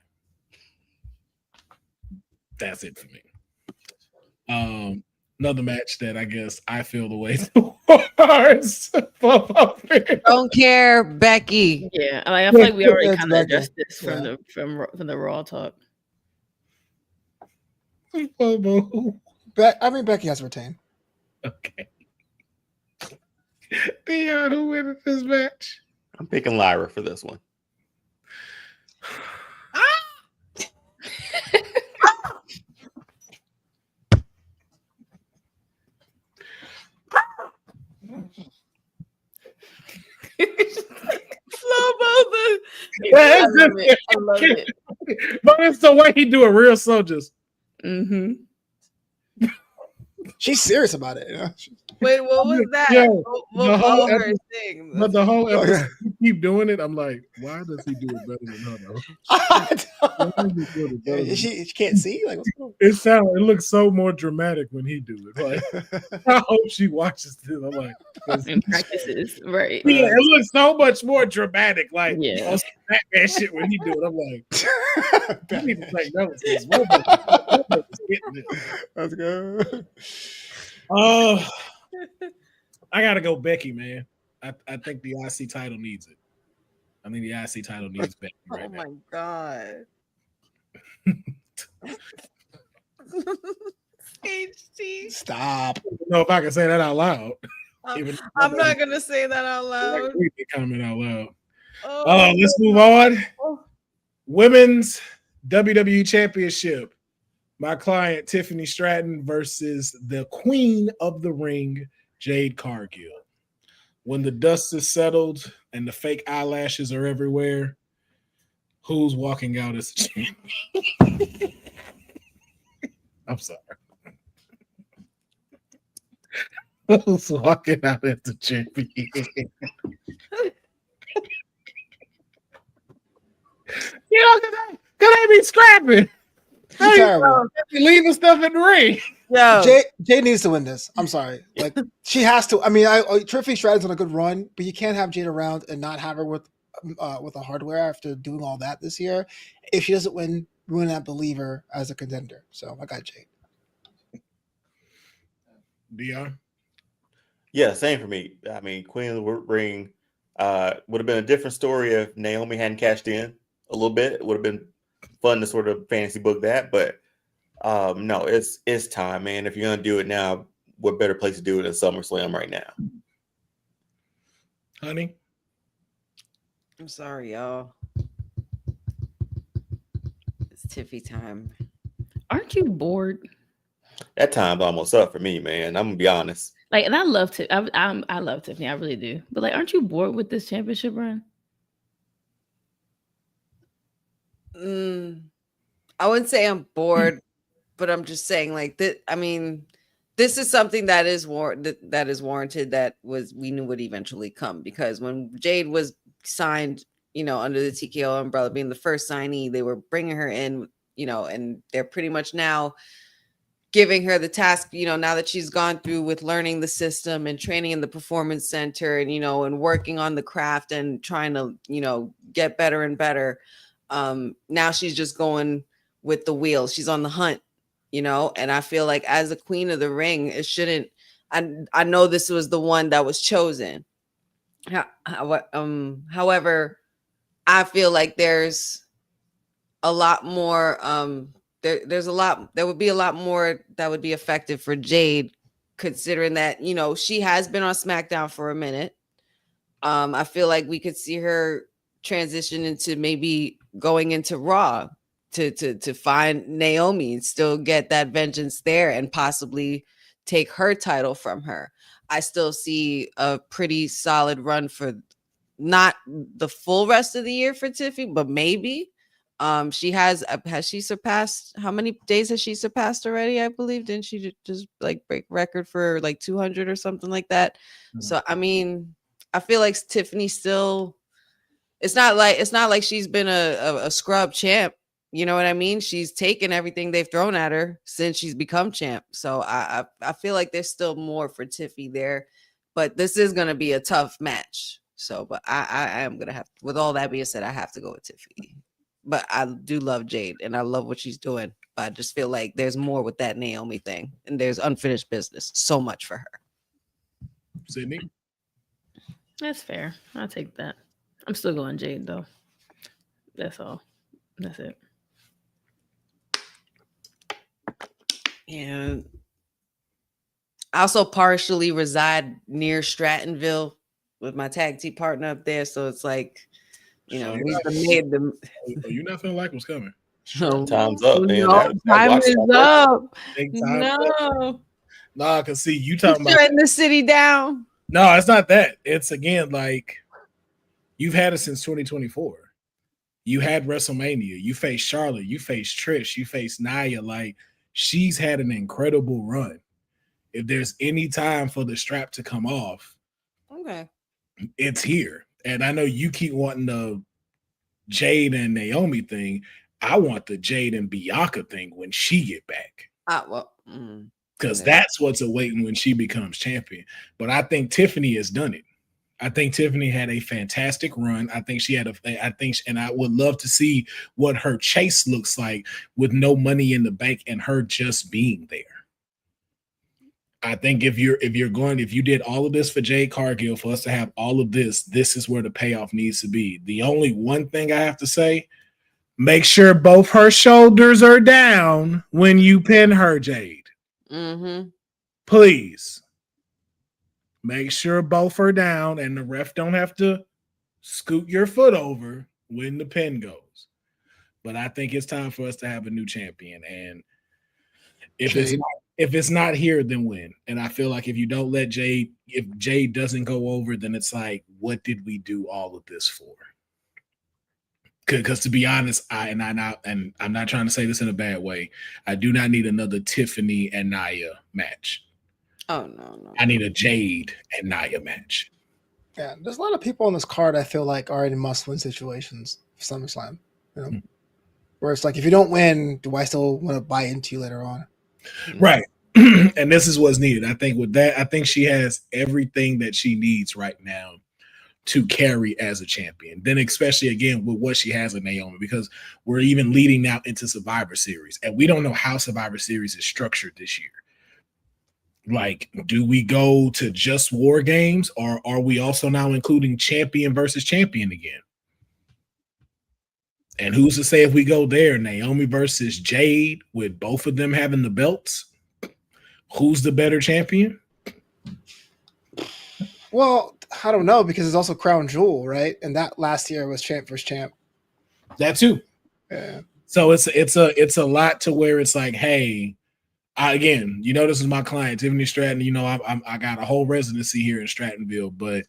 That's it for me. Another match that I guess I feel the way towards. Don't care, Becky. Yeah, I feel like we already kind of addressed this from the Raw talk. Becky has retained. Okay. Deonne, who wins this match? I'm picking Lyra for this one. I love it. I love it. But it's the way he do it, real soldiers. Mm-hmm. She's serious about it. You know? Wait, what was that? Yo, What the whole her episode- thing? But the whole Oh, episode, yeah. he keep doing it. I'm like, why does he do it better than her? Though? Why does he do it better than her? she can't see. Like, what's going It looks so more dramatic when he do it. Like, I hope she watches this. I'm like, 'cause- And practices, right? yeah, it looks so much more dramatic. Like, Yeah. on some Batman shit when he do it. I'm like, you need to take notes. This Let's go. Oh, I gotta go Becky, man. I think the IC title needs it. I think the IC title needs Becky right Oh now. my god. HT. Stop. I don't know if I can say that out loud. Even- I'm not gonna say that out loud. We can comment out loud. Oh, Let's move on. Oh. Women's WWE Championship. My client Tiffany Stratton versus the Queen of the Ring, Jade Cargill. When the dust is settled and the fake eyelashes are everywhere, who's walking out as the champion? I'm sorry. Who's walking out as the champion? You know, cause they be scrapping. She's terrible. They leaving stuff in the ring. yo, Jade needs to win this. I'm sorry. Like, she has to. I mean, Tiffany Stratton's on a good run, but you can't have Jade around and not have her with a hardware after doing all that this year. If she doesn't win, we will not believe her as a contender. So I got Jade. Deonne? Yeah, same for me. I mean, Queen of the Ring would have been a different story if Naomi hadn't cashed in a little bit. It would have been fun to sort of fantasy book that, but no, it's time, man. If you're gonna do it now, what better place to do it than SummerSlam right now? Honey? I'm sorry, y'all. It's Tiffy time. Aren't you bored? That time's almost up for me, man. I'm gonna be honest. Like, and I love I love Tiffany. I really do. But like, aren't you bored with this championship run? I wouldn't say I'm bored, but I'm just saying like that. I mean, this is something that is warranted. That we knew would eventually come, because when Jade was signed, under the TKO umbrella, being the first signee, they were bringing her in, and they're pretty much now giving her the task, now that she's gone through with learning the system and training in the performance center and, and working on the craft and trying to, get better and better. Now she's just going with the wheels. She's on the hunt, and I feel like as a Queen of the Ring, it shouldn't, I know this was the one that was chosen. However, I feel like there's a lot more, there would be a lot more that would be effective for Jade, considering that, she has been on SmackDown for a minute. I feel like we could see her transition into maybe going into Raw to find Naomi and still get that vengeance there and possibly take her title from her. I still see a pretty solid run for not the full rest of the year for Tiffy, but maybe. She has she surpassed, how many days has she surpassed already? I believe, didn't she just like break record for like 200 or something like that? Mm-hmm. So I mean, I feel like Tiffany still, it's not like she's been a scrub champ, you know what I mean? She's taken everything they've thrown at her since she's become champ. So I feel like there's still more for Tiffy there, but this is gonna be a tough match. So, but I am gonna have, with all that being said, I have to go with Tiffy. But I do love Jade and I love what she's doing. But I just feel like there's more with that Naomi thing, and there's unfinished business. So much for her. Sydney? That's fair. I'll take that. I'm still going Jade though. That's all. That's it. And I also partially reside near Strattonville with my tag team partner up there. So it's like, he's made them. You not feeling like what's coming? Time's up, man. No, time is up. No. Nah, cause see, you talking about shutting the city down. No, it's not that. It's again like you've had it since 2024. You had WrestleMania. You faced Charlotte. You faced Trish. You faced Nia. Like, she's had an incredible run. If there's any time for the strap to come off, Okay. it's here. And I know you keep wanting the Jade and Naomi thing. I want the Jade and Bianca thing when she get back. Because that's what's awaiting when she becomes champion. But I think Tiffany has done it. I think Tiffany had a fantastic run. I think she had and I would love to see what her chase looks like with no money in the bank and her just being there. I think if you did all of this for Jade Cargill, for us to have all of this, this is where the payoff needs to be. The only one thing I have to say, make sure both her shoulders are down when you pin her, Jade. Mm-hmm. Please. Make sure both are down and the ref don't have to scoot your foot over when the pin goes. But I think it's time for us to have a new champion. And if it's not here, then when? And I feel like if you don't let Jade, if Jade doesn't go over, then it's like, what did we do all of this for? Because to be honest, I'm not trying to say this in a bad way. I do not need another Tiffany and Nia match. Oh no. I need a Jade and Nia match. Yeah, there's a lot of people on this card I feel like are in must-win situations for SummerSlam. You know, where it's like, if you don't win, do I still want to buy into you later on? Right. And this is what's needed. I think with that, I think she has everything that she needs right now to carry as a champion. Then especially again with what she has in Naomi, because we're even leading now into Survivor Series, and we don't know how Survivor Series is structured this year. Like, do we go to just War Games, or are we also now including champion versus champion again? And who's to say if we go there, Naomi versus Jade, with both of them having the belts, who's the better champion? Well, I don't know, because it's also Crown Jewel, right? And that last year was champ versus champ. That too. Yeah. So it's a lot to where it's like, hey, again, this is my client, Tiffany Stratton. I got a whole residency here in Strattonville, but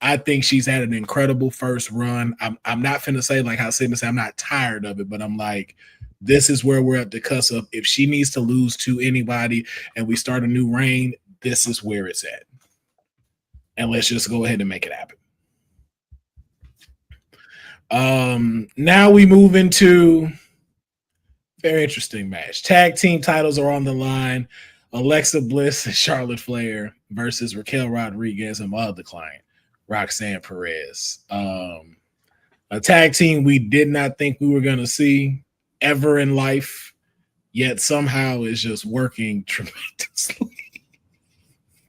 I think she's had an incredible first run. I'm not finna say, like how Sidney said, I'm not tired of it, but I'm like, this is where we're at the cusp of, if she needs to lose to anybody and we start a new reign, this is where it's at. And let's just go ahead and make it happen. Now we move into very interesting match. Tag team titles are on the line. Alexa Bliss and Charlotte Flair versus Raquel Rodriguez and my other client, Roxanne Perez. A tag team we did not think we were going to see ever in life, yet somehow is just working tremendously.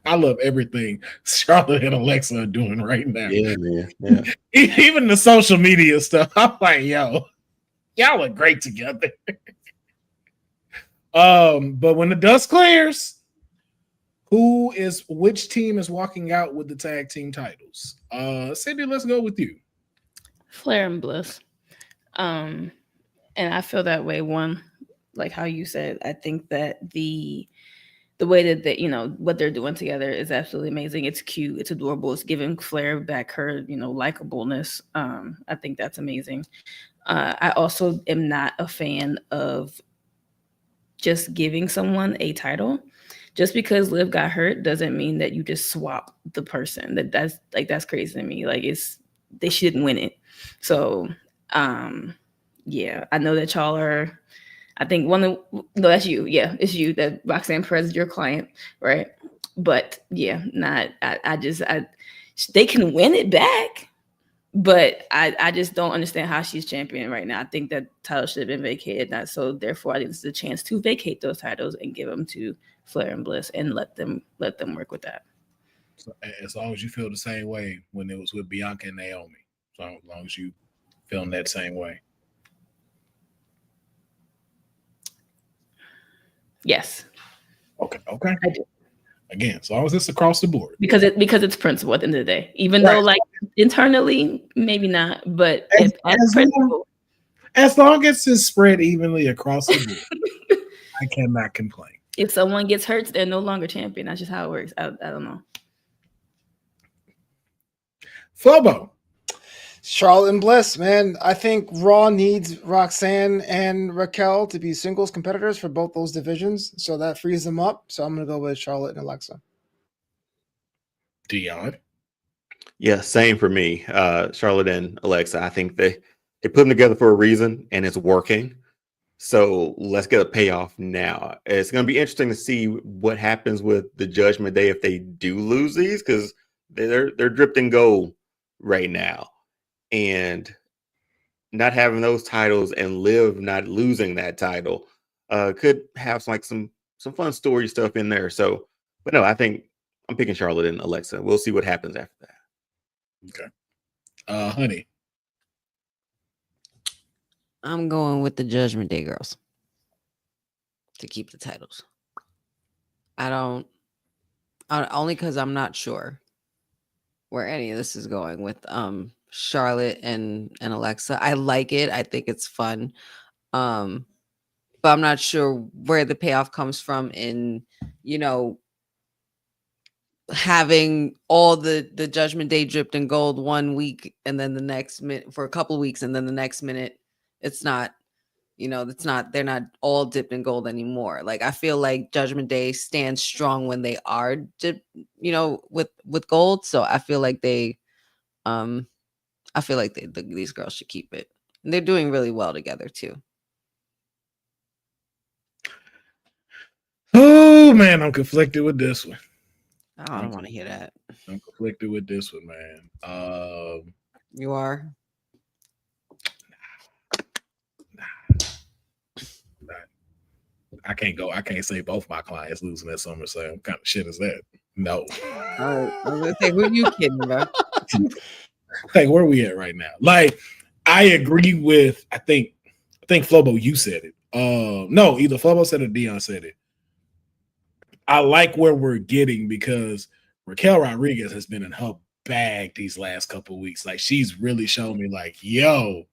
I love everything Charlotte and Alexa are doing right now. Yeah, man. Yeah. Even the social media stuff, I'm like, yo, y'all look great together. But when the dust clears, which team is walking out with the tag team titles? Cindy, let's go with you. Flair and Bliss. And I feel that way. One, like how you said, I think that the way that they, what they're doing together is absolutely amazing. It's cute. It's adorable. It's giving Flair back her, likableness. I think that's amazing. I also am not a fan of just giving someone a title. Just because Liv got hurt doesn't mean that you just swap the person. That's crazy to me. Like, they shouldn't win it. So, yeah, I know that y'all are. I think that's you. Yeah, it's you. That Roxanne Perez is your client, right? But yeah, they can win it back, but I just don't understand how she's champion right now. I think that title should have been vacated. So therefore, I think this is a chance to vacate those titles and give them to Flair and Bliss and let them work with that. So as long as you feel the same way when it was with Bianca and Naomi, so as long as you feel that same way. Yes. Okay. I do. Again, as long as it's across the board. Because it's principle at the end of the day. Even though, like, internally, maybe not, but as principle. As long as it's spread evenly across the board, I cannot complain. If someone gets hurt, they're no longer champion. That's just how it works. I don't know. Flobo. Charlotte and Bliss, man. I think Raw needs Roxanne and Raquel to be singles competitors for both those divisions, so that frees them up. So I'm gonna go with Charlotte and Alexa. Deonne. Yeah, same for me. Charlotte and Alexa. I think they put them together for a reason, and it's working. So let's get a payoff now. It's going to be interesting to see what happens with the Judgment Day if they do lose these, because they're dripped in gold right now, and not having those titles and Liv not losing that title could have some fun story stuff in there. So, but no, I think I'm picking Charlotte and Alexa. We'll see what happens after that. Okay. Honey. I'm going with the Judgment Day girls to keep the titles. Only because I'm not sure where any of this is going with Charlotte and Alexa. I like it. I think it's fun. But I'm not sure where the payoff comes from in, having all the Judgment Day dripped in gold 1 week and then the next minute for a couple weeks, and then the next minute it's not, they're not all dipped in gold anymore. Like, I feel like Judgment Day stands strong when they are dipped, with gold. So I feel like these girls should keep it. And they're doing really well together too. Oh man, I'm conflicted with this one. I don't want to hear that. I'm conflicted with this one, man. You are? I can't say both my clients losing at SummerSlam. What kind of shit is that? No. I was gonna say, who are you kidding about? Like, where are we at right now? Like, I agree with, I think Flobo, you said it. No, either Flobo said it or Deonne said it. I like where we're getting, because Raquel Rodriguez has been in her bag these last couple of weeks. Like, she's really shown me, like, yo,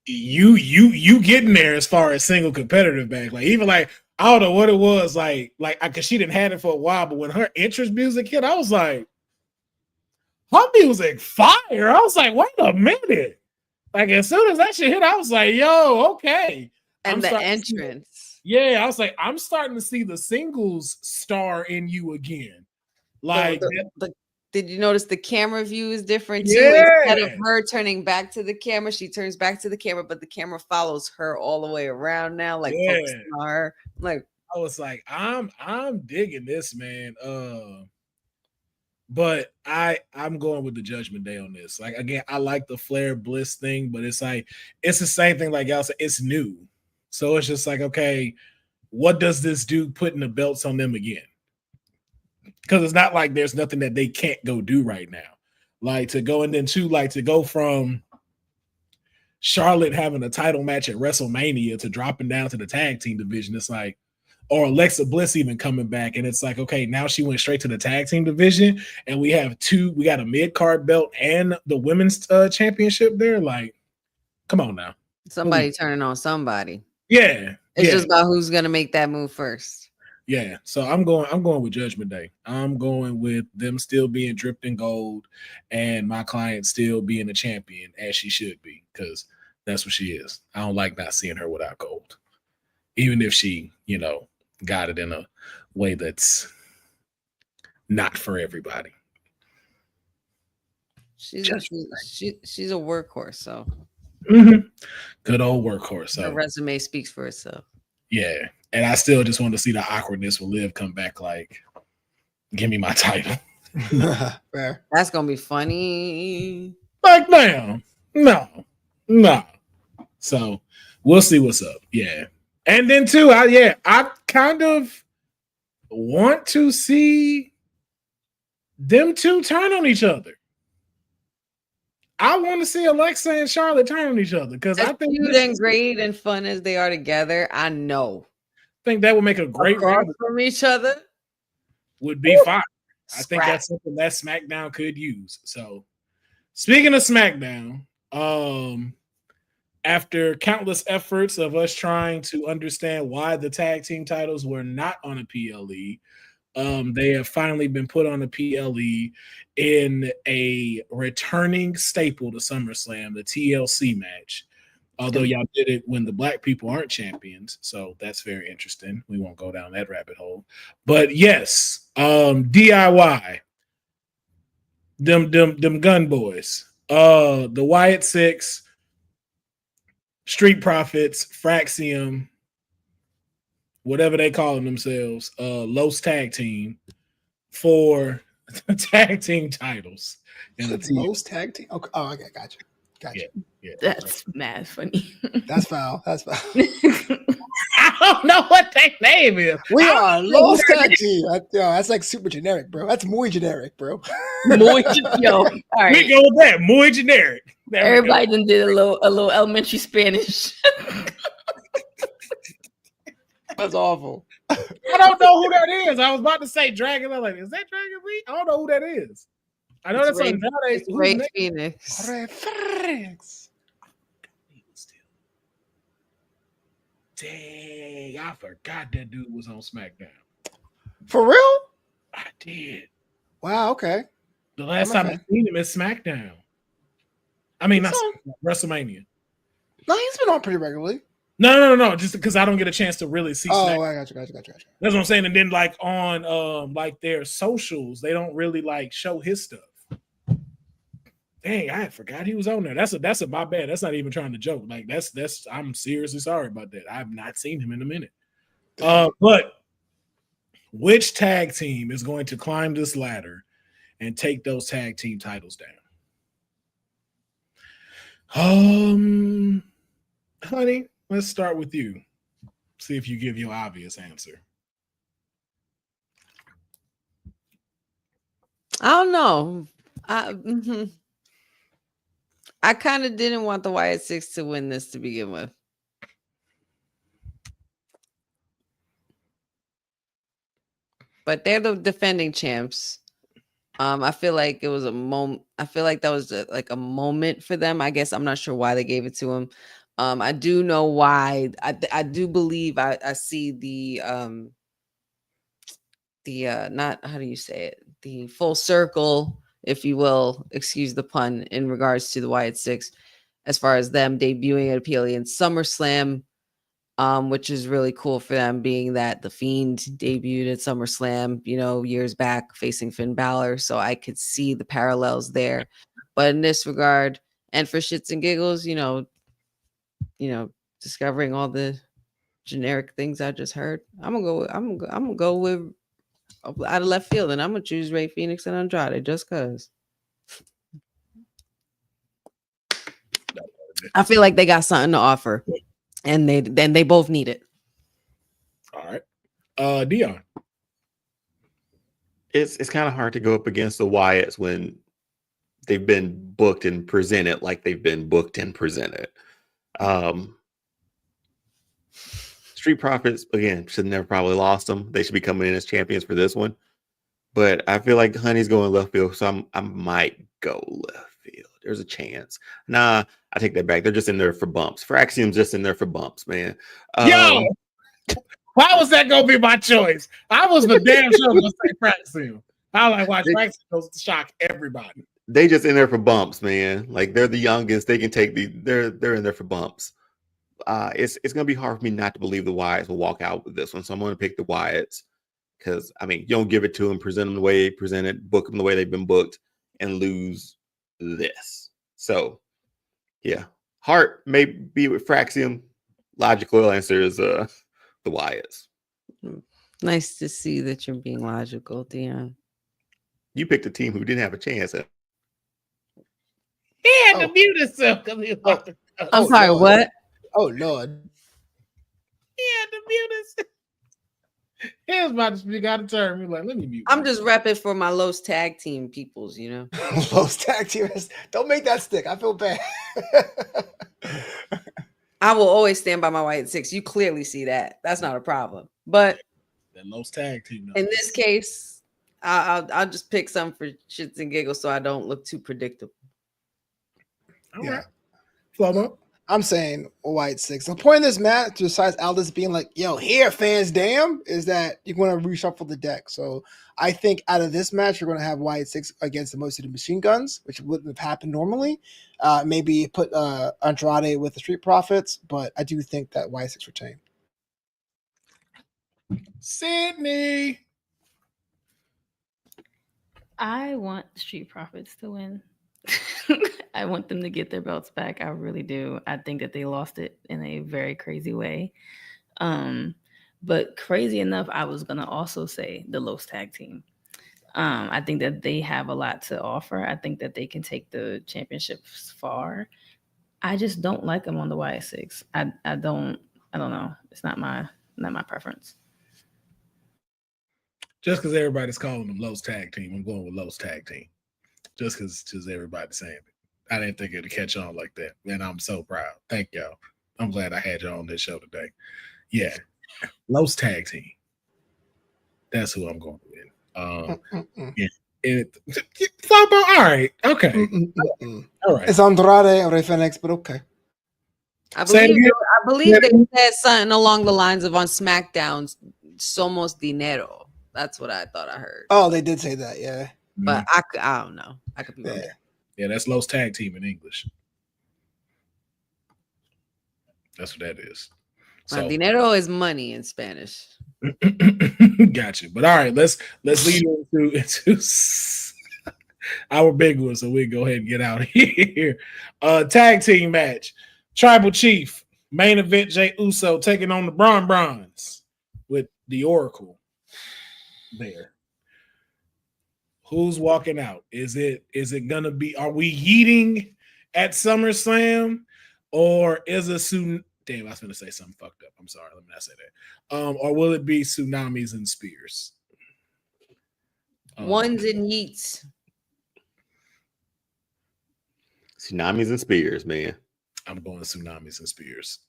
you getting there as far as single competitive bag. Like, even like, I don't know what it was, like because she didn't have it for a while, but when her entrance music hit, I was like, her music fire. I was like, wait a minute. Like, as soon as that shit hit, I was like, yo, okay. And the entrance. Yeah, I was like, I'm starting to see the singles star in you again. Like, did you notice the camera view is different too? Yeah. Instead of her turning back to the camera, she turns back to the camera, but the camera follows her all the way around now, like focusing on her. Like, I was like, I'm digging this, man. But I'm going with the Judgment Day on this. Like, again, I like the Flair Bliss thing, but it's like, it's the same thing. Like y'all said, it's new. So it's just like, okay, what does this do putting the belts on them again? Because it's not like there's nothing that they can't go do right now. Like, to go, and then to go from Charlotte having a title match at WrestleMania to dropping down to the tag team division. It's like, or Alexa Bliss even coming back, and it's like, okay, now she went straight to the tag team division, and we got a mid-card belt and the women's championship there. Like, come on now. Somebody turning on somebody. Yeah. It's just about who's gonna make that move first. Yeah, so I'm going with Judgment Day. I'm going with them still being dripped in gold, and my client still being a champion, as she should be, because that's what she is. I don't like not seeing her without gold, even if she, got it in a way that's not for everybody. She's a workhorse, so Good old workhorse. So her resume speaks for itself. Yeah. And I still just want to see the awkwardness with Liv come back, like, give me my title. Fair. That's gonna be funny. Like, no. So we'll see what's up. Yeah. And then too, I kind of want to see them two turn on each other. I want to see Alexa and Charlotte turn on each other, because I think cute and great and fun as they are together. I think that would make a great run from each other. Would be fine. I think that's something that SmackDown could use. So, speaking of SmackDown, after countless efforts of us trying to understand why the tag team titles were not on a PLE, They have finally been put on the PLE in a returning staple to SummerSlam, the TLC match. Although y'all did it when the black people aren't champions, so that's very interesting. We won't go down that rabbit hole. But yes, DIY, them gun boys, the Wyatt Six, Street Profits, Fraxium, whatever they calling themselves, Los Tag Team for tag team titles. Los Tag Team. Okay. Oh, okay, gotcha. Yeah, That's mad funny. That's foul. That's foul. I don't know what their name is. We are Los Tag Team. That's like super generic, bro. That's muy generic, bro. Yo, all right. We go with that. Muy generic. Everybody done did a little elementary Spanish. That's awful. I don't know who that is. I was about to say Dragon. I'm like, is that Dragon Lee? I don't know who that is. I know that's on Ray Phoenix. Ray Phoenix. Dang, I forgot that dude was on SmackDown. For real? I did. Wow, okay. The last time I seen him is SmackDown. I mean, not WrestleMania. No, he's been on pretty regularly. No. Just because I don't get a chance to really see. Oh, SmackDown. I got you. That's what I'm saying. And then, like on like their socials, they don't really like show his stuff. Dang, I forgot he was on there. That's a my bad. That's not even trying to joke. Like that's I'm seriously sorry about that. I've not seen him in a minute. But which tag team is going to climb this ladder and take those tag team titles down? Honey, let's start with you. See if you give your obvious answer. I don't know. I kind of didn't want the Wyatt Six to win this to begin with. But they're the defending champs. I feel like it was a moment. I feel like that was like a moment for them. I guess I'm not sure why they gave it to him. I do know why. I do believe I see the not, how do you say it? The full circle, if you will, excuse the pun, in regards to the Wyatt Six, as far as them debuting at a PLE in SummerSlam, which is really cool for them, being that The Fiend debuted at SummerSlam, years back, facing Finn Balor. So I could see the parallels there. But in this regard, and for shits and giggles, discovering all the generic things I just heard, I'm gonna go with out of left field, and I'm gonna choose Ray Phoenix and Andrade just cause I feel like they got something to offer, and they both need it. All right, Deonne. It's kind of hard to go up against the Wyatts when they've been booked and presented like they've been booked and presented. Street Profits, again, should never probably lost them. They should be coming in as champions for this one. But I feel like Honey's going left field, so I might go left field. There's a chance. Nah, I take that back. They're just in there for bumps. Fraxium's just in there for bumps, man. Yo! Why was that going to be my choice? I was the damn sure going to say Fraxium. I like watch Fraxium goes to shock everybody. They just in there for bumps, man. Like, they're the youngest. They can take they're in there for bumps. It's going to be hard for me not to believe the Wyatts will walk out with this one. So I'm going to pick the Wyatts because, I mean, you don't give it to them, present them the way they presented, book them the way they've been booked, and lose this. So, yeah. Heart may be with Fraxium. Logical answer is the Wyatts. Nice to see that you're being logical, Deonne. You picked a team who didn't have a chance. He had to mute himself because he was I'm sorry, Lord. what? Oh, Lord. He had to mute himself. He was about to speak out of turn. He was like, let me mute. I'm just repping for my Los Tag Team peoples, Los Tag Team. Don't make that stick. I feel bad. I will always stand by my Wyatt Six. You clearly see that. That's not a problem. But that Los Tag Team. In this case, I'll just pick some for shits and giggles so I don't look too predictable. All right. Flobo. I'm saying White 6. The point of this match, besides Aldis being like, yo, here, fans, damn, is that you're going to reshuffle the deck. So I think out of this match, you're going to have White 6 against the most of the machine guns, which wouldn't have happened normally. Maybe put Andrade with the Street Profits, but I do think that White 6 retain. Sydney. I want Street Profits to win. I want them to get their belts back. I really do. I think that they lost it in a very crazy way. But crazy enough, I was going to also say the Los Tag Team. I think that they have a lot to offer. I think that they can take the championships far. I just don't like them on the YS6. I don't know. It's not my preference. Just because everybody's calling them Los Tag Team, I'm going with Los Tag Team. Just because everybody's saying it. I didn't think it'd catch on like that. And I'm so proud. Thank y'all. I'm glad I had y'all on this show today. Yeah. Los Tag Team. That's who I'm going with. Yeah. Flobo, all right. Okay. All right. It's Andrade or Phoenix, but okay. I believe they said something along the lines of on SmackDown, Somos Dinero. That's what I thought I heard. Oh, they did say that, yeah. But I don't know. I could be wrong. Yeah, that's Los Tag Team in English. That's what that is. So, dinero is money in Spanish. Gotcha. But all right, let's lead into our big one, so we go ahead and get out of here. Tag team match. Tribal Chief, main event, Jey Uso taking on the Bronze with the Oracle there. Who's walking out? Is it gonna be? Are we yeeting at SummerSlam, or is it soon? Damn, I was gonna say something fucked up. I'm sorry. Let me not say that. Or will it be tsunamis and spears? Ones and yeets. Tsunamis and spears, man. I'm going tsunamis and spears.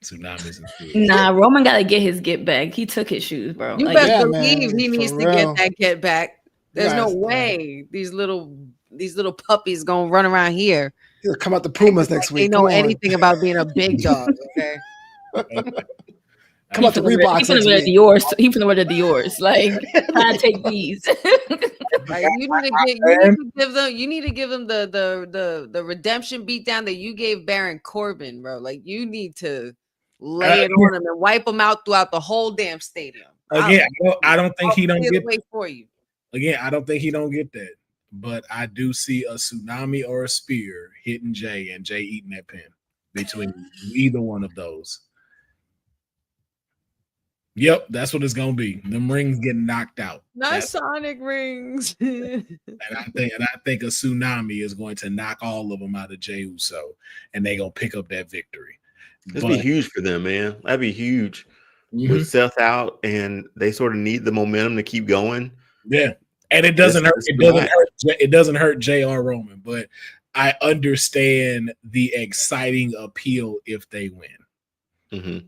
Tsunamis and spears. Nah, Roman got to get back. He took his shoes, bro. You Like, best yeah, believe man, he needs for to real. get that get back. There's no Yes, way these little puppies gonna run around here. He'll come out the Pumas next week. They know Come on. anything about being a big dog. Okay. Come out the Reeboks next week. He finna wear the Dior's. Like, I take these. Like, you need to give them the redemption beatdown that you gave Baron Corbin, bro. Like, you need to lay it on him and wipe him out throughout the whole damn stadium. Again, I don't think he don't get. Wait for you. Again, I don't think he don't get that. But I do see a tsunami or a spear hitting Jay and Jay eating that pin between either one of those. Yep, that's what it's gonna be. Them rings getting knocked out. Nice Sonic rings. And I think a tsunami is going to knock all of them out of Jey Uso, and they're gonna pick up that victory. That'd be huge for them, man. That'd be huge with Seth out, and they sort of need the momentum to keep going. Yeah, and it doesn't hurt. It doesn't hurt J.R. Roman, but I understand the exciting appeal if they win. Mm-hmm.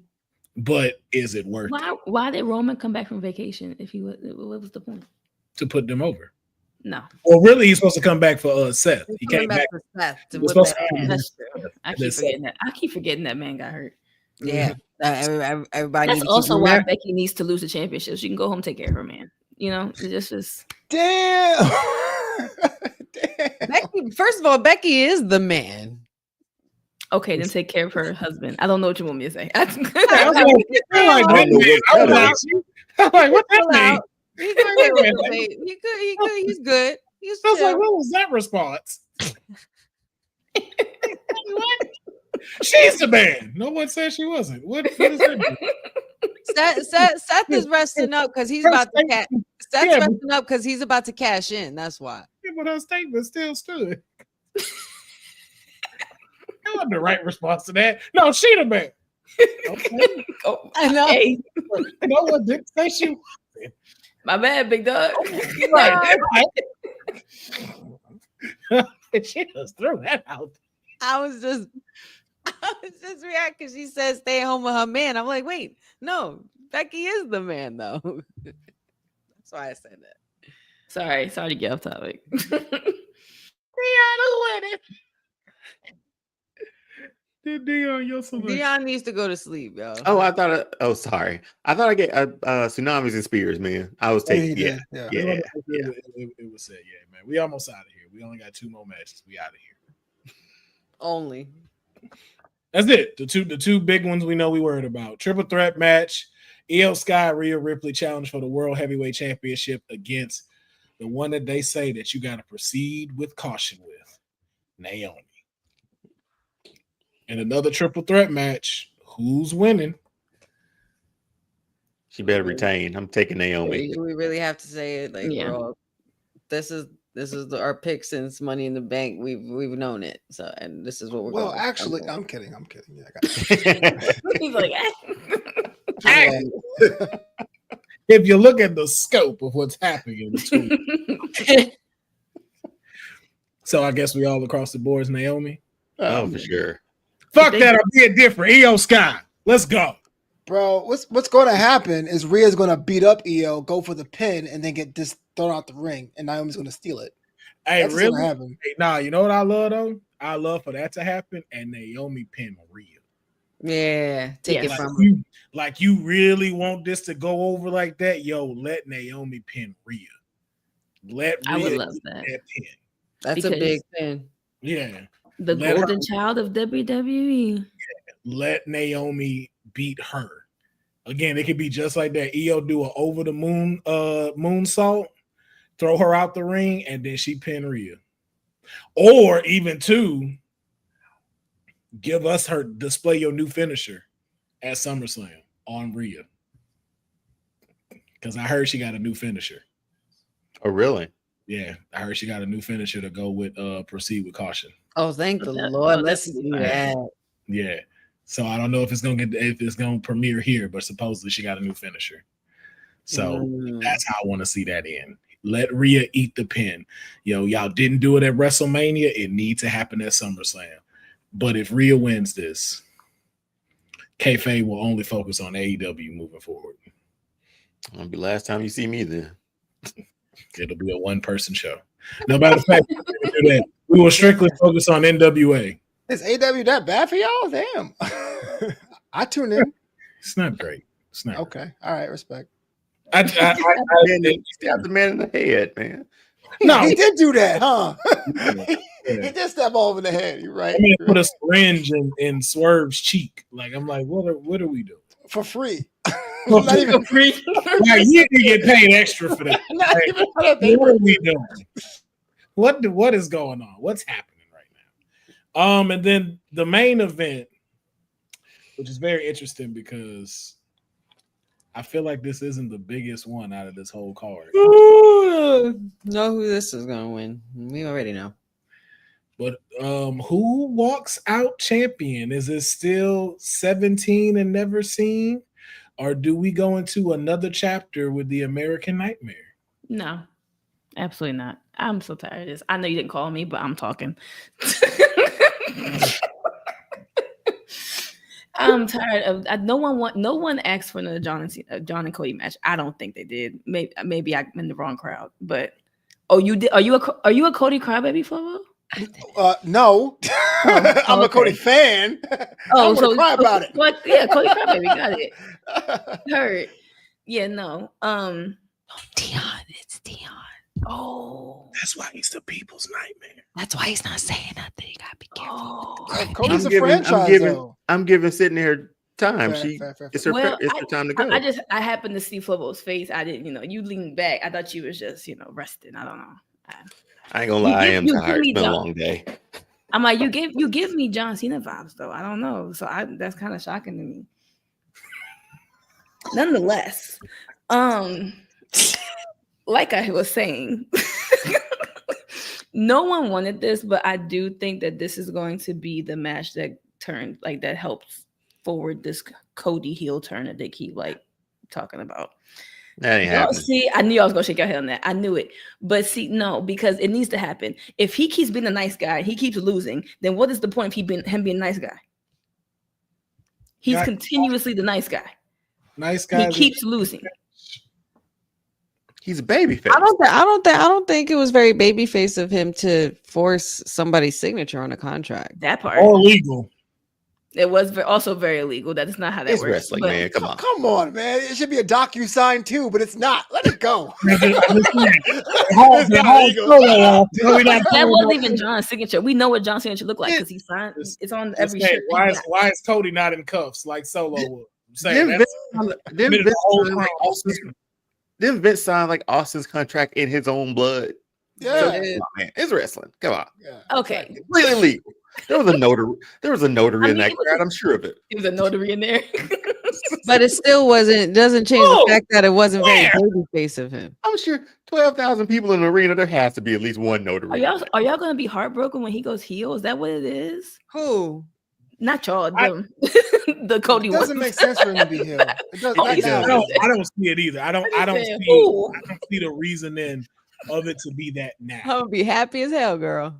But is it worth it? Why did Roman come back from vacation? What was the point? To put them over. No. Well, really, he's supposed to come back for Seth. He came back for Seth. That's true. I keep forgetting that man got hurt. Yeah. Everybody. That's also why Becky needs to lose the championship. She can go home and take care of her man. You know, it's just damn. Becky, first of all, Becky is the man. Okay, then take care of her husband. I don't know what you want me to say. I'm like, what that mean? He's good. He's I was like, what was that response? She's the man. No one said she wasn't. What is that? Seth is resting up because he's about to cash. Seth's resting up because he's about to cash in. That's why. Yeah, but her statement still stood. That wasn't the right response to that. No, she the man. Okay. I know. Hey. No one didn't say she was. My bad, big dog. She just threw that out. I was just reacting because she said stay home with her man. I'm like, wait, no, Becky is the man though. That's why I said that. Sorry to get off topic. Rihanna winning. Deonne, your solution. Deonne needs to go to sleep, yo. Oh, I thought. Sorry. I thought I get tsunamis and spears, man. I was taking. Yeah. It was said, yeah, man. We almost out of here. We only got 2 more matches. We out of here. Only. That's it. The two big ones we know we worried about. Triple threat match. Io Sky, Rhea Ripley challenge for the World Heavyweight Championship against the one that they say that you got to proceed with caution with, Naomi. And another triple threat match. Who's winning? She better retain. I'm taking Naomi. We really have to say it. Like, yeah. This is our pick since Money in the Bank. We've known it. So, and this is what we're. Well, actually, I'm kidding. Yeah, I got He's like, if you look at the scope of what's happening in between. So I guess we all across the board is Naomi. Oh, for sure. Fuck that. I'm being different. Io Sky. Let's go. Bro, what's going to happen is Rhea's going to beat up Io, go for the pin, and then get this thrown out the ring, and Naomi's going to steal it. Hey, That's really? Happen. Hey, nah, you know what I love, though? I love for that to happen, and Naomi pin Rhea. Yeah, take it like from you, like you really want this to go over like that? Yo, let Naomi pin Rhea. I would love that pin. That's a big pin. Yeah. The golden child of WWE. Yeah. Let Naomi beat her. Again, it could be just like that. Io do an over the moon moonsault, throw her out the ring, and then she pin Rhea. Or even give us her display your new finisher at SummerSlam on Rhea. Because I heard she got a new finisher. Oh, really? Yeah, I heard she got a new finisher to go with proceed with caution. Oh, thank the Lord. Let's do that. Yeah. So I don't know if it's gonna premiere here, but supposedly she got a new finisher. So that's how I want to see that in. Let Rhea eat the pin. Y'all didn't do it at WrestleMania. It needs to happen at SummerSlam. But if Rhea wins this, Kayfabe will only focus on AEW moving forward. It'll be last time you see me then. It'll be a one-person show. No matter of fact, we will strictly focus on NWA. Is AEW that bad for y'all? Damn. I tune in. It's not great. It's not okay. Great. All right, respect. You stabbed the man in the head, man. No, he did do that, huh? He did stab all over the head. You're right. I mean, put a syringe in Swerve's cheek. Like, I'm like, what are we doing? For free. Not even free. Like, you didn't get paid extra for that. Like, what are we doing? What is going on? What's happening right now? And then the main event, which is very interesting because I feel like this isn't the biggest one out of this whole card. Know who this is gonna win. We already know. But who walks out champion? Is it still 17 and never seen? Or do we go into another chapter with the American Nightmare? No, absolutely not. I'm so tired of this. I know you didn't call me, but I'm talking. I'm tired of no one asked for another John and Cody match. I don't think they did. Maybe I'm in the wrong crowd. But you did. Are you a Cody crybaby, Flobo? No. I'm a Cody fan. Oh, so cry about it. What? Yeah, Cody crybaby. Got it. Heard. Yeah, no. Deonne, it's Deonne. Oh, that's why he's the people's nightmare. That's why he's not saying nothing. You gotta be careful. Cody's a franchise. I'm giving sitting here time. Fair. It's her time to go. I happened to see Flobo's face. I didn't, you leaned back. I thought you was just, resting. I don't know. I ain't gonna lie, I am tired. It's been a long day. I'm like, you give me John Cena vibes though. I don't know. So that's kind of shocking to me. Nonetheless, like I was saying, no one wanted this, but I do think that this is going to be the match that that helps forward this Cody heel turn that they keep talking about. That ain't happening. See, I knew I was gonna shake your head on that. I knew it. But see, no, because it needs to happen. If he keeps being a nice guy, he keeps losing, then what is the point of him being a nice guy? He's continuously the nice guy. Nice guy. He keeps losing. He's a babyface. I don't think it was very babyface of him to force somebody's signature on a contract. That part. Or legal. It was also very illegal. That is not how that It's works. wrestling, but- man. Come on. Come on, man. It should be a docu-sign too, but it's not. Let it go. It's not not illegal. That wasn't even John's signature. We know what John's signature looked like because he signed. It's on every shirt. Why is Cody not in cuffs like Solo was? I'm saying Didn't that's Vince the whole sign like crime. Austin's- didn't Vince sign like Austin's contract in his own blood? Yeah. So, come on, man. It's wrestling. Come on. Yeah. Okay. Completely legal. There was a notary. There was a notary I in mean, that it was crowd. I'm sure of it. It was a notary in there. But it still doesn't change Whoa, the fact that it wasn't very where? baby face of him. I'm sure 12,000 people in the arena. There has to be at least one notary. Are y'all gonna be heartbroken when he goes heel? Is that what it is? Who? Not y'all, them. The Cody It doesn't ones. make sense for him to be here. It does Oh, not it now. does. I don't see it either. I don't saying, who? see the reasoning of it to be that now. I'm gonna be happy as hell, girl.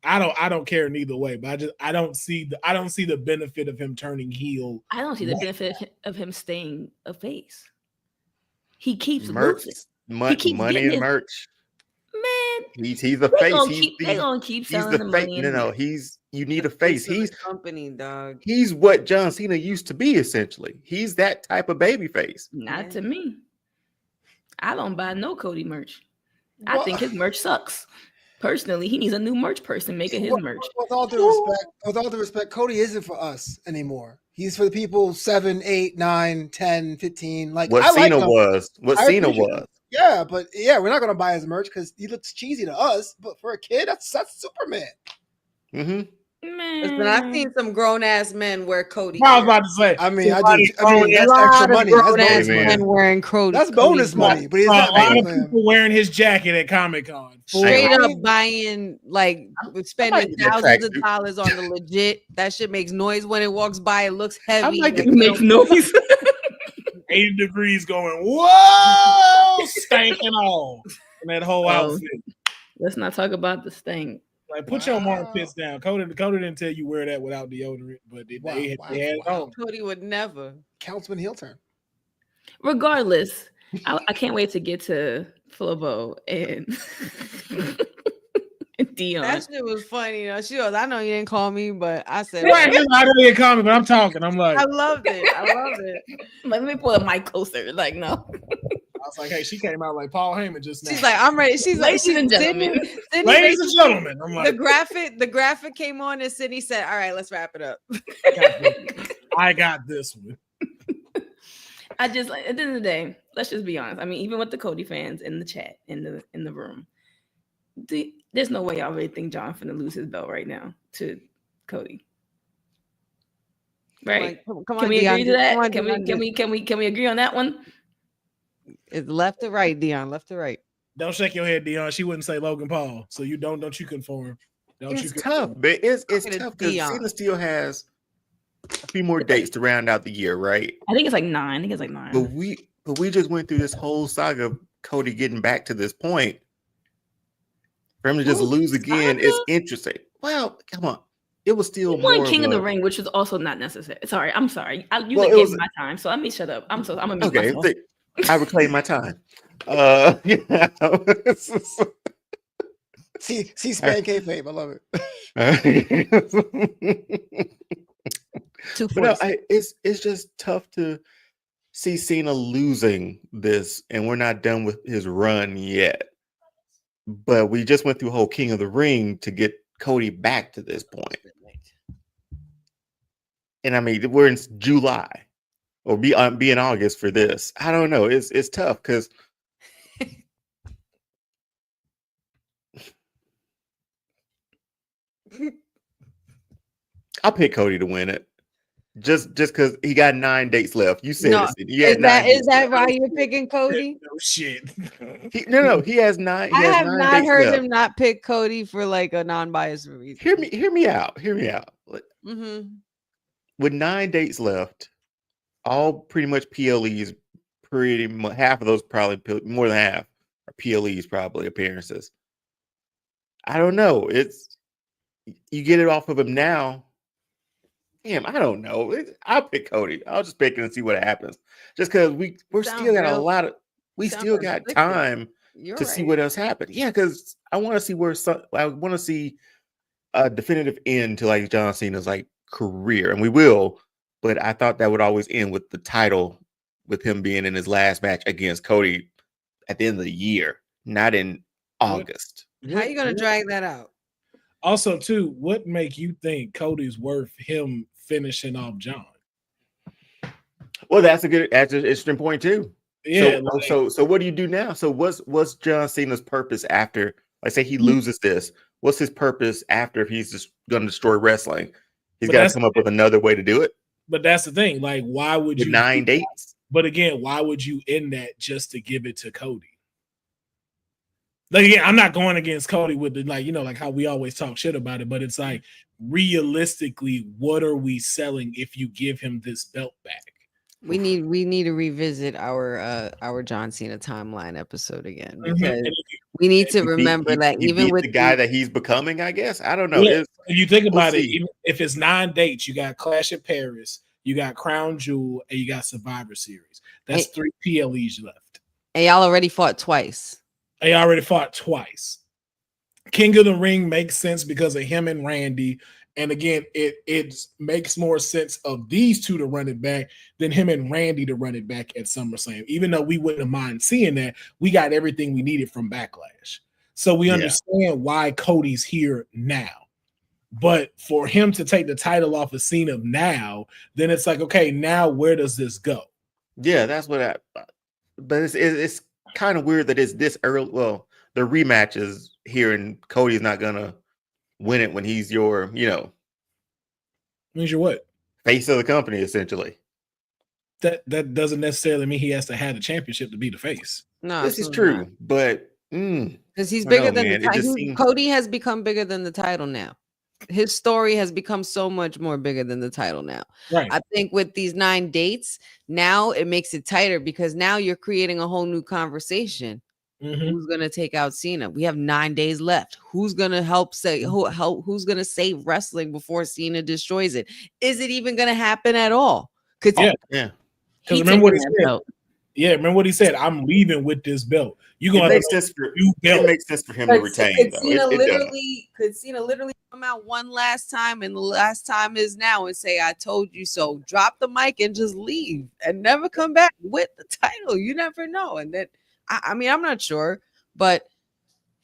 I don't care neither way, but I don't see the benefit of him turning heel. I don't see the benefit of him staying a face. He keeps Merch, losing. He keeps money getting and his- merch. Man, He's a they face. gonna keep He's selling the the face. money. No, you need a face. Face of the company, dog. He's what John Cena used to be, essentially. He's that type of baby face. Not to me. I don't buy no Cody merch. I Well- think his merch sucks. Personally, he needs a new merch person making his merch. With all due respect, Cody isn't for us anymore. He's for the people 7, 8, 9, 10, 15. Like What I like Cena him. was. What I Cena appreciate was. Yeah, but yeah, we're not gonna buy his merch because he looks cheesy to us. But for a kid, that's Superman. Mm-hmm. Man, Listen, I've seen some grown ass men wear Cody. I was about to say. I mean, somebody that's extra money. That's Grown ass bonus man. men money. wearing Cody. That's bonus Cody money. But he's a not lot paying of for him. people wearing his jacket at Comic-Con. Straight I up mean- buying, like spending get that thousands of tracksuit. dollars on the legit. That shit makes noise when it walks by. It looks heavy. might get- it makes noise. 80 degrees going, whoa, stanking all in that whole Oh. outfit. Let's not talk about the sting. Like, put your armpits down. Cody didn't tell you wear that without deodorant, but they had it on. Cody would never. Councilman heel turn. Regardless, I can't wait to get to Flobo and Deonne. That shit was funny. She goes, I know you didn't call me, but I said, Right, I don't get comment, but I'm talking. I'm like, I loved it. Let me pull the mic closer. Like, no. I was like, hey, she came out like Paul Heyman just now. She's like, I'm ready. She's like, Ladies and gentlemen. Sydney ladies and gentlemen. I'm the like, graphic came on and Sydney said, all right, let's wrap it up. I got this one. I just like at the end of the day, let's just be honest. I mean, even with the Cody fans in the chat, in the room, there's no way y'all really think John finna lose his belt right now to Cody. Right? Come on, Can we agree to that? Come on, Can we agree on that one? It's left to right, Deonne. Left to right. Don't shake your head, Deonne. She wouldn't say Logan Paul, so you don't you conform. Don't you It's conform. tough, but it's Talking to tough because Deonne. Cena still has a few more dates to round out the year, right? I think it's like 9. I think it's like 9. But we just went through this whole saga of Cody getting back to this point. For him to just lose again is interesting. Well, come on. It was still He won more King of a- the Ring, which was also not necessary. Sorry, I'm sorry. You Well, like it gave was- me my time, so let me shut up. I'm gonna mute Okay, myself. I reclaim my time. See Span Kayfabe. I love it. Two But no, force. it's just tough to see Cena losing this, and we're not done with his run yet. But we just went through whole King of the Ring to get Cody back to this point. And I mean, we're in July or be in August for this. I don't know. It's tough because I'll pick Cody to win it. Just because he got 9 dates left. You said No, it. He had Is that 9 dates why left. you're picking Cody? No shit. No, he has 9. He I has have 9 not dates heard left. him not pick Cody for like a non-biased reason. Hear me out. Mm-hmm. With 9 dates left, all pretty much PLEs, pretty much half of those probably more than half are PLEs, probably appearances. I don't know. You get it off of him now. Damn, I don't know. I'll pick Cody. I'll just pick it and see what happens. Just because we're Sound still got a real- lot of sound still got restrictive. time You're to see what else happened. Yeah, because I want to see I want to see a definitive end to like John Cena's like career, and we will. But I thought that would always end with the title, with him being in his last match against Cody at the end of the year, not in August. How you gonna drag that out? Also, too, what make you think Cody's worth him finishing off John? Well, that's an interesting point too. Yeah. So what do you do now? So what's John Cena's purpose after? Like, say he loses this. What's his purpose after if he's just going to destroy wrestling? He's got to come up with another way to do it. But that's the thing. Like, why would With you 9 dates? But again, why would you end that just to give it to Cody? Like, again, I'm not going against Cody with the, like, you know, like how we always talk shit about it, but it's like, realistically, what are we selling if you give him this belt back? We need to revisit our John Cena timeline episode again, because we need to remember that even with the guy that he's becoming, I guess. I don't know. Yeah, if you think about it, even if it's 9 dates, you got Clash of Paris, you got Crown Jewel, and you got Survivor Series. That's 3 PLEs left. And y'all already fought twice. They already fought twice. King of the Ring makes sense because of him and Randy. And again, it makes more sense of these two to run it back than him and Randy to run it back at SummerSlam. Even though we wouldn't mind seeing that, we got everything we needed from Backlash. So we understand why Cody's here now. But for him to take the title off of Cena now, then it's like, okay, now where does this go? Yeah, that's what but it's kind of weird that it's this early. Well, the rematch is here, and Cody's not gonna win it when he's your, Means you're what? Face of the company, essentially. That doesn't necessarily mean he has to have the championship to be the face. No, this is true, but because he's bigger than the title. Cody has become bigger than the title now. His story has become so much more bigger than the title now. Right. I think with these 9 dates, now it makes it tighter because now you're creating a whole new conversation. Who's gonna take out Cena? We have 9 days left. Who's gonna who's gonna save wrestling before Cena destroys it? Is it even gonna happen at all? Because remember what he said. Belt. Yeah, remember what he said. I'm leaving with this belt. It makes sense for him to retain. Could Cena literally come out one last time, and the last time is now, and say, "I told you so." Drop the mic and just leave, and never come back with the title. You never know. And then, I mean, I'm not sure, but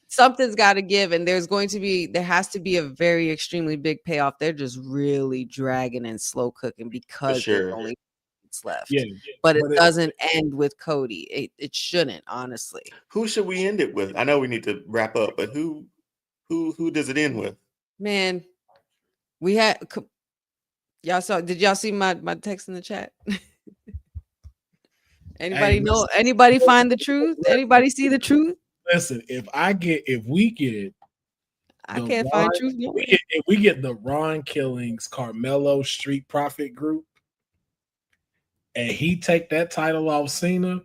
something's got to give, and there has to be a very extremely big payoff. They're just really dragging and slow cooking because there's only left. But it doesn't end with Cody. It shouldn't, honestly. Who should we end it with? I know we need to wrap up, but who does it end with? Man, we had did y'all see my text in the chat? Anybody find the truth? Anybody see the truth? Listen, if we get I can't find truth. If we get the Ron Killings Carmelo Street Profit group, and he take that title off Cena,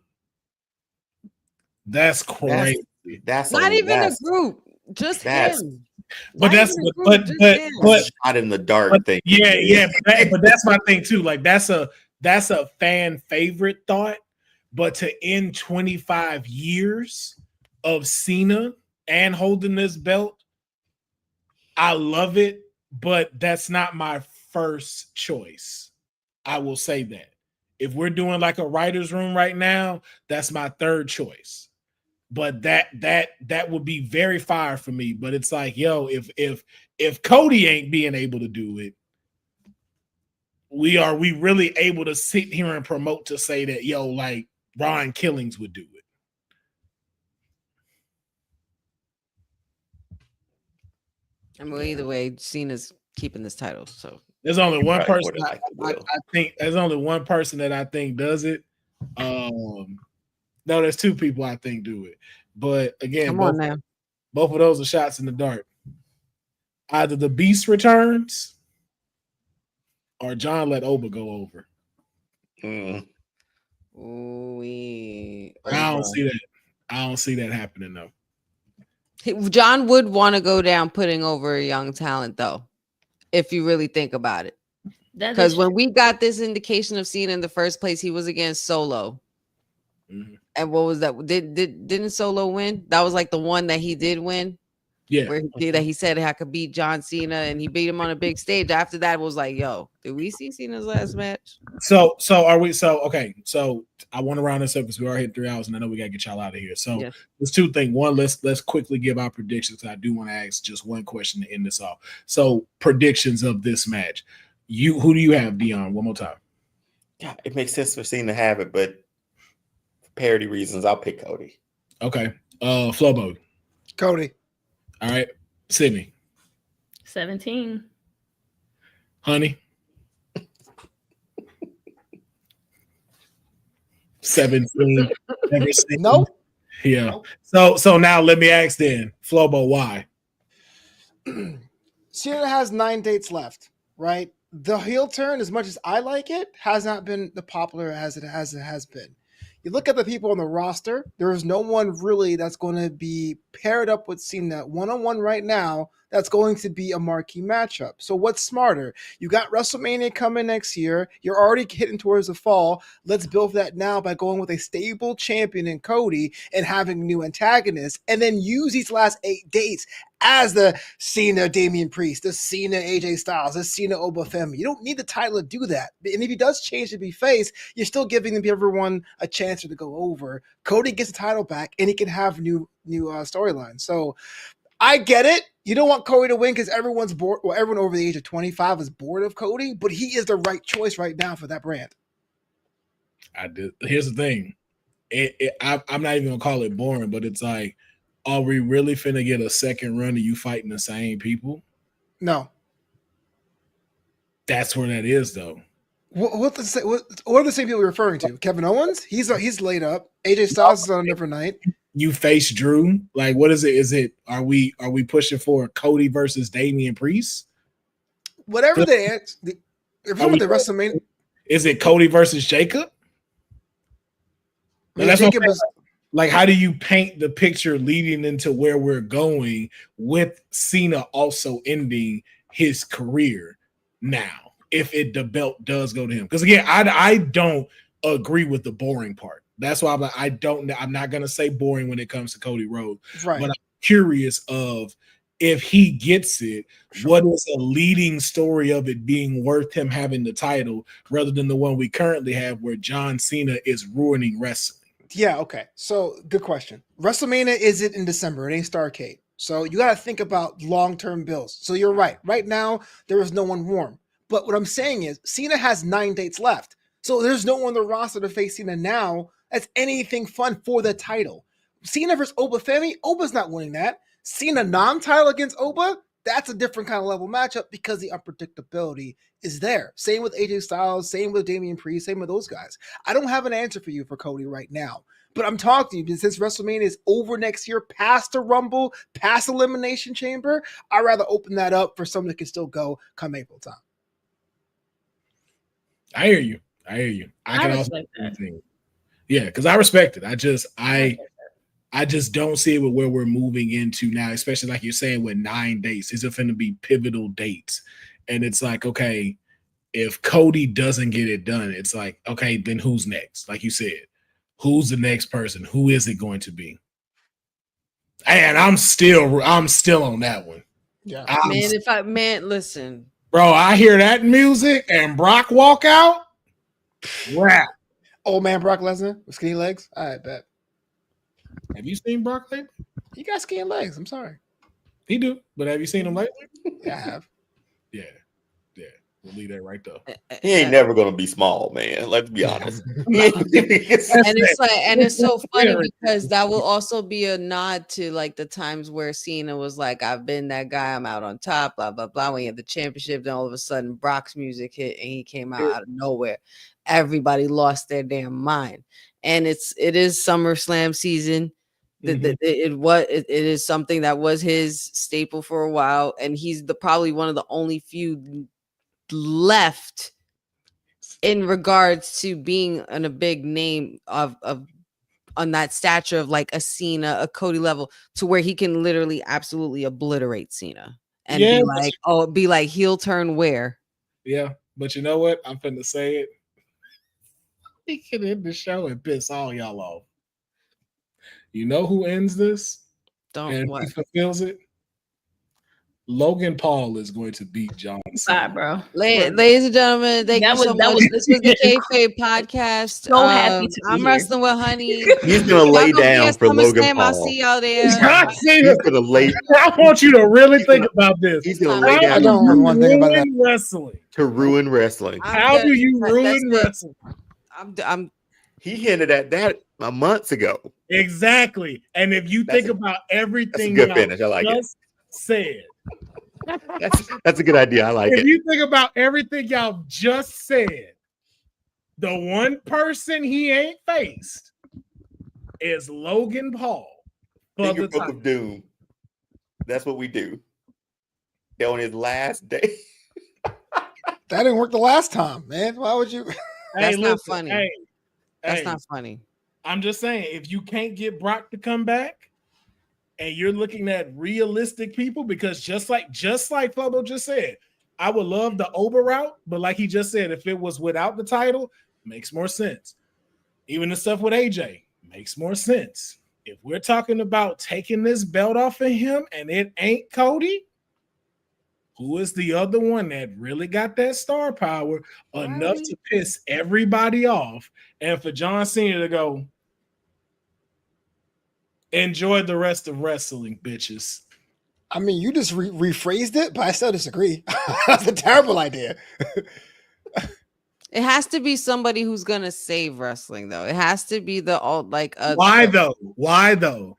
that's crazy. That's not even a group, just him. But shot in the dark thing. Yeah. But that's my thing too. Like that's a fan favorite thought. But to end 25 years of Cena and holding this belt, I love it. But that's not my first choice. I will say that. If we're doing like a writer's room right now, that's my third choice. But that would be very fire for me. But it's like, yo, if Cody ain't being able to do it, we really able to sit here and promote to say that, yo, like Ron Killings would do it. I mean, either way, Cena's keeping this title, so. There's only one person I think. There's only one person that I think does it. No, there's 2 people I think do it. But again, both of those are shots in the dark. Either the Beast returns, or John let Oba go over. I don't see that. I don't see that happening though. John would want to go down putting over a young talent though. If you really think about it, because when we got this indication of Cena in the first place, he was against Solo, and what was that? Didn't Solo win? That was like the one that he did win. Yeah. where he said I could beat John Cena, and he beat him on a big stage. After that, it was like, yo, did we see Cena's last match? So are we? So okay. So I want to round this up because we already hit 3 hours, and I know we gotta get y'all out of here. So Yes. there's two things. One, let's quickly give our predictions. I do want to ask just one question to end this off. So predictions of this match. Who do you have, Deonne? One more time. Yeah, it makes sense for Cena to have it, but for parody reasons, I'll pick Cody. Okay. Flobo. Cody. All right. Sydney. 17. Honey. 17. Never seen. Nope. Yeah. So now let me ask then, Flobo, why? Cena has 9 dates left, right? The heel turn, as much as I like it, has not been the popular as it has been. You look at the people on the roster, there is no one really that's going to be paired up with Cena one-on-one right now that's going to be a marquee matchup. So what's smarter? You got WrestleMania coming next year. You're already hitting towards the fall. Let's build that now by going with a stable champion in Cody and having new antagonists, and then use these last 8 dates as the Cena Damian Priest, the Cena AJ Styles, the Cena Obafemi. You don't need the title to do that. And if he does change to be face, you're still giving everyone a chance to go over. Cody gets the title back, and he can have new storylines. So I get it. You don't want Cody to win because everyone's bored. Well, everyone over the age of 25 is bored of Cody, but he is the right choice right now for that brand. Here's the thing. I'm not even gonna call it boring, but it's like, are we really finna get a second run of you fighting the same people? No. That's where that is, though. What are the same people you're referring to? Kevin Owens? He's laid up. AJ Styles is on a different night. You face Drew. Like, what is it? Is it are we pushing for Cody versus Damian Priest? Whatever if you want the WrestleMania, is it Cody versus Jacob? I mean, Jacob is, like, how do you paint the picture leading into where we're going with Cena also ending his career now, if the belt does go to him? Because again, I don't agree with the boring part. That's why I'm not gonna say boring when it comes to Cody Rhodes, right? But I'm curious of if he gets it, what is a leading story of it being worth him having the title rather than the one we currently have where John Cena is ruining wrestling? Yeah, okay. So good question. WrestleMania is it in December? It ain't Starrcade. So you got to think about long-term bills. So you're right. Right now, there is no one warm. But what I'm saying is Cena has 9 dates left. So there's no one on the roster to face Cena now that's anything fun for the title. Cena versus Obafemi, Oba's not winning that. Cena non-title against Oba, that's a different kind of level matchup because the unpredictability is there. Same with AJ Styles, same with Damian Priest, same with those guys. I don't have an answer for you for Cody right now, but I'm talking to you since WrestleMania is over next year, past the Rumble, past Elimination Chamber, I'd rather open that up for someone that can still go come April time. I hear you. I can also yeah, because I respect it. I just don't see it with where we're moving into now, especially like you're saying with 9 dates. These are going to be pivotal dates. And it's like, okay, if Cody doesn't get it done, it's like, okay, then who's next? Like you said, who's the next person? Who is it going to be? And I'm still on that one. Yeah. Listen. Bro, I hear that music and Brock walk out. Wow. Old man Brock Lesnar with skinny legs. I bet. Have you seen Brock lately? He got skinny legs. I'm sorry. He do, but have you seen him lately? Yeah, I have. Yeah. We'll leave that right there. He ain't never gonna be small, man. Let's be honest. And it's so funny because that will also be a nod to like the times where Cena was like, I've been that guy, I'm out on top, blah blah blah. When he had the championship, then all of a sudden Brock's music hit and he came out of nowhere. Everybody lost their damn mind. And it is SummerSlam season. It is something that was his staple for a while, and he's probably one of the only few left in regards to being on a big name of on that stature of like a Cena, a Cody level, to where he can literally absolutely obliterate Cena and be like heel turn where. Yeah, but you know what? I'm finna say it. He can end the show and piss all y'all off. You know who ends this? He fulfills it? Logan Paul is going to beat John Cena. Bye, bro. Ladies and gentlemen, thank you so much. This was the Kayfabe Podcast. So happy to be I'm here. wrestling with Honey. He's gonna lay down for Logan I'll Paul. see y'all there. John Cena. He's gonna lay. I want you to really think about this. He's gonna How lay I down don't want to think about that. Ruin wrestling. to ruin wrestling. How do you ruin wrestling? I'm He hinted at that months ago. Exactly. And if you That's think a- about That's a everything good y'all finish. I like it. just said, That's a good idea. I like if it. you think about everything y'all just said, the one person he ain't faced is Logan Paul. For Finger the book title. of doom. That's what we do. They're on his last day. That didn't work the last time, man. Why would you? That's not funny. Hey, That's hey, not funny. I'm just saying, if you can't get Brock to come back, and you're looking at realistic people, because just like Flobo just said, I would love the Ober route, but like he just said, if it was without the title, makes more sense. Even the stuff with AJ makes more sense. If we're talking about taking this belt off of him and it ain't Cody, who is the other one that really got that star power enough to piss everybody off, and for John Cena to go, enjoy the rest of wrestling, bitches. I mean, you just rephrased it, but I still disagree. That's a terrible idea. It has to be somebody who's gonna save wrestling, though. It has to be Why though? Why though?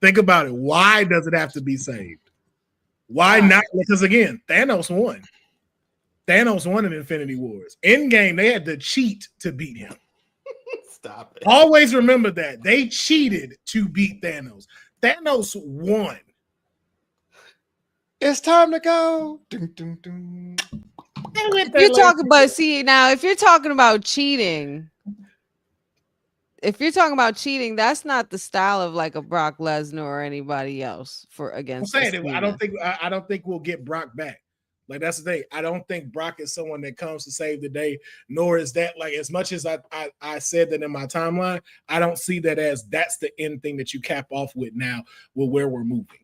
Think about it. Why does it have to be saved? Why not? Because again, Thanos won. Thanos won in Infinity Wars. Endgame, they had to cheat to beat him. Stop it. Always remember that. They cheated to beat Thanos. Thanos won. It's time to go. Dun, dun, dun. If you're talking about if you're talking about cheating, that's not the style of like a Brock Lesnar or anybody else against. I'm saying I don't think we'll get Brock back. Like, that's the thing. I don't think Brock is someone that comes to save the day, nor is that, like, as much as I said that in my timeline, I don't see that as that's the end thing that you cap off with now with where we're moving.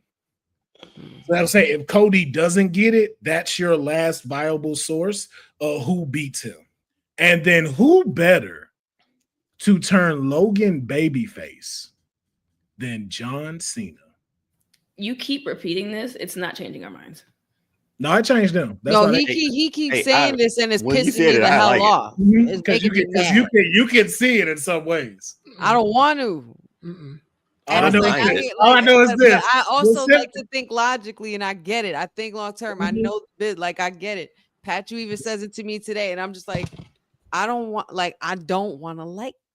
So I would say if Cody doesn't get it, that's your last viable source of who beats him. And then who better to turn Logan babyface than John Cena? You keep repeating this. It's not changing our minds. No, I changed them. That's why he keeps saying this and it's when you pissing said me it, the I hell like it. off. It's because making me mad. you can see it in some ways. I don't want to. Mm-mm. All I know is like this. it. All I know is but this. I also Listen. like to think logically, and I get it. I think long term. I know the bit, like I get it. Pat, you even says it to me today, and I'm just like, I don't want to like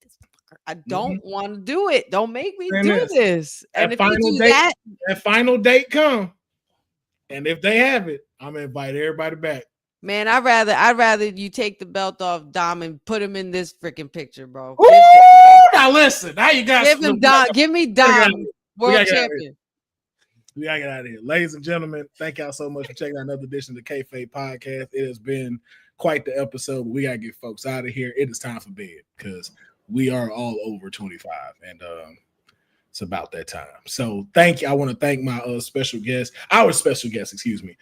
this. I don't want to do it. Don't make me And do this. this. And if you do that final date come, and if they have it, I'm gonna invite everybody back. man, I'd rather you take the belt off Dom and put him in this freaking picture, bro. Ooh, now listen, now you got Give him Dom. Give me Dom, world gotta get out of champion. We gotta get out of here. Ladies and gentlemen, thank y'all so much for checking out another edition of the Kayfabe Podcast. It has been quite the episode, but we gotta get folks out of here. It is time for bed because we are all over 25, and it's about that time. So thank you. I want to thank my our special guest, Sydney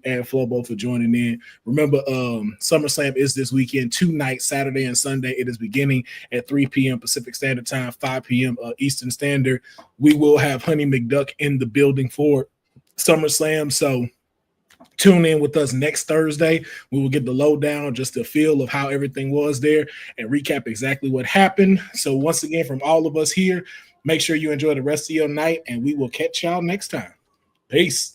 and Flobo for joining in. Remember, SummerSlam is this weekend, 2 nights, Saturday and Sunday. It is beginning at 3 p.m. Pacific Standard Time, 5 p.m. Eastern Standard. We will have Honey McDuck in the building for SummerSlam. So tune in with us next Thursday. We will get the lowdown, just a feel of how everything was there and recap exactly what happened. So once again, from all of us here, make sure you enjoy the rest of your night, and we will catch y'all next time. Peace.